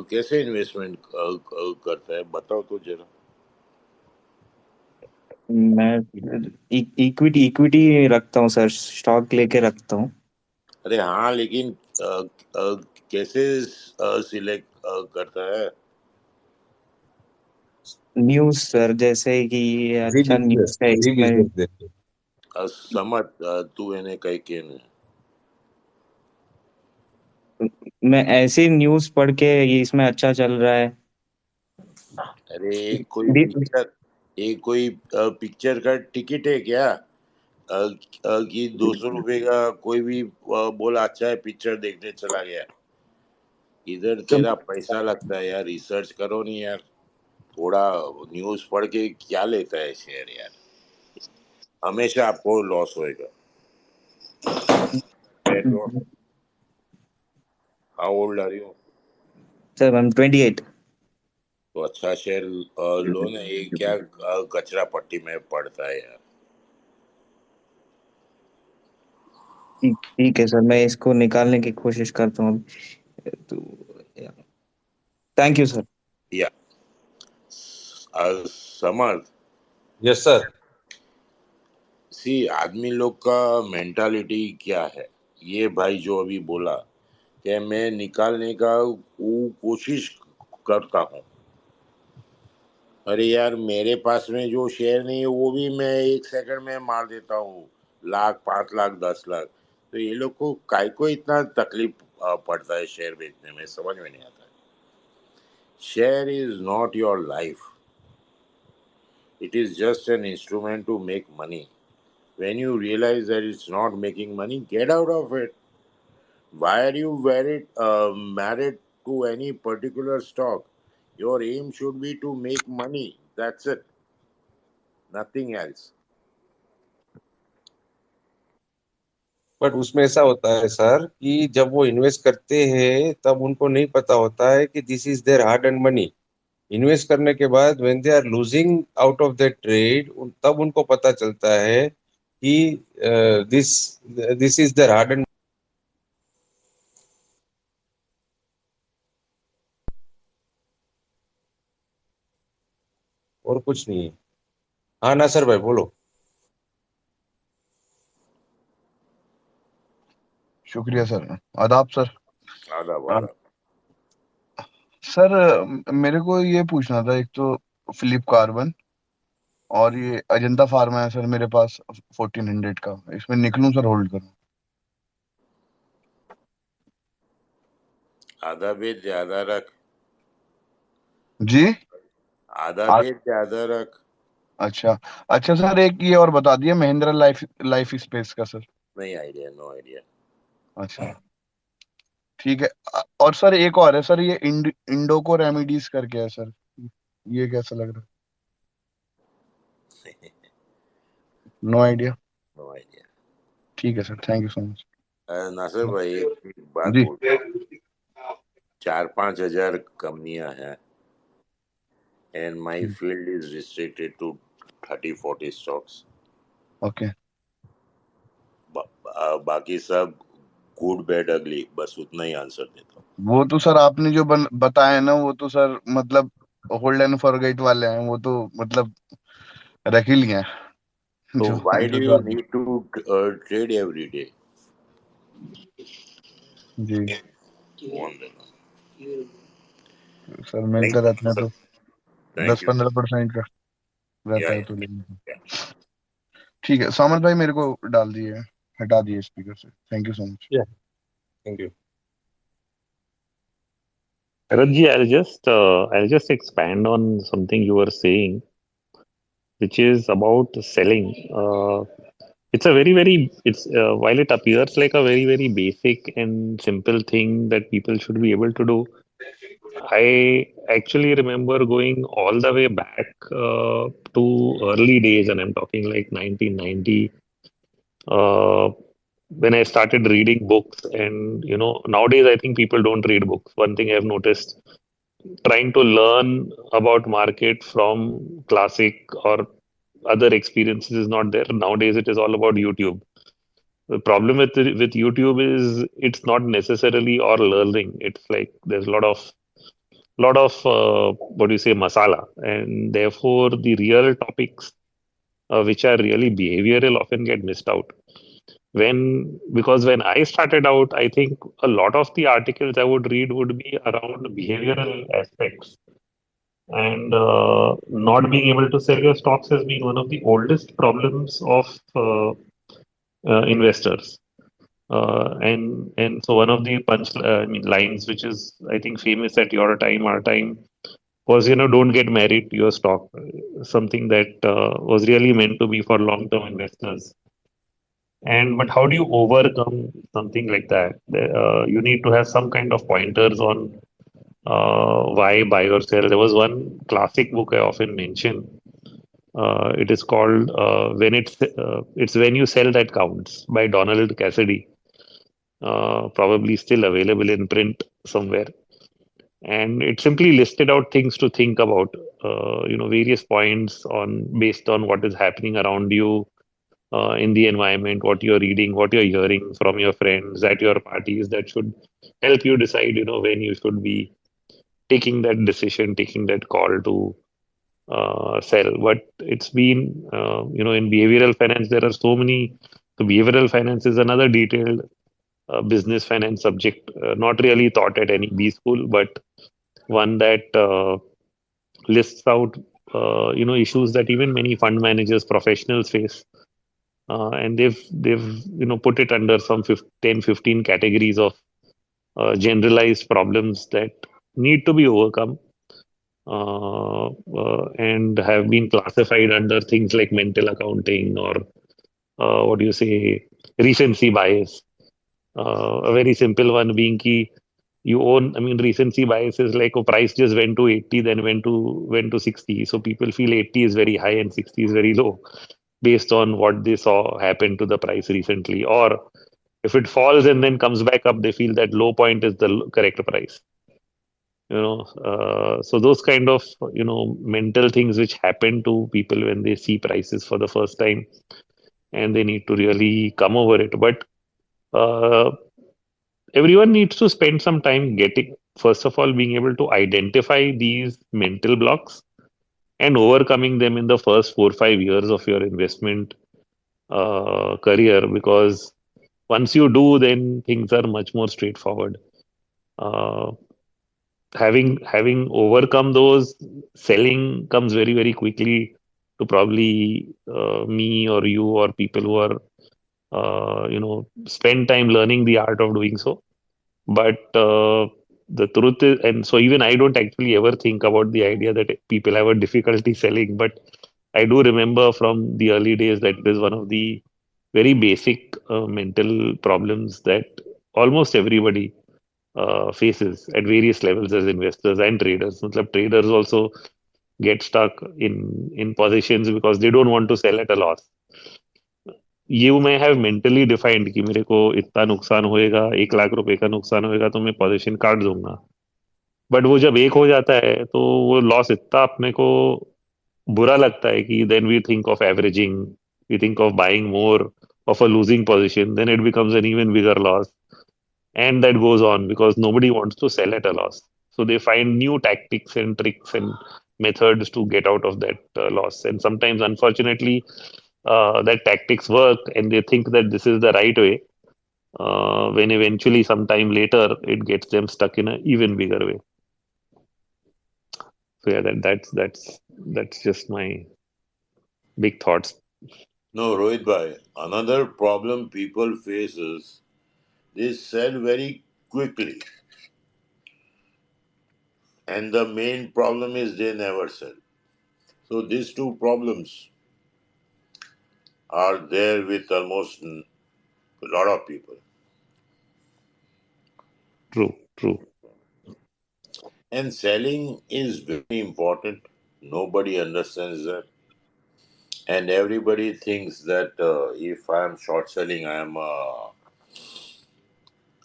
कैसे इन्वेस्टमेंट करता है बताओ तो जरा। मैं इक्विटी इक्विटी रखता हूँ सर, स्टॉक लेके रखता हूँ। अरे हाँ, लेकिन कैसे सिलेक्ट करता है? न्यूज़ सर, जैसे कि ये जी अच्छा बिजनेस, न्यूज़ है जी इसमें। बिजनेस देखो। समझ, तू एने कई के ने। मैं ऐसी न्यूज़ पढ़ के ये इसमें अच्छा चल रहा है। अरे दि- एक कोई पिक्चर का टिकट है क्या? कि 200 रुपए का कोई भी बोला अच्छा है पिक्चर देखने चला गया। इधर तेरा पैसा लगता है यार, रिसर्च करो नहीं यार। थोड़ा न्यूज पढ़ के क्या लेता है शेयर यार, हमेशा आपको लॉस होएगा। How old are you? Sir I am 28। तो अच्छा शेयर लो ना, ये क्या कचरा पट्टी में पड़ता है यार। ठीक ठीक है सर, मैं इसको निकालने की कोशिश करता हूँ। तो थैंक यू सर। या समर्थ, यस सर। सी आदमी लोग का मेंटालिटी क्या है, ये भाई जो अभी बोला कि मैं निकालने का वो कोशिश करता हूँ। अरे यार, मेरे पास में जो शेयर नहीं है वो भी मैं 1 सेकंड में मार देता हूँ, लाख 5 लाख 10 लाख। तो ये लोग को काय को इतना तकलीफ पड़ता है शेयर बेचने में, समझ में नहीं आता है। Share is not your life, it is just an instrument to make money. When you realize that it's not making money, get out of it. Why are you married to any particular stock? Your aim should be to make money. That's it. Nothing else. But उसमें ऐसा होता है sir कि जब वो invest करते हैं तब उनको नहीं पता होता है कि this is their hard earned money. Invest करने के बाद when they are losing out of the trade, तब उनको पता चलता है कि this this is their hard earned. और कुछ नहीं है। हाँ ना सर भाई बोलो। शुक्रिया सर। आदाब सर। आधा अ, आधा। सर मेरे को ये पूछना था, एक तो फिलिप कार्बन और ये अजंता फार्मा है सर मेरे पास 1400 का, इसमें निकलूं सर होल्ड करूं? आधा बेच ज्यादा रख। जी। आधा आ, बेच ज्यादा रख। अच्छा। अच्छा सर, एक ये और बता दिए महिंद्रा लाइफ लाइफ स्पेस का सर। नहीं आइडिया, नो आइडिया। अच्छा ठीक है। और सर एक और है सर, ये इंडोको रेमेडीज करके है सर, ये कैसा लग रहा है? No idea. No idea. ठीक है sir, thank you so much. Nasir भाई, एक बात जी। बोलता हूँ। 4-5 हजार कंपनियां हैं, and my field is restricted to 30-40 stocks. Okay. बाकी सब गुड बैड अगली, बस उतना ही आंसर देता हूँ। वो तो सर आपने जो बताया ना, वो तो सर मतलब होल्ड एंड फॉरगेट वाले हैं, वो तो मतलब रख ही लिए हैं। तो जो व्हाई डू जो यू जो आपने। Need to trade every day? जी सर, मिलते थैंक रहते यू हैं सर। तो थैंक दस यू पंद्रह सर। परसेंट का रहता या है तो लेंगे। ठीक है, सामर भाई मेरे को डाल दिए, हटा दिए स्पीकर से। Thank you so much. Yeah, thank you. Raji, I'll just expand on something you were saying, which is about selling. It's a it's while it appears like a very basic and simple thing that people should be able to do. I actually remember going all the way back to early days, and I'm talking like 1990, uh, when I started reading books. And nowadays I think people don't read books. One thing I've noticed, trying to learn about market from classic or other experiences is not there. Nowadays it is all about YouTube. The problem with YouTube is it's not necessarily or learning. It's like there's a lot of what do you say, masala, and therefore the real topics which are really behavioral often get missed out. Because when I started out, I think a lot of the articles I would read would be around behavioral aspects, and not being able to sell your stocks has been one of the oldest problems of investors. And so one of the I mean, lines which is I think famous at your time, our time, was don't get married to your stock. Something that was really meant to be for long-term investors. But how do you overcome something like that? You need to have some kind of pointers on why buy or sell. There was one classic book I often mention. It is called it's When You Sell That Counts by Donald Cassidy. Probably still available in print somewhere. And it simply listed out things to think about. Various points on based on what is happening around you in the environment, what you're reading, what you're hearing from your friends at your parties, that should help you decide, when you should be taking that decision, taking that call to sell. But it's been, in behavioral finance, there are so many. So behavioral finance is another detailed business finance subject, not really taught at any B school, but one that lists out, issues that even many fund managers, professionals face. And they've put it under some 10, 15 categories of generalized problems that need to be overcome, and have been classified under things like mental accounting, or what do you say, recency bias. A very simple one being key. I mean, recency bias is like a price just went to 80, then went to 60. So people feel 80 is very high and 60 is very low based on what they saw happen to the price recently. Or if it falls and then comes back up, they feel that low point is the correct price. So those kind of mental things which happen to people when they see prices for the first time, and they need to really come over it. But uh, everyone needs to spend some time getting, first of all, being able to identify these mental blocks and overcoming them in the first 4 or 5 years of your investment career, because once you do, then things are much more straightforward. Uh, having overcome those, selling comes very quickly to probably me or you or people who are spend time learning the art of doing so. But the truth is, and so even I don't actually ever think about the idea that people have a difficulty selling. But I do remember from the early days that it is one of the very basic mental problems that almost everybody faces at various levels as investors and traders. Matlab, traders also get stuck in positions because they don't want to sell at a loss. You may have mentally defined कि मेरे को इतना नुकसान होएगा, 1 लाख रुपए का नुकसान होएगा तो मैं पोजीशन काट दूंगा. बट वो जब एक हो जाता है तो वो लॉस इतना अपने को बुरा लगता है कि then we think of averaging, we think of buying more of a losing position, then it becomes an even bigger loss. And that goes on because nobody wants to sell at a loss. So they find new tactics and tricks and methods to get out of that loss. And sometimes, unfortunately, that tactics work and they think that this is the right way. When eventually, sometime later, it gets them stuck in an even bigger way. So yeah, that's just my big thoughts. No, Rohit bhai, another problem people face is they sell very quickly. And the main problem is they never sell. So these two problems are there with almost a lot of people. True, true. And selling is very important. Nobody understands that. And everybody thinks that if I am short selling, I am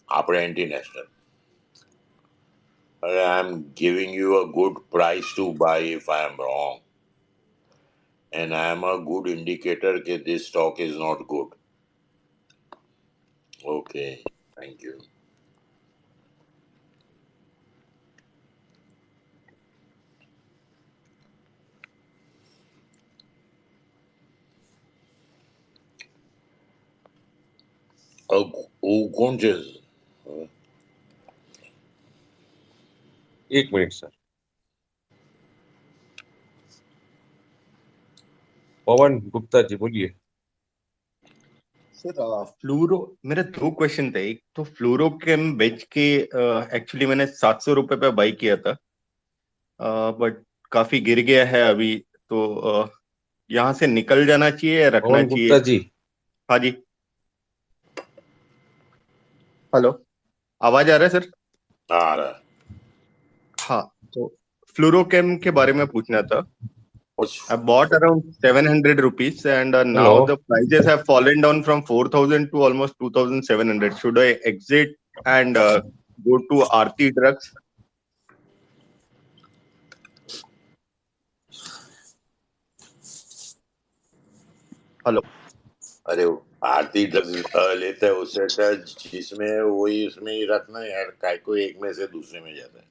apparently national. I am giving you a good price to buy if I am wrong. And I am a good indicator that this stock is not good. Okay, thank you. कौन चीज एक minute sir. Pawan Gupta ji बोलिए. Sir fluoro मेरे दो question थे। एक तो fluoro केम बेच के एक्चुअली मैंने 700 रुपए पे बाई किया था, बट काफी गिर गया है अभी। तो यहाँ से निकल जाना चाहिए या रखना पवन गुप्ता चाहिए? जी. हाँ जी, हेलो, आवाज आ रहा है सर? आ रहा है. हाँ, तो फ्लूरोकेम के बारे में पूछना था। What's I bought around 700 rupees, and hello. now the prices have fallen down from 4,000 to almost 2,700. Should I exit and go to Aarti Drugs? Hello. अरे वो आरती ड्रग्स लेता है उससे अच्छा जिसमें है वही उसमें ही रखना है यार. काय को एक में से दूसरे में जाता है.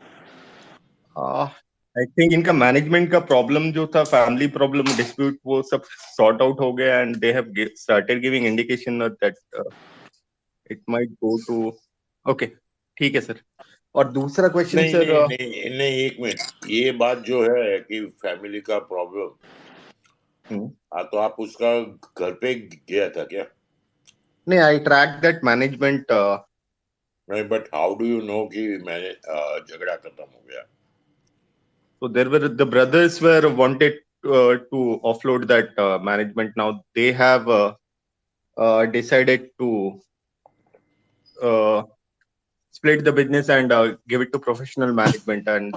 आई थिंक इनका मैनेजमेंट का प्रॉब्लम जो था, फैमिली प्रॉब्लम, डिस्प्यूट, वो सब सॉर्ट आउट हो गया, and they have started giving indication that it might go to. Okay, ठीक है सर। और दूसरा क्वेश्चन नहीं सर, नहीं नहीं नहीं, एक मिनट. ये बात जो है कि फैमिली का प्रॉब्लम, हाँ, तो आप उसका घर पे गया था क्या? नहीं, आई ट्रैक दैट मैनेजमेंट। नहीं, but how do you know कि मैंने झगड़ा खत्म हो गया? So there were the brothers were wanted to offload that management. Now they have decided to uh, split the business and give it to professional management, and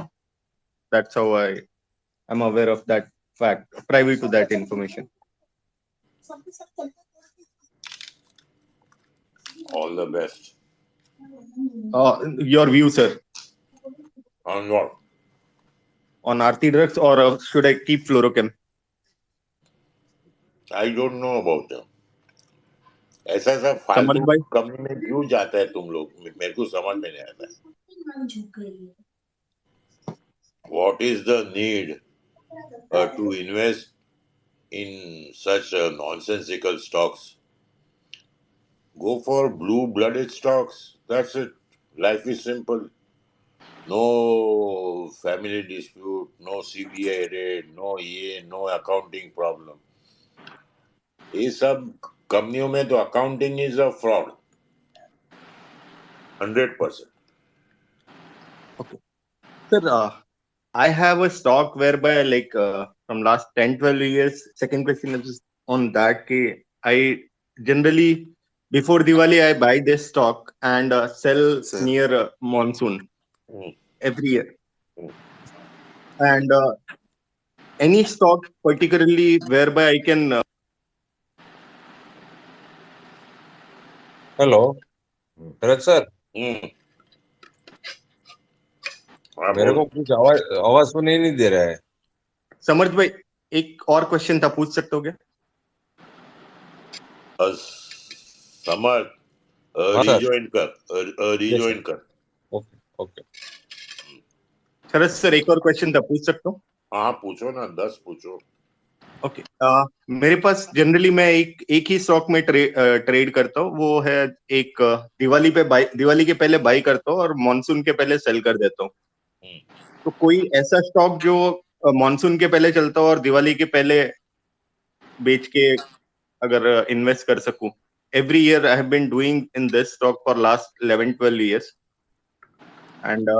that's how I am aware of that fact, privy to that information. All the best. Your view, sir, On what? on Aarti Drugs, or should I keep Fluorochem? I don't know about them. ऐसा ऐसा समझ फालतू भाई? Company में क्यों जाता है तुम लोग? मेरे को समझ में नहीं आता है. What is the need to invest in such nonsensical stocks? Go for blue-blooded stocks. That's it. Life is simple. No family dispute, no CBI raid, no ये, no accounting problem. ये सब कंपनियों में तो accounting is a fraud 100%. Okay, sir. I have a stock whereby, like, from last 10-12 years. Second question is on that. I generally, before Diwali, I buy this stock and sell sir near monsoon every year. And any stock particularly whereby I can hello Sharad sir. मेरे को कुछ आवाज आवाज सुनाई नहीं दे रहा है. समर्थ भाई, एक और क्वेश्चन था, पूछ सकते हो क्या? समर्थ, हाँ सर. रिजॉइन कर, यस सर. रिजॉइन कर. Okay okay. शरद सर, एक और क्वेश्चन था, पूछ सकता हूँ? हाँ पूछो ना, 10 पूछो. ओके, मेरे पास जनरली मैं एक ही स्टॉक में ट्रेड करता हूँ। वो है एक दिवाली के पहले बाई करता हूँ और मॉनसून के पहले सेल कर देता हूँ। तो कोई ऐसा स्टॉक जो मॉनसून के पहले चलता हो और दिवाली के पहले बेच के अगर इन्वेस्ट कर सकूं. Every year I have been doing in this stock for last 11-12 years and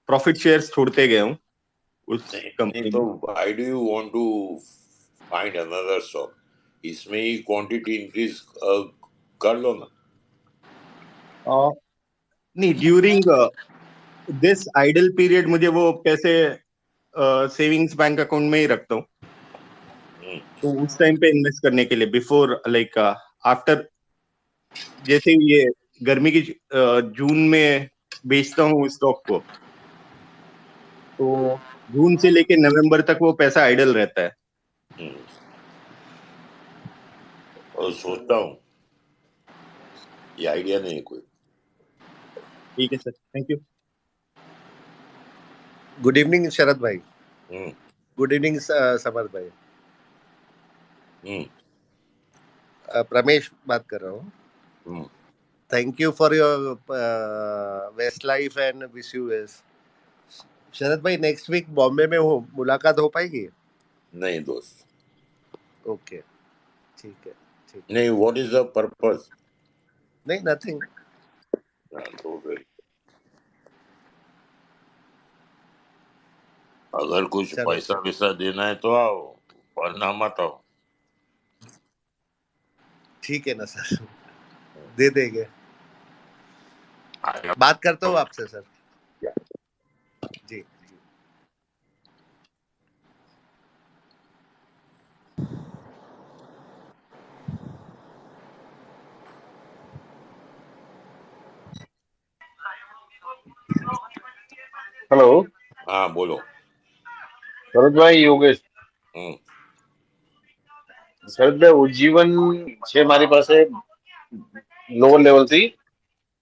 profit shares छोड़ते गए हूं उस नहीं नहीं, कंपनी तो में. why do you want to find another stock? इसमें ही क्वांटिटी इंक्रीज कर लो ना. नहीं, ड्यूरिंग दिस आइडल पीरियड मुझे वो पैसे सेविंग्स बैंक अकाउंट में ही रखता हूँ. तो उस टाइम पे इन्वेस्ट करने के लिए बिफोर लाइक आफ्टर, जैसे ये गर्मी की जून में बेचता हूँ स्टॉक को, तो जून से लेके नवंबर तक वो पैसा आइडल रहता है. और सोचता हूँ, ये आइडिया नहीं है कोई. ठीक है sir, thank you. Good evening Sharad भाई. गुड इवनिंग समर भाई. प्रमेश बात कर रहा हूँ. Thank you for your Westlife and wish you best. Sharad भाई नेक्स्ट वीक बॉम्बे में हो, मुलाकात हो पाएगी? नहीं दोस्त. ओके, ठीक है. नहीं, व्हाट इज द पर्पस? नहीं, नथिंग. अगर कुछ पैसा वैसा देना है तो आओ, वरना मत आओ. ठीक है ना सर, दे देंगे. बात करता हूँ आपसे सर. जी. हेलो. हाँ बोलो. शरद भाई, योगेश. શરદ ભાઈ ઉજ્જીવન છે મારી પાસે લોઅર લેવલ થી,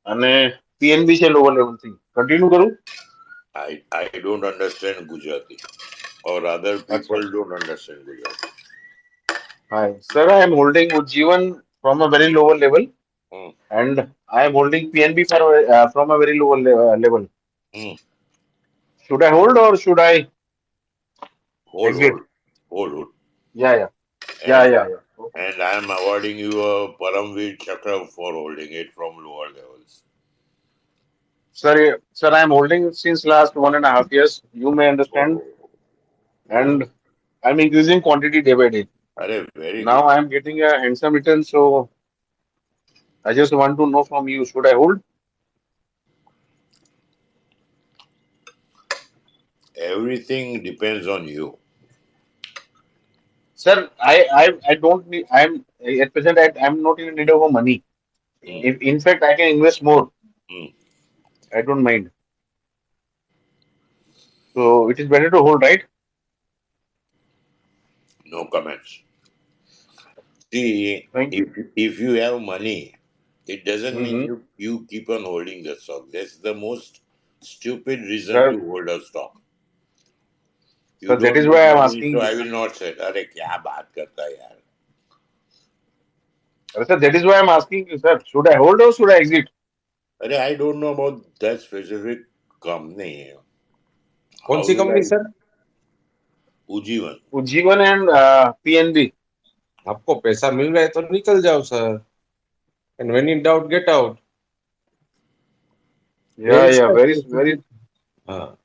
અને પીએનબી છે લોઅર લેવલ થી. કન્ટિન્યુ કરું? I don't understand Gujarati, or other people don't understand Gujarati. Hi sir, I am holding Ujjivan from a very lower level, and I am holding PNB from a very lower level. Should I hold or should I exit? Hold. Yeah. And I am awarding you a Paramveer Chakra for holding it from lower levels. Sir, I am holding since last 1.5 years. You may understand. And I'm increasing quantity day by day. Very now good. I am getting a handsome return, so I just want to know from you, should I hold? Everything depends on you. Sir, I don't need. I'm at present. I'm not in need of money. If in fact I can invest more, I don't mind. So it is better to hold, right? No comments. See, if you have money, it doesn't mean you keep on holding the stock. That's the most stupid reason to hold a stock. You Sir, that don't is have why I'm money, asking so you. I will not say, "अरे क्या बात करता है यार." Sir, that is why I'm asking you, sir. Should I hold or should I exit? अरे I don't know about that specific company. कौन सी company sir? Ujjivan. Ujjivan and PNB. आपको पैसा मिल रहा है तो निकल जाओ sir. And when in doubt, get out. Yeah. Very. हाँ.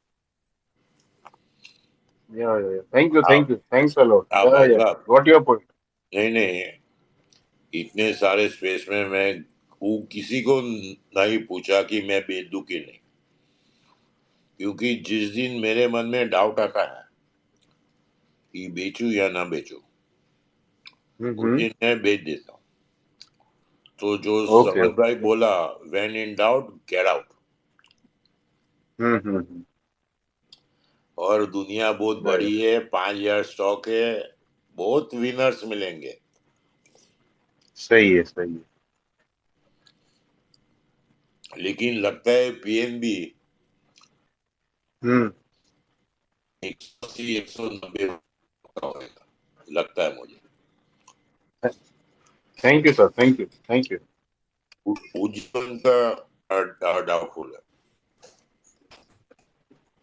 Yeah. Thank you. Thanks a lot. Yeah. Got your point. नहीं, इतने सारे स्पेस में मैं किसी को नहीं पूछा कि मैं बेच दूं कि नहीं, क्योंकि जिस दिन मेरे मन में डाउट आता है कि बेचूं या ना बेचूं, उस दिन मैं बेच देता हूँ. तो जो समझ भाई बोला, when in doubt get out. और दुनिया बहुत बड़ी है, 5,000 स्टॉक है, बहुत विनर्स मिलेंगे. सही है. लेकिन लगता है पीएनबी 180-190 का होगा, लगता है मुझे. Thank you sir. Thank you. Ujjivan का डाउटफुल है.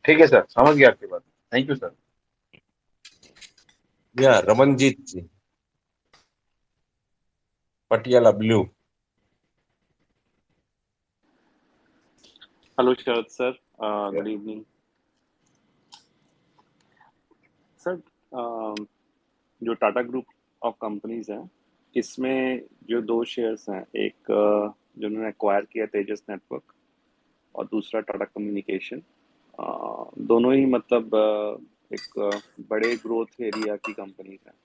ठीक है सर, समझ गया आपकी बात. Thank you sir. या रमनजीत जी. Patiala blue. Hello, Sharad sir. Good evening. Sir जो टाटा ग्रुप ऑफ कंपनीज हैं इसमें जो दो शेयर्स हैं, एक जो उन्होंने एक्वायर किया तेजस नेटवर्क और दूसरा टाटा कम्युनिकेशन, दोनों ही मतलब एक बड़े ग्रोथ एरिया की कंपनीज हैं।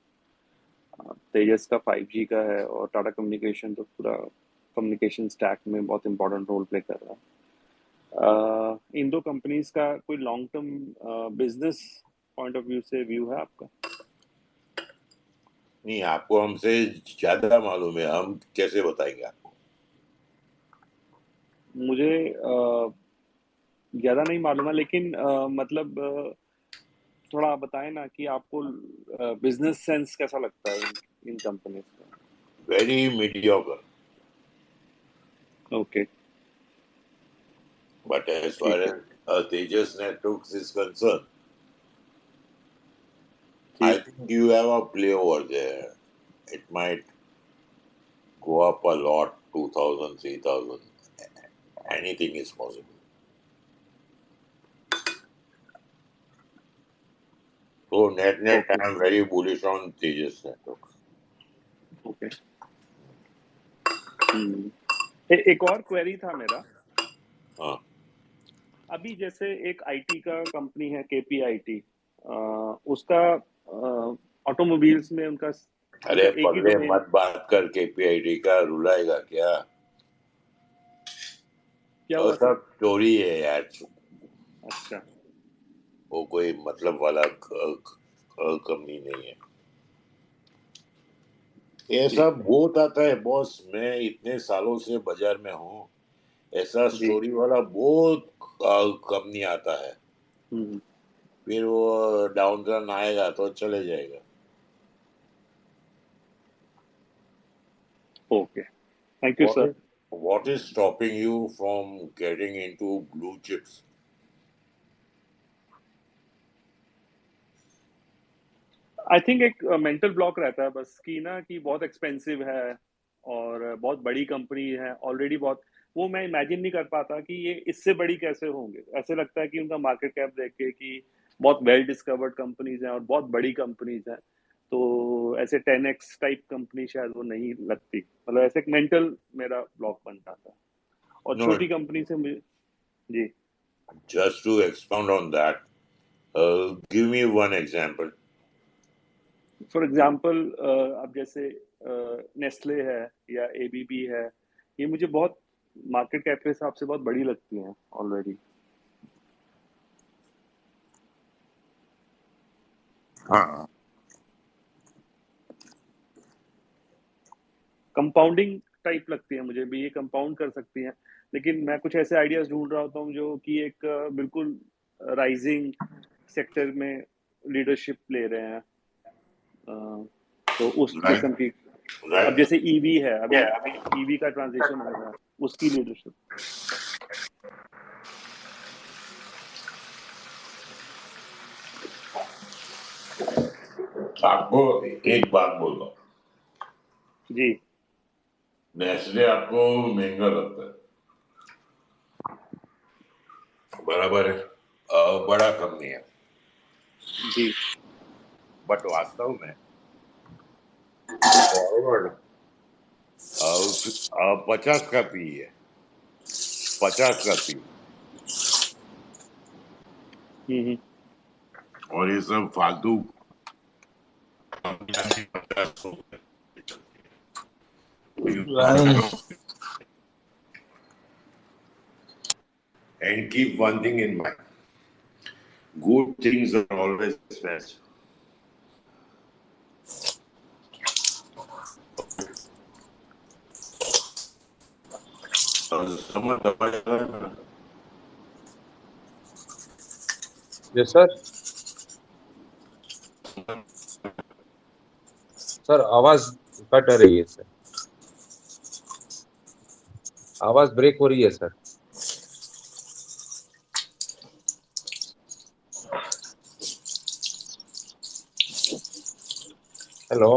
तेजस का 5G का है और टाटा कम्युनिकेशन तो पूरा कम्युनिकेशन स्टैक में बहुत इंपॉर्टेंट रोल प्ले कर रहा है। इन दो कंपनीज का कोई long term business point of view से व्यू है आपका? नहीं, आपको हमसे ज्यादा मालूम है, हम कैसे बताएंगे आपको? मुझे ज्यादा नहीं मालूम है, लेकिन मतलब थोड़ा आप बताएं ना कि आपको बिजनेस सेंस कैसा लगता है इन कंपनीज का? Very mediocre, okay, but as far ठीक है, as Tejas Networks is concerned, I ठीक, think you have a play over there. It might go up a lot, 2,000, 3,000. Anything is possible. So net, okay, I am very bullish on Tejas Networks. Okay. एक और query था मेरा। हाँ, अभी जैसे एक IT का कंपनी है KPIT, उसका ऑटोमोबाइल्स में उनका अरे मतलब एक ही पगले डोमेन। मत बात कर, KPIT का रुलाएगा क्या? क्या वो हुआ सर? सब स्टोरी है यार, अच्छा, वो कोई मतलब वाला कंपनी नहीं है। ये ठीक सब है, बहुत आता है बॉस, मैं इतने सालों से बाजार में हूँ, ऐसा जी, स्टोरी वाला बहुत कंपनी आता है, फिर वो डाउन टर्न आएगा तो चले जाएगा। Okay, thank you sir. What is stopping you from getting into blue chips? I think एक मेंटल ब्लॉक रहता है बस कि ना कि बहुत एक्सपेंसिव है और बहुत बड़ी कंपनी है ऑलरेडी, बहुत वो मैं इमेजिन नहीं कर पाता कि ये इससे बड़ी कैसे होंगे। ऐसे लगता है कि उनका मार्केट कैप देख के कि बहुत वेल डिस्कवर्ड कंपनीज हैं और बहुत बड़ी कंपनीज हैं, तो ऐसे 10x टाइप कंपनी शायद वो नहीं लगती। मतलब ऐसे एक मेंटल मेरा ब्लॉक बन जाता है और No, छोटी कंपनी से मुझे। जी, just to expound on that, give me one example. For example अब जैसे नेस्ले है या एबीबी है, ये मुझे बहुत मार्केट कैप के हिसाब से बहुत बड़ी लगती हैं ऑलरेडी। हाँ, कंपाउंडिंग टाइप लगती है मुझे भी, ये कंपाउंड कर सकती हैं, लेकिन मैं कुछ ऐसे आइडियाज ढूंढ रहा होता हूँ जो कि एक बिल्कुल राइजिंग सेक्टर में लीडरशिप ले रहे हैं। तो उस right, किस्म की, अब right. जैसे ईवी है, अभी ईवी का ट्रांजिशन हो रहा है, उसकी लीडरशिप। आपको एक बात बोल रहा हूँ, जी, नेस्ले आपको महंगा लगता है, बराबर है, बड़ा कंपनी है, जी, बट वास्तव में फॉरवर्ड 50 का पी है, 50 का पी, और ये सब फालतू कंपनियां 50 and keep one thing in mind, good things are always expensive. समझ दबाएगा। Yes, sir. सर आवाज कट रही है सर, आवाज ब्रेक हो रही है सर। हेलो।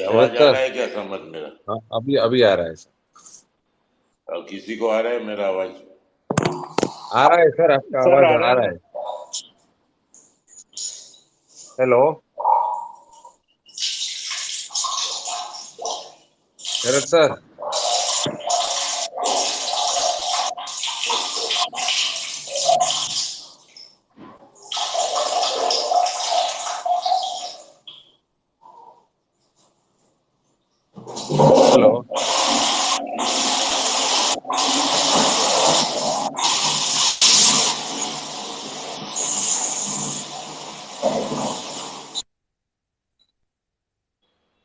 जी शरद आवाज आ सर, रहा है क्या समझ मेरा? हाँ, अभी अभी आ रहा है सर। और किसी को आ रहा है मेरा आवाज? आ रहा है सर, आपका सर आवाज आ आ रहा रहा है। है। हेलो शरद सर। Hello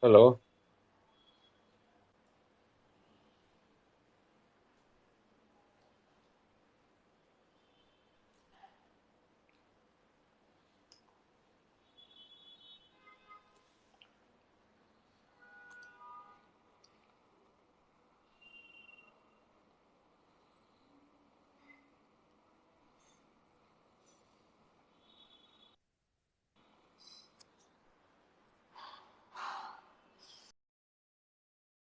hello